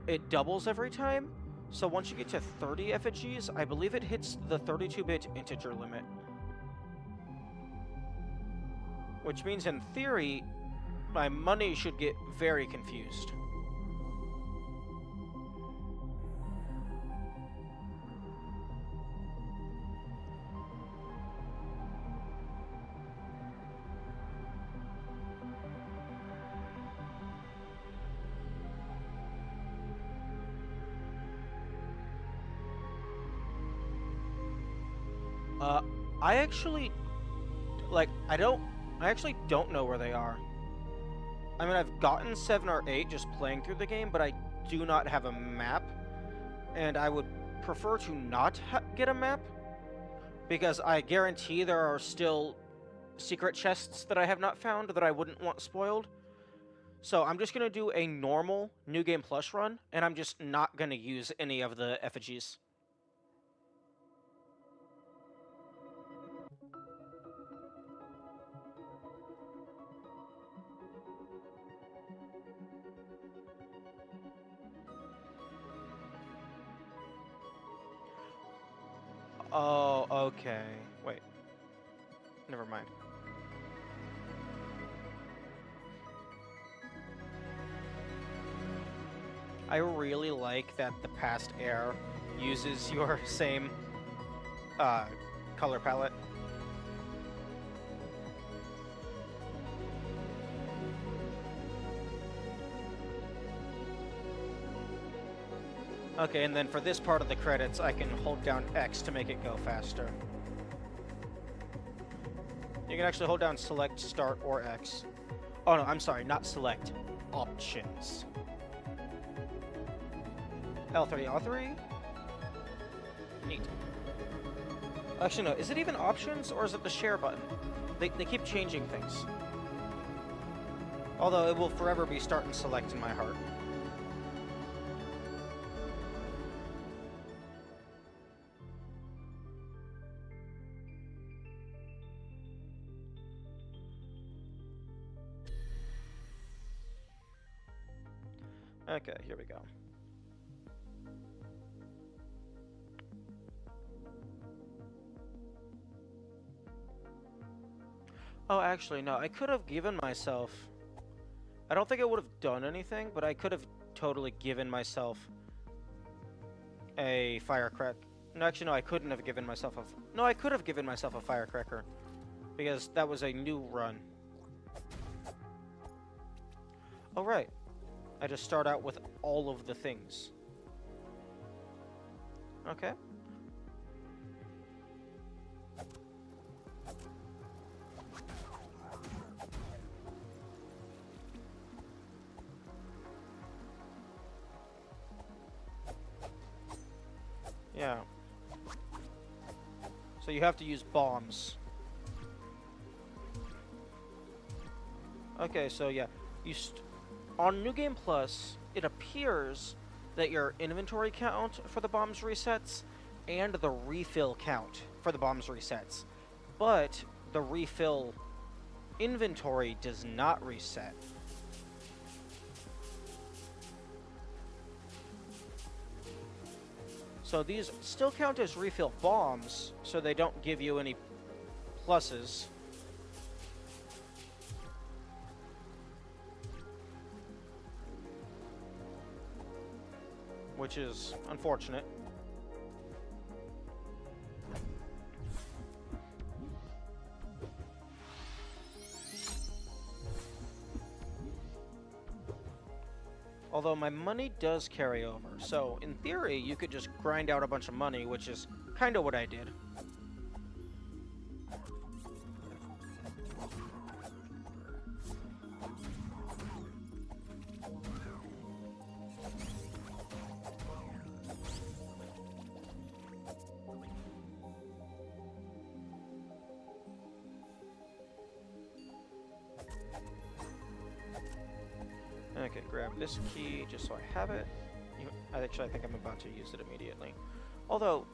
it doubles every time. So once you get to 30 effigies, I believe it hits the 32-bit integer limit. Which means in theory, my money should get very confused. I actually, I actually don't know where they are. I mean, I've gotten 7 or 8 just playing through the game, but I do not have a map. And I would prefer to not get a map, because I guarantee there are still secret chests that I have not found that I wouldn't want spoiled. So I'm just going to do a normal New Game Plus run, and I'm just not going to use any of the effigies. Oh, okay. Wait. Never mind. I really like that the past air uses your same color palette. Okay, and then for this part of the credits, I can hold down X to make it go faster. You can actually hold down Select, Start, or X. Oh no, I'm sorry, not Select. Options. L3, R3? Neat. Actually, no, is it even Options, or is it the Share button? They keep changing things. Although it will forever be Start and Select in my heart. Okay, here we go. Oh, actually, no. I could have given myself... I don't think it would have done anything, but I could have totally given myself a firecracker. No, actually, no, I couldn't have given myself a... No, I could have given myself a firecracker, because that was a new run. Oh, right. I just start out with all of the things. Okay. Yeah. So you have to use bombs. Okay, so yeah. On New Game Plus, it appears that your inventory count for the bombs resets and the refill count for the bombs resets. But the refill inventory does not reset. So these still count as refill bombs, so they don't give you any pluses. Which is unfortunate. Although my money does carry over, so in theory you could just grind out a bunch of money, which is kind of what I did. Okay, grab this key just so I have it. Actually, I think I'm about to use it immediately. Although,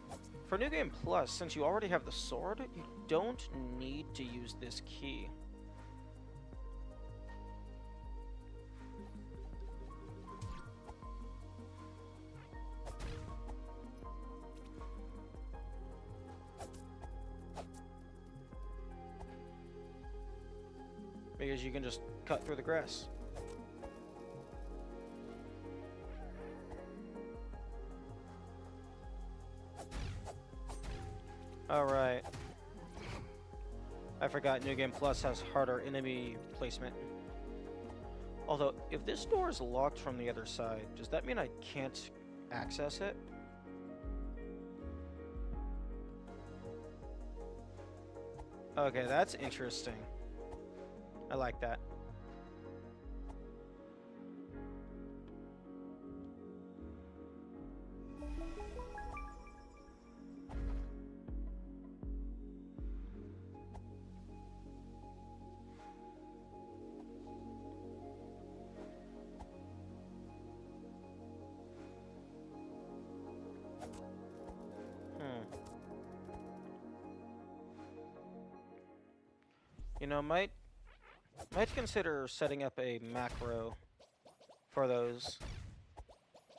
for New Game Plus, since you already have the sword, you don't need to use this key. Because you can just cut through the grass. Alright. I forgot New Game Plus has harder enemy placement. Although, if this door is locked from the other side, does that mean I can't access it? Okay, that's interesting. I like that. You know, might consider setting up a macro for those,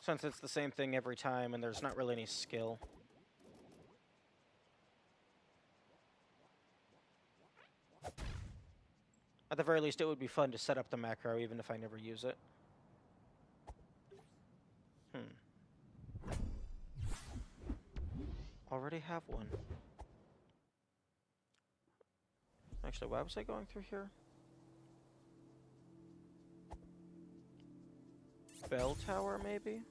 since it's the same thing every time and there's not really any skill. At the very least, it would be fun to set up the macro even if I never use it. Already have one. Actually, why was I going through here? Bell tower, maybe?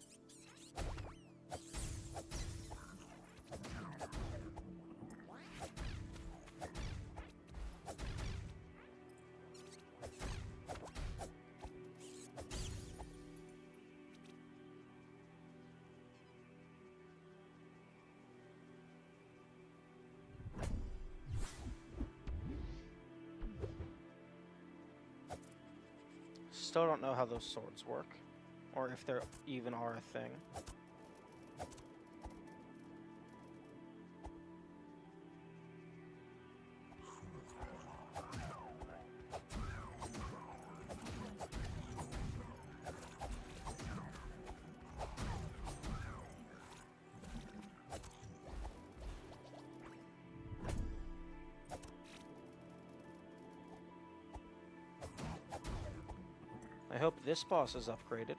Still don't know how those swords work, or if there even are a thing. I hope this boss is upgraded.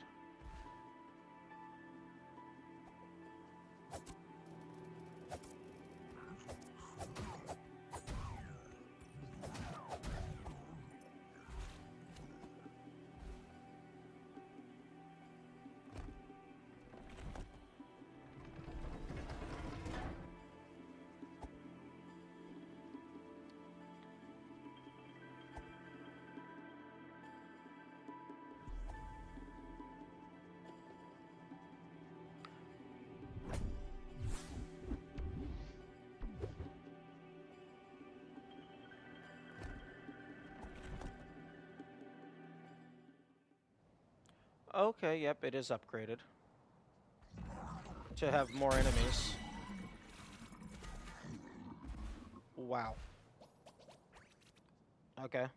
Okay, yep, it is upgraded. To have more enemies. Wow. Okay.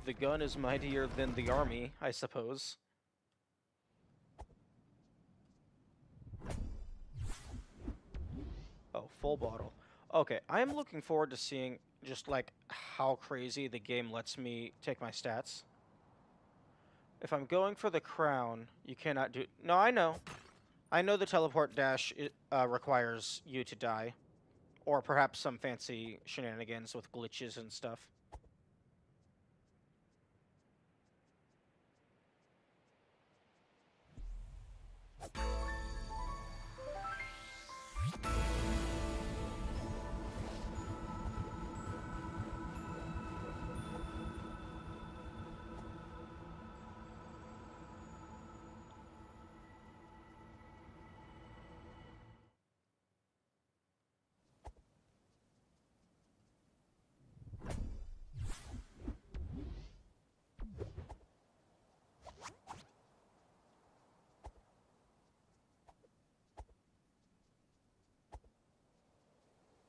The gun is mightier than the army, I suppose. Oh, full bottle. Okay, I am looking forward to seeing just like how crazy the game lets me take my stats. If I'm going for the crown, you cannot do... No, I know. I know the teleport dash requires you to die. Or perhaps some fancy shenanigans with glitches and stuff.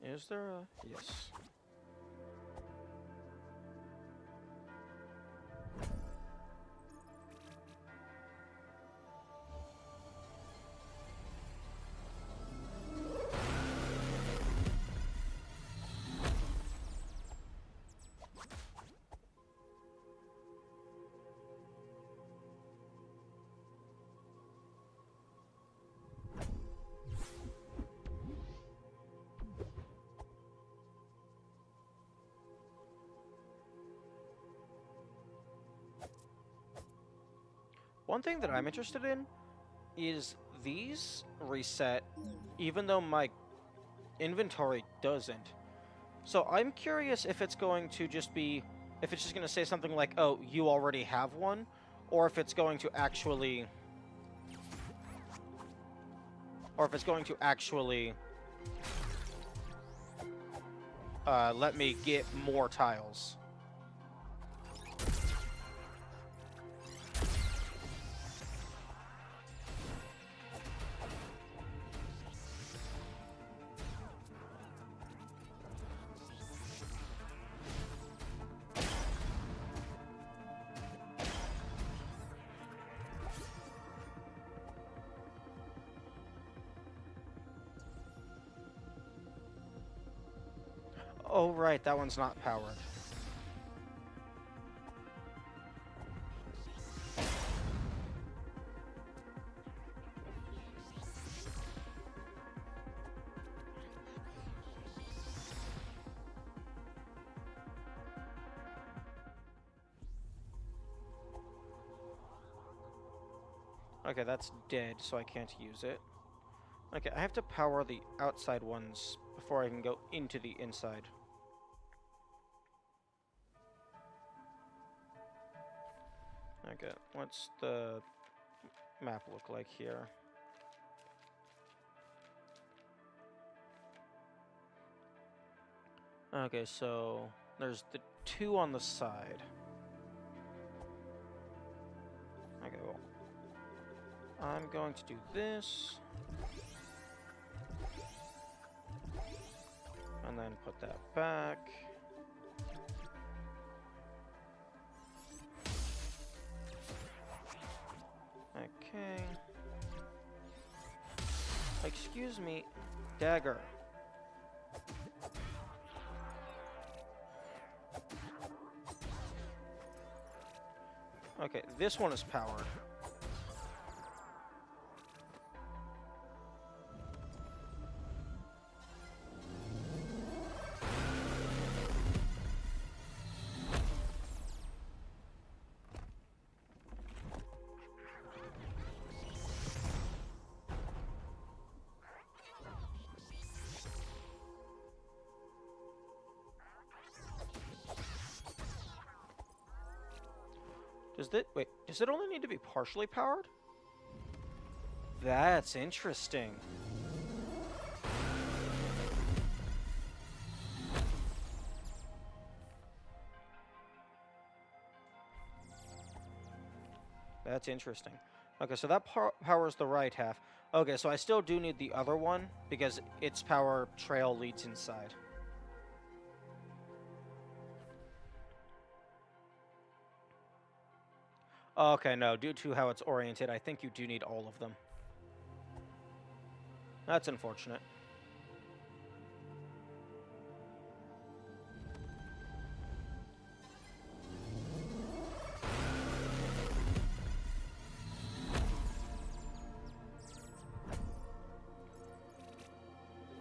Is there a... Yes. One thing that I'm interested in is these reset even though my inventory doesn't. So I'm curious if it's going to just be, if it's just going to say something like, oh, you already have one, or if it's going to actually, let me get more tiles. Oh, right, that one's not powered. Okay, that's dead, so I can't use it. Okay, I have to power the outside ones before I can go into the inside. Okay, what's the map look like here? Okay, so there's the two on the side. Okay, well, I'm going to do this. And then put that back. Okay. Excuse me, dagger. Okay, this one is powered. Does it only need to be partially powered? That's interesting. That's interesting. Okay, so that powers the right half. Okay, so I still do need the other one because its power trail leads inside. Okay, no, due to how it's oriented, I think you do need all of them. That's unfortunate.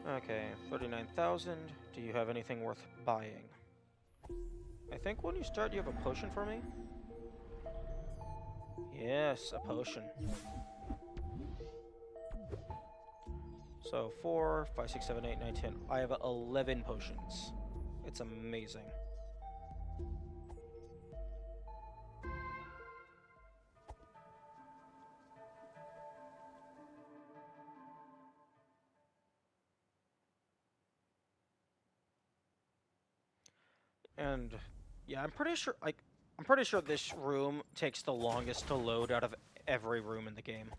Okay, 39,000. Do you have anything worth buying? I think when you start, you have a potion for me? Yes, a potion. So 4, 5, 6, 7, 8, 9, 10. I have 11 potions. It's amazing. And yeah, I'm pretty sure this room takes the longest to load out of every room in the game.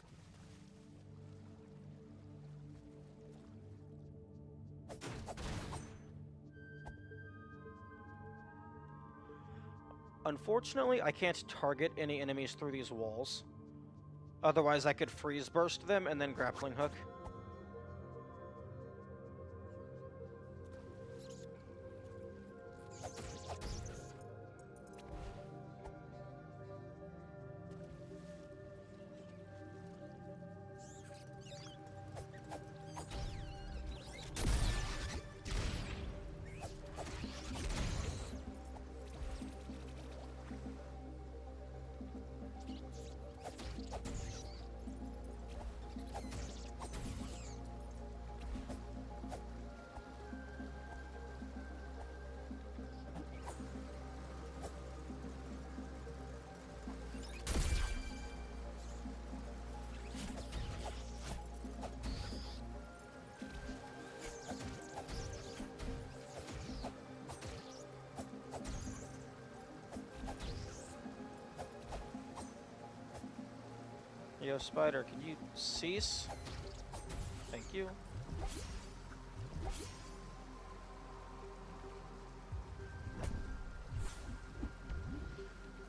Unfortunately, I can't target any enemies through these walls. Otherwise, I could freeze burst them and then grappling hook. Yo, Spider, can you cease? Thank you.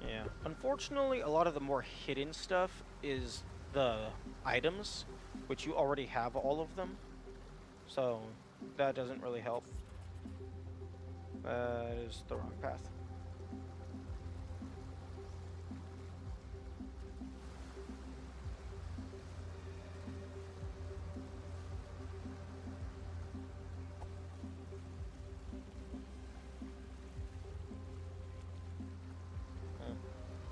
Yeah. Unfortunately, a lot of the more hidden stuff is the items, which you already have all of them. So, that doesn't really help. That is the wrong path.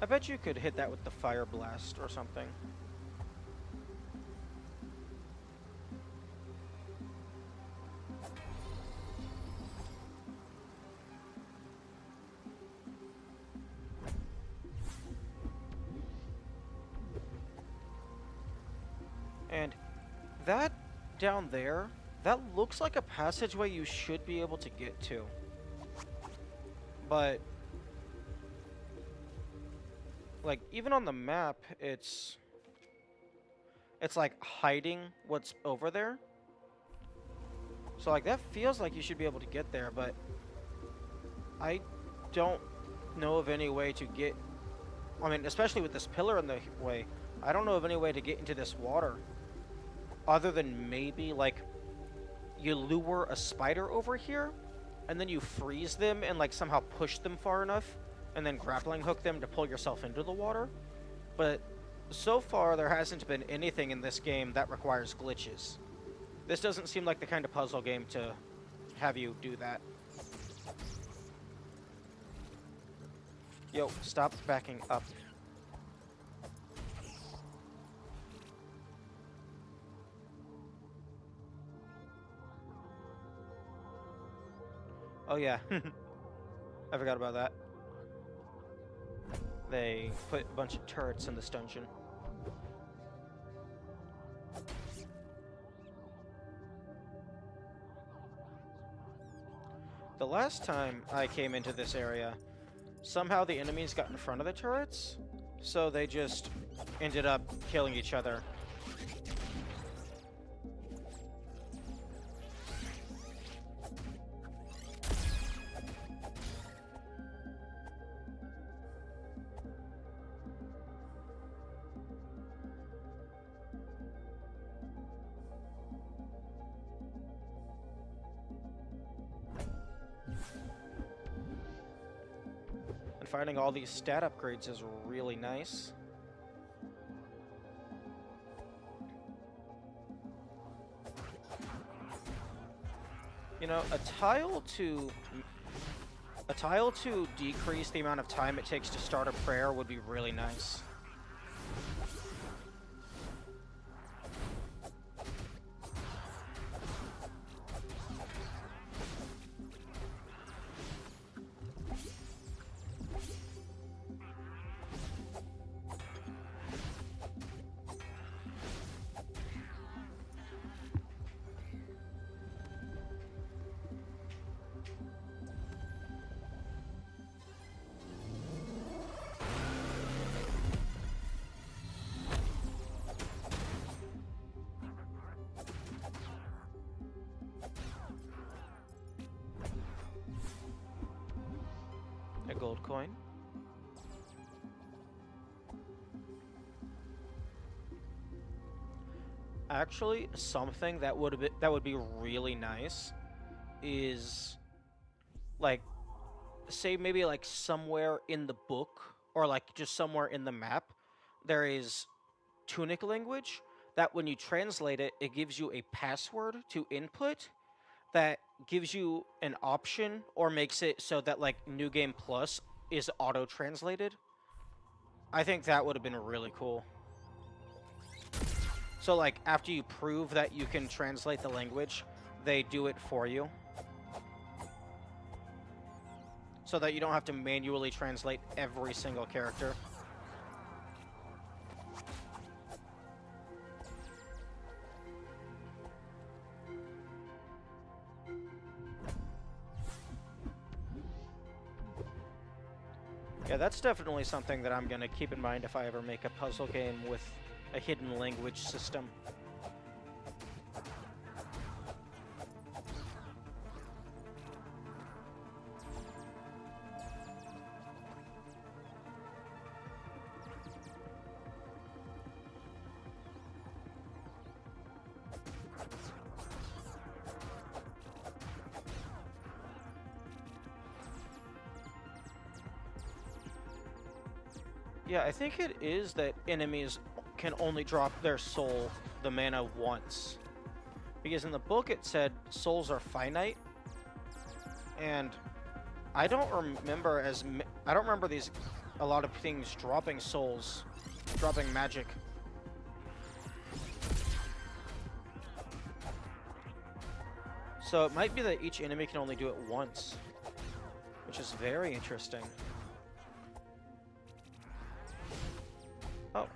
I bet you could hit that with the fire blast or something. And that down there, that looks like a passageway you should be able to get to. But like, even on the map, it's like hiding what's over there. So like, that feels like you should be able to get there, but I don't know of any way to get, I mean, especially with this pillar in the way, I don't know of any way to get into this water other than maybe like you lure a spider over here and then you freeze them and like somehow push them far enough and then grappling hook them to pull yourself into the water. But so far, there hasn't been anything in this game that requires glitches. This doesn't seem like the kind of puzzle game to have you do that. Yo, stop backing up. Oh yeah, I forgot about that. They put a bunch of turrets in this dungeon. The last time I came into this area, somehow the enemies got in front of the turrets, so they just ended up killing each other. And finding all these stat upgrades is really nice. You know, a tile to decrease the amount of time it takes to start a prayer would be really nice. A gold coin. Actually, something that would be really nice is like, say maybe like somewhere in the book or like just somewhere in the map there is Tunic language that when you translate it, it gives you a password to input that gives you an option or makes it so that like New Game Plus is auto translated. I think that would have been really cool. So like after you prove that you can translate the language, they do it for you. So that you don't have to manually translate every single character. Yeah, that's definitely something that I'm going to keep in mind if I ever make a puzzle game with a hidden language system. Yeah, I think it is that enemies can only drop their soul, the mana, once. Because in the book it said souls are finite, and I don't remember a lot of things dropping souls, dropping magic. So it might be that each enemy can only do it once, which is very interesting. Oh.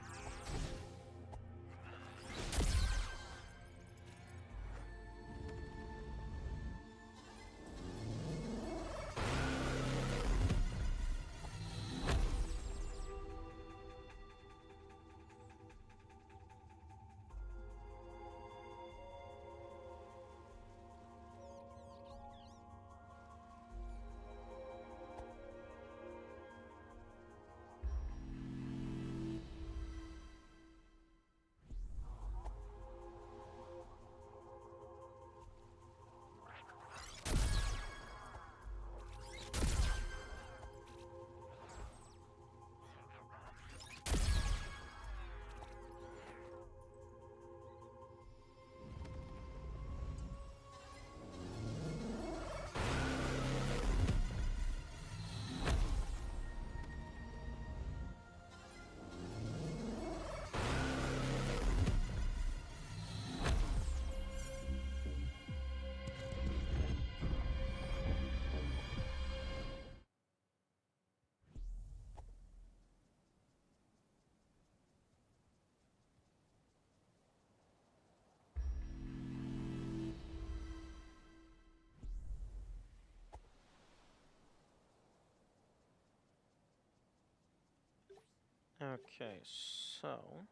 Okay, so...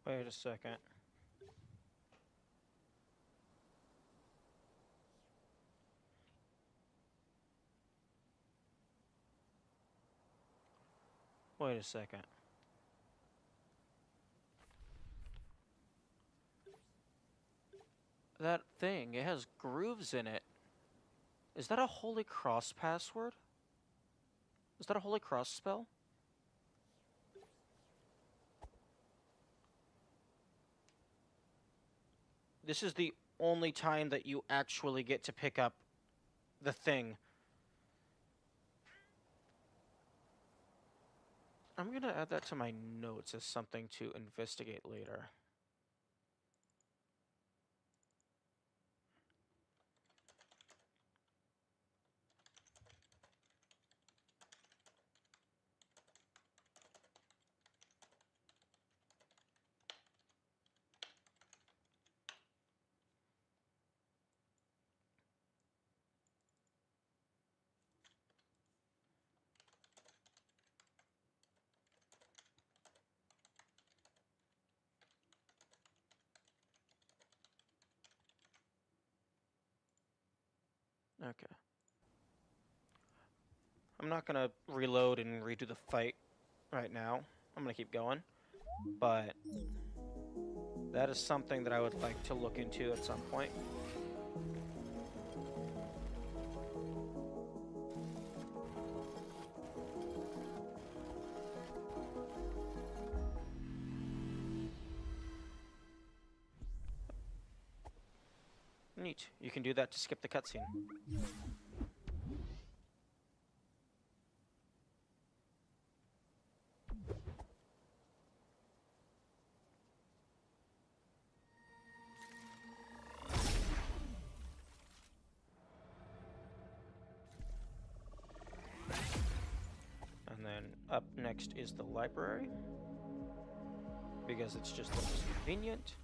Wait a second. Wait a second. That thing, it has grooves in it. Is that a Holy Cross password? Is that a Holy Cross spell? This is the only time that you actually get to pick up the thing. I'm gonna add that to my notes as something to investigate later. Okay. I'm not gonna reload and redo the fight right now. I'm gonna keep going. But that is something that I would like to look into at some point. Neat. You can do that to skip the cutscene. And then up next is the library, because it's just the most convenient.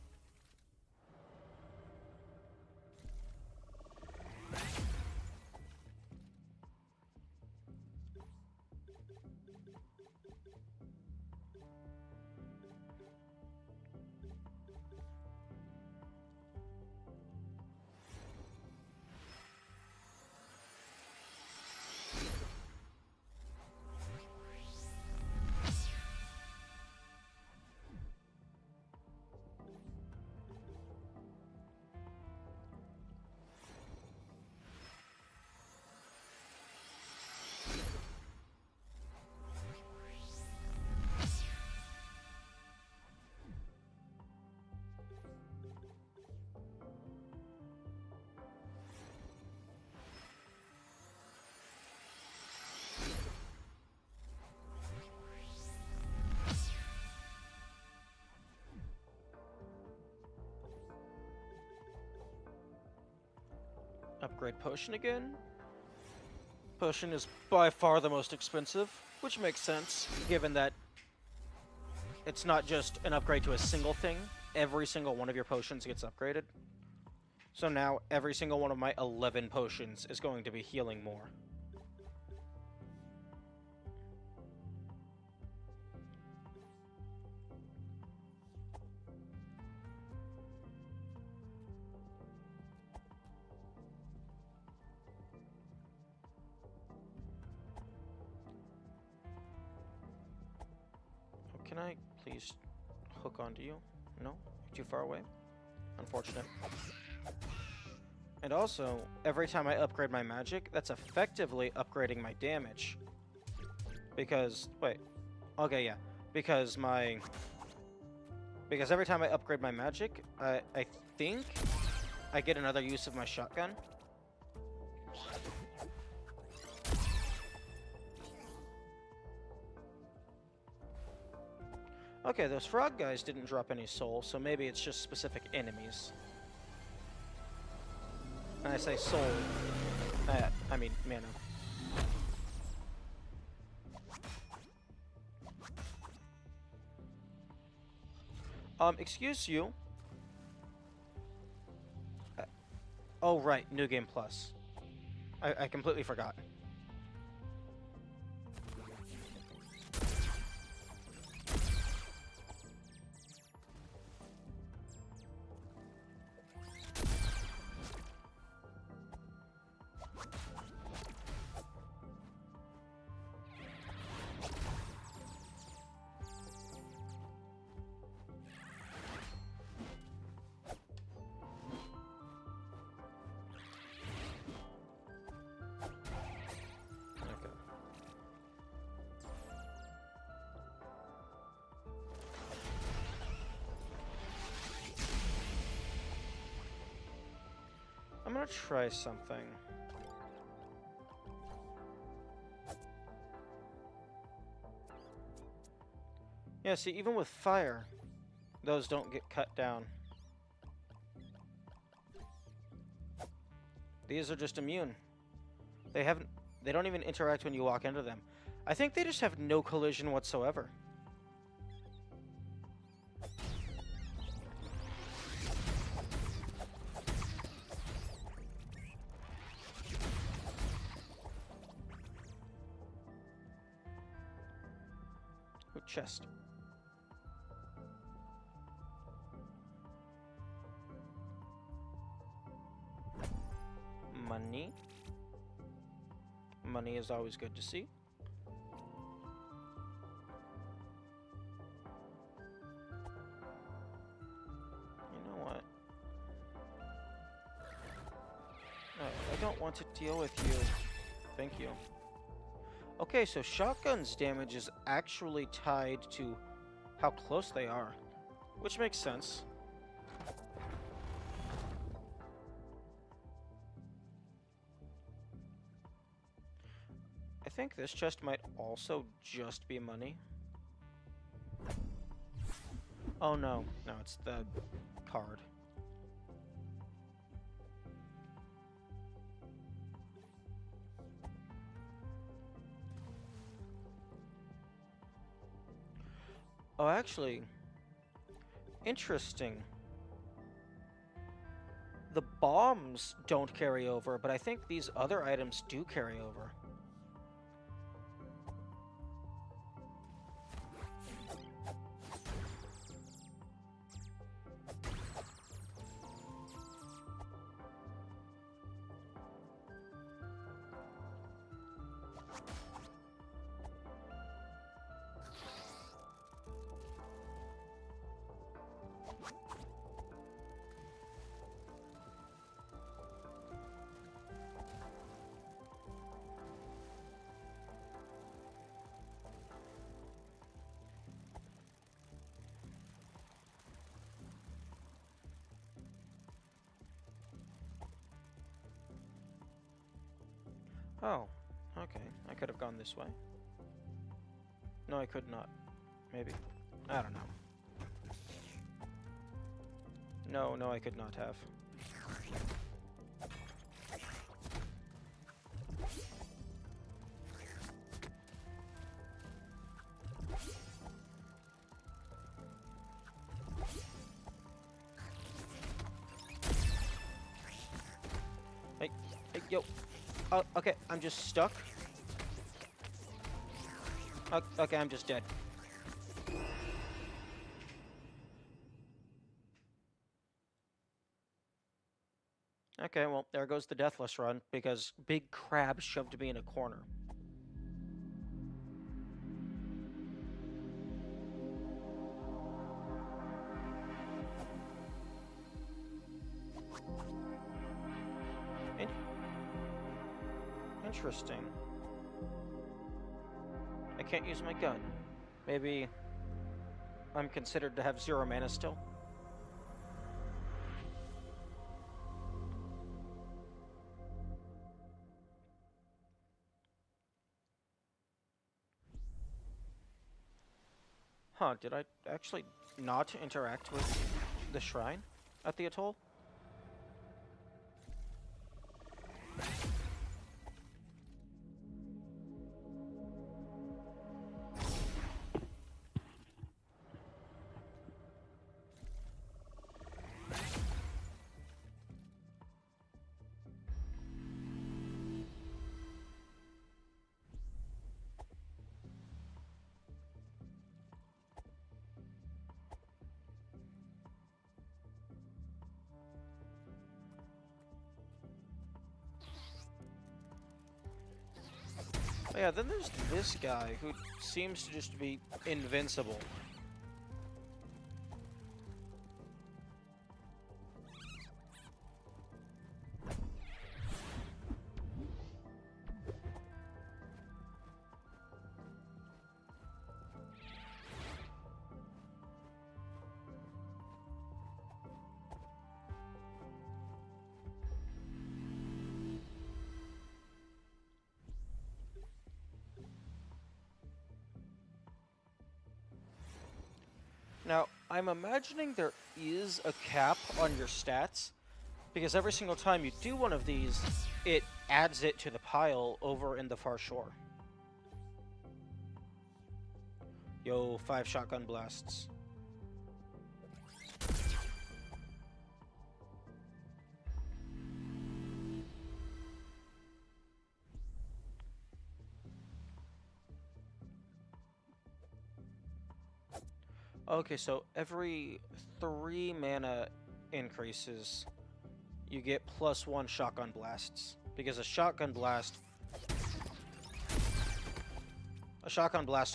Upgrade potion again. Potion is by far the most expensive, which makes sense, given that it's not just an upgrade to a single thing. Every single one of your potions gets upgraded. So now every single one of my 11 potions is going to be healing more. Can I please hook onto you? No? You're too far away? Unfortunate. And also, every time I upgrade my magic, that's effectively upgrading my damage. Because, wait. Okay, yeah. Because every time I upgrade my magic, I think I get another use of my shotgun. Okay, those frog guys didn't drop any soul, so maybe it's just specific enemies. And I say soul, I mean mana. Excuse you. Oh, right, New Game Plus. I completely forgot. I'm gonna try something. Yeah, see, even with fire, those don't get cut down. These are just immune. They don't even interact when you walk into them. I think they just have no collision whatsoever. Ooh, chest. Money. Money is always good to see. You know what? I don't want to deal with you. Thank you. Okay, so shotgun's damage is actually tied to how close they are, which makes sense. I think this chest might also just be money. Oh no, no, it's the card. Oh, actually, interesting. The bombs don't carry over, but I think these other items do carry over. Oh, okay. I could have gone this way. No, I could not. Maybe. I don't know. No, I could not have. Yo. Okay, I'm just stuck. Okay, I'm just dead. Okay, well, there goes the deathless run, because Big Crab shoved me in a corner. In Interesting. I can't use my gun. Maybe I'm considered to have 0 mana still. Huh, did I actually not interact with the shrine at the atoll? Oh yeah, then there's this guy who seems to just be invincible. Now, I'm imagining there is a cap on your stats, because every single time you do one of these, it adds it to the pile over in the far shore. Yo, 5 shotgun blasts. Okay, so every 3 mana increases, you get +1 shotgun blasts. Because a shotgun blast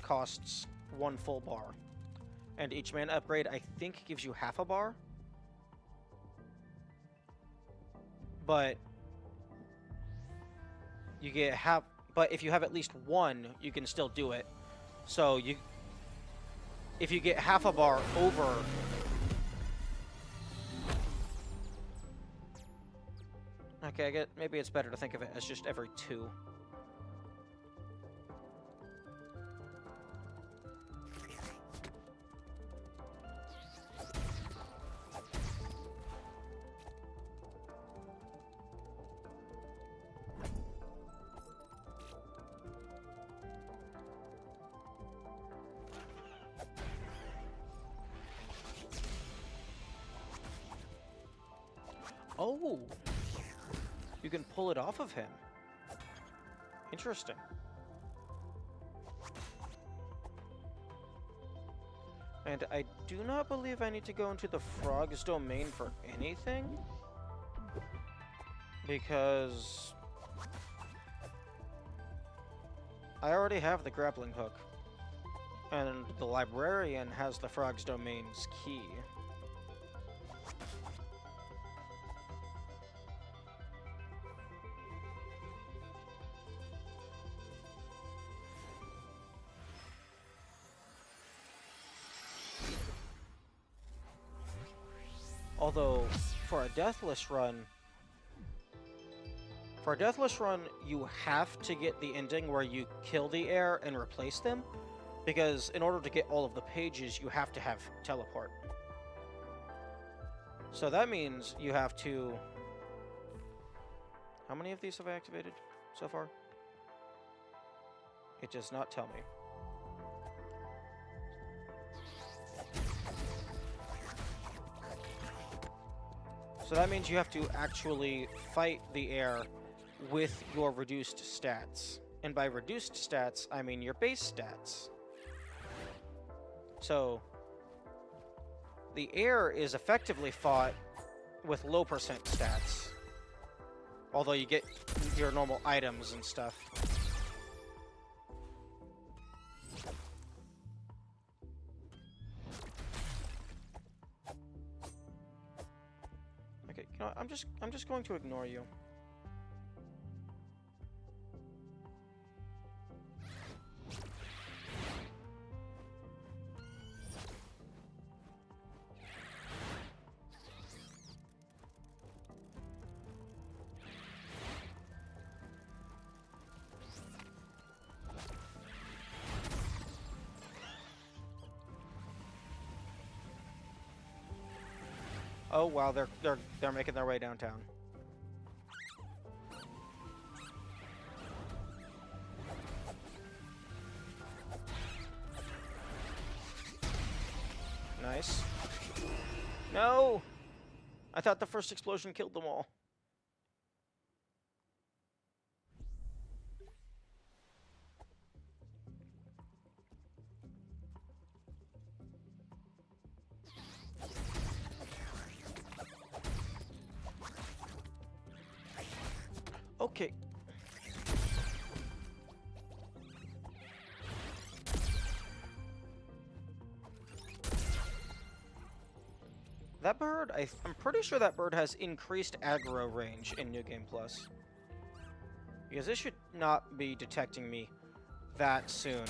costs 1 full bar. And each mana upgrade, I think, gives you half a bar. But you get half. But if you have at least 1, you can still do it. So if you get half a bar over. Okay, maybe it's better to think of it as just every 2. Oh! You can pull it off of him. Interesting. And I do not believe I need to go into the frog's domain for anything. Because I already have the grappling hook. And the librarian has the frog's domain's key. Although, for a deathless run, you have to get the ending where you kill the heir and replace them, because in order to get all of the pages, you have to have teleport. So that means you have to... How many of these have I activated so far? It does not tell me. So that means you have to actually fight the heir with your reduced stats. And by reduced stats, I mean your base stats. So the air is effectively fought with low percent stats. Although you get your normal items and stuff. Okay, you know what, I'm just going to ignore you. Oh wow, they're making their way downtown. Nice. No! I thought the first explosion killed them all. Okay. That bird, I'm pretty sure that bird has increased aggro range in New Game Plus. Because it should not be detecting me that soon.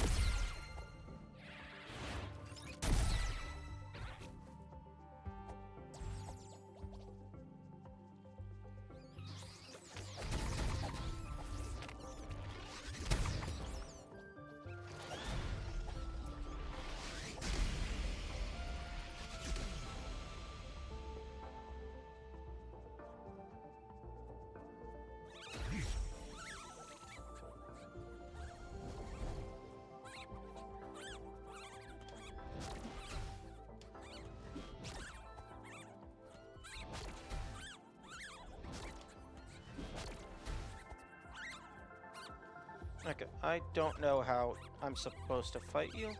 Okay, I don't know how I'm supposed to fight you,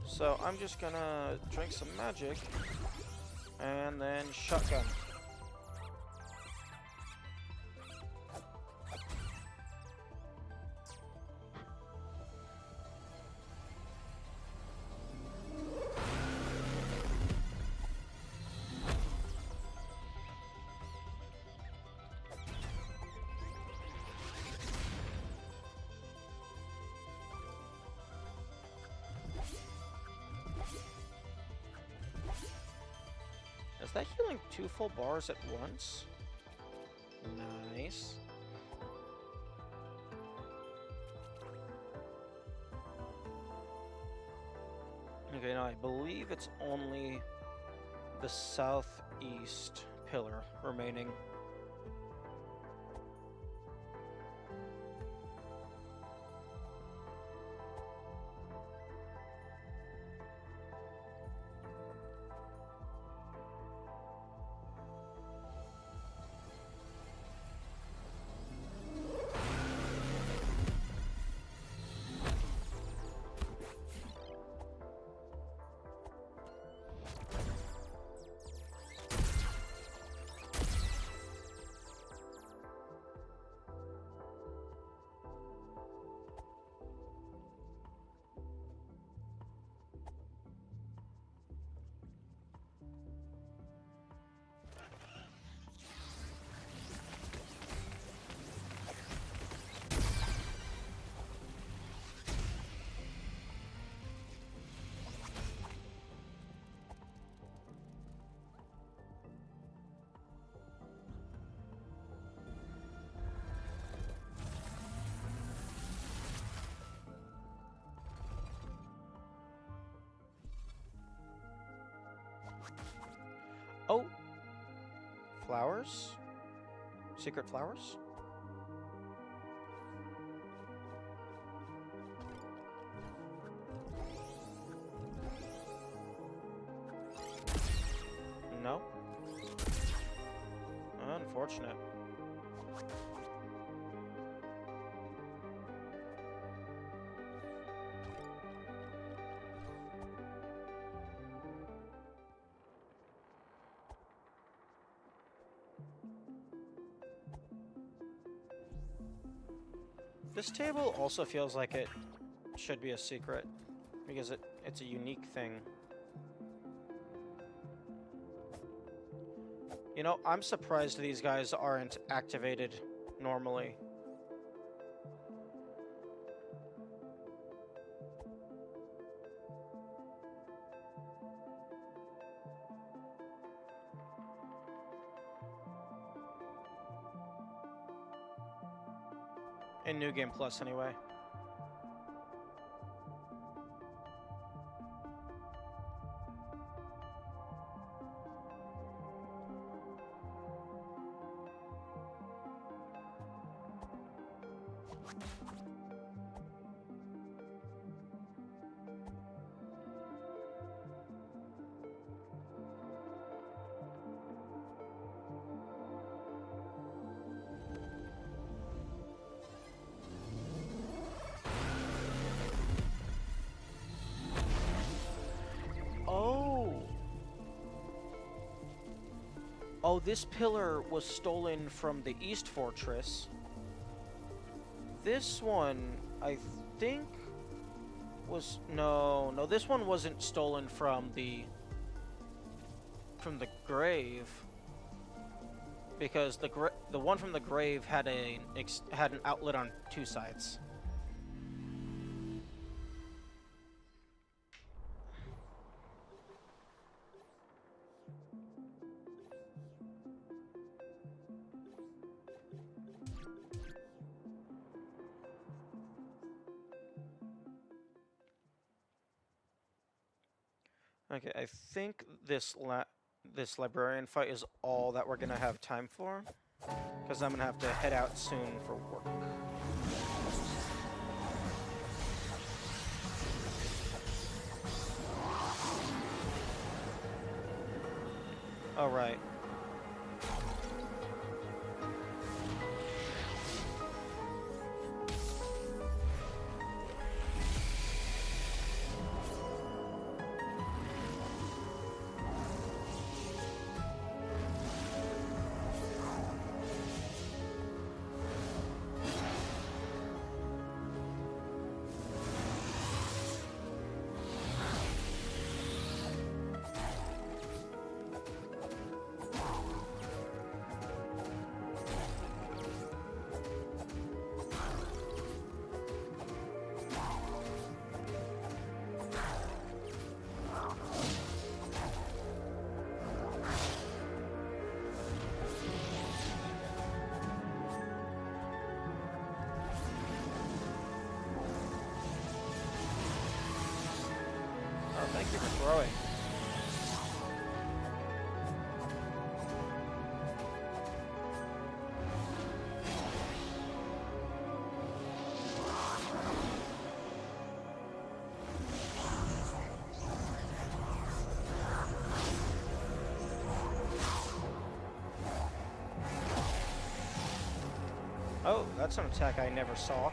so I'm just gonna drink some magic and then shotgun. Is that healing 2 full bars at once? Nice. Okay, now I believe it's only the southeast pillar remaining. Oh! Flowers? Secret flowers? No? Unfortunate. This table also feels like it should be a secret, because it's a unique thing. You know, I'm surprised these guys aren't activated normally. In New Game Plus, anyway. Oh! Oh, this pillar was stolen from the East Fortress. This one, I think, was... No, this one wasn't stolen from the grave. Because the one from the grave had an outlet on two sides. Okay, I think this librarian fight is all that we're gonna have time for, because I'm gonna have to head out soon for work. All right. Oh, thank you for throwing. Oh, that's an attack I never saw.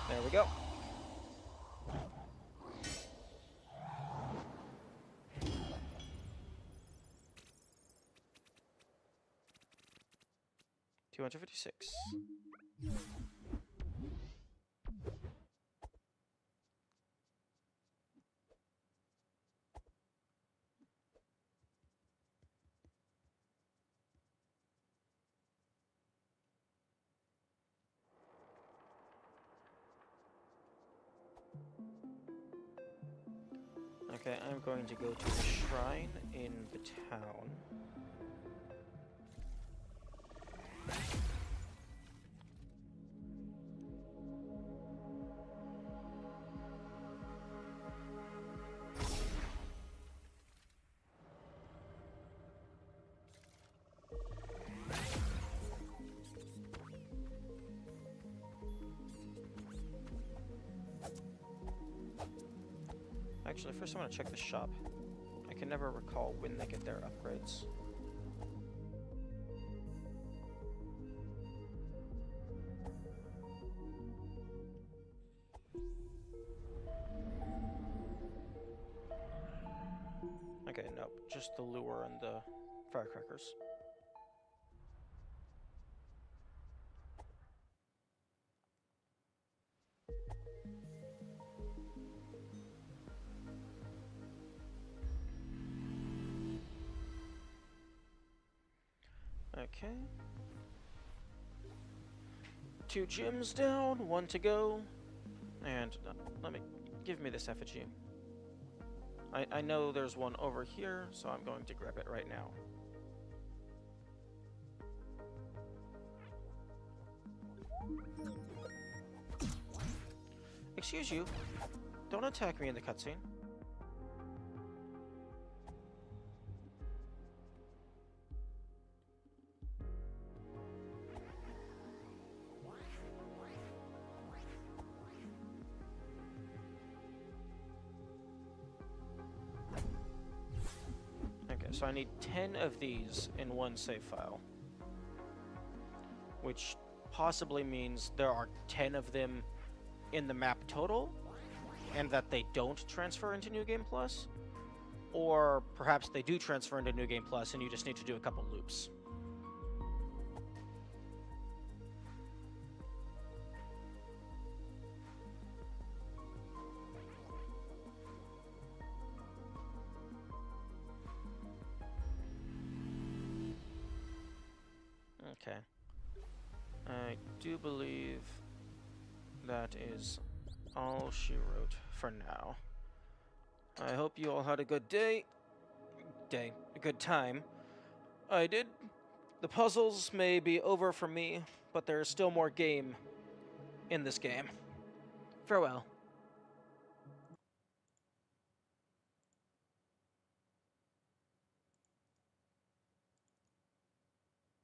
There we go. $256. Okay, I'm going to go to the shrine in the town. Actually, first I want to check the shop. I can never recall when they get their upgrades. Okay, nope. Just the lure and the firecrackers. Okay. 2 gems down, 1 to go. And give me this effigy. I know there's one over here, so I'm going to grab it right now. Excuse you, don't attack me in the cutscene. Okay, so I need 10 of these in one save file. Which possibly means there are 10 of them in the map total, and that they don't transfer into New Game Plus. Or perhaps they do transfer into New Game Plus and you just need to do a couple loops. Okay. I do believe that is all she wrote for now. I hope you all had a good a good time. I did. The puzzles may be over for me, but there's still more game in this game. Farewell.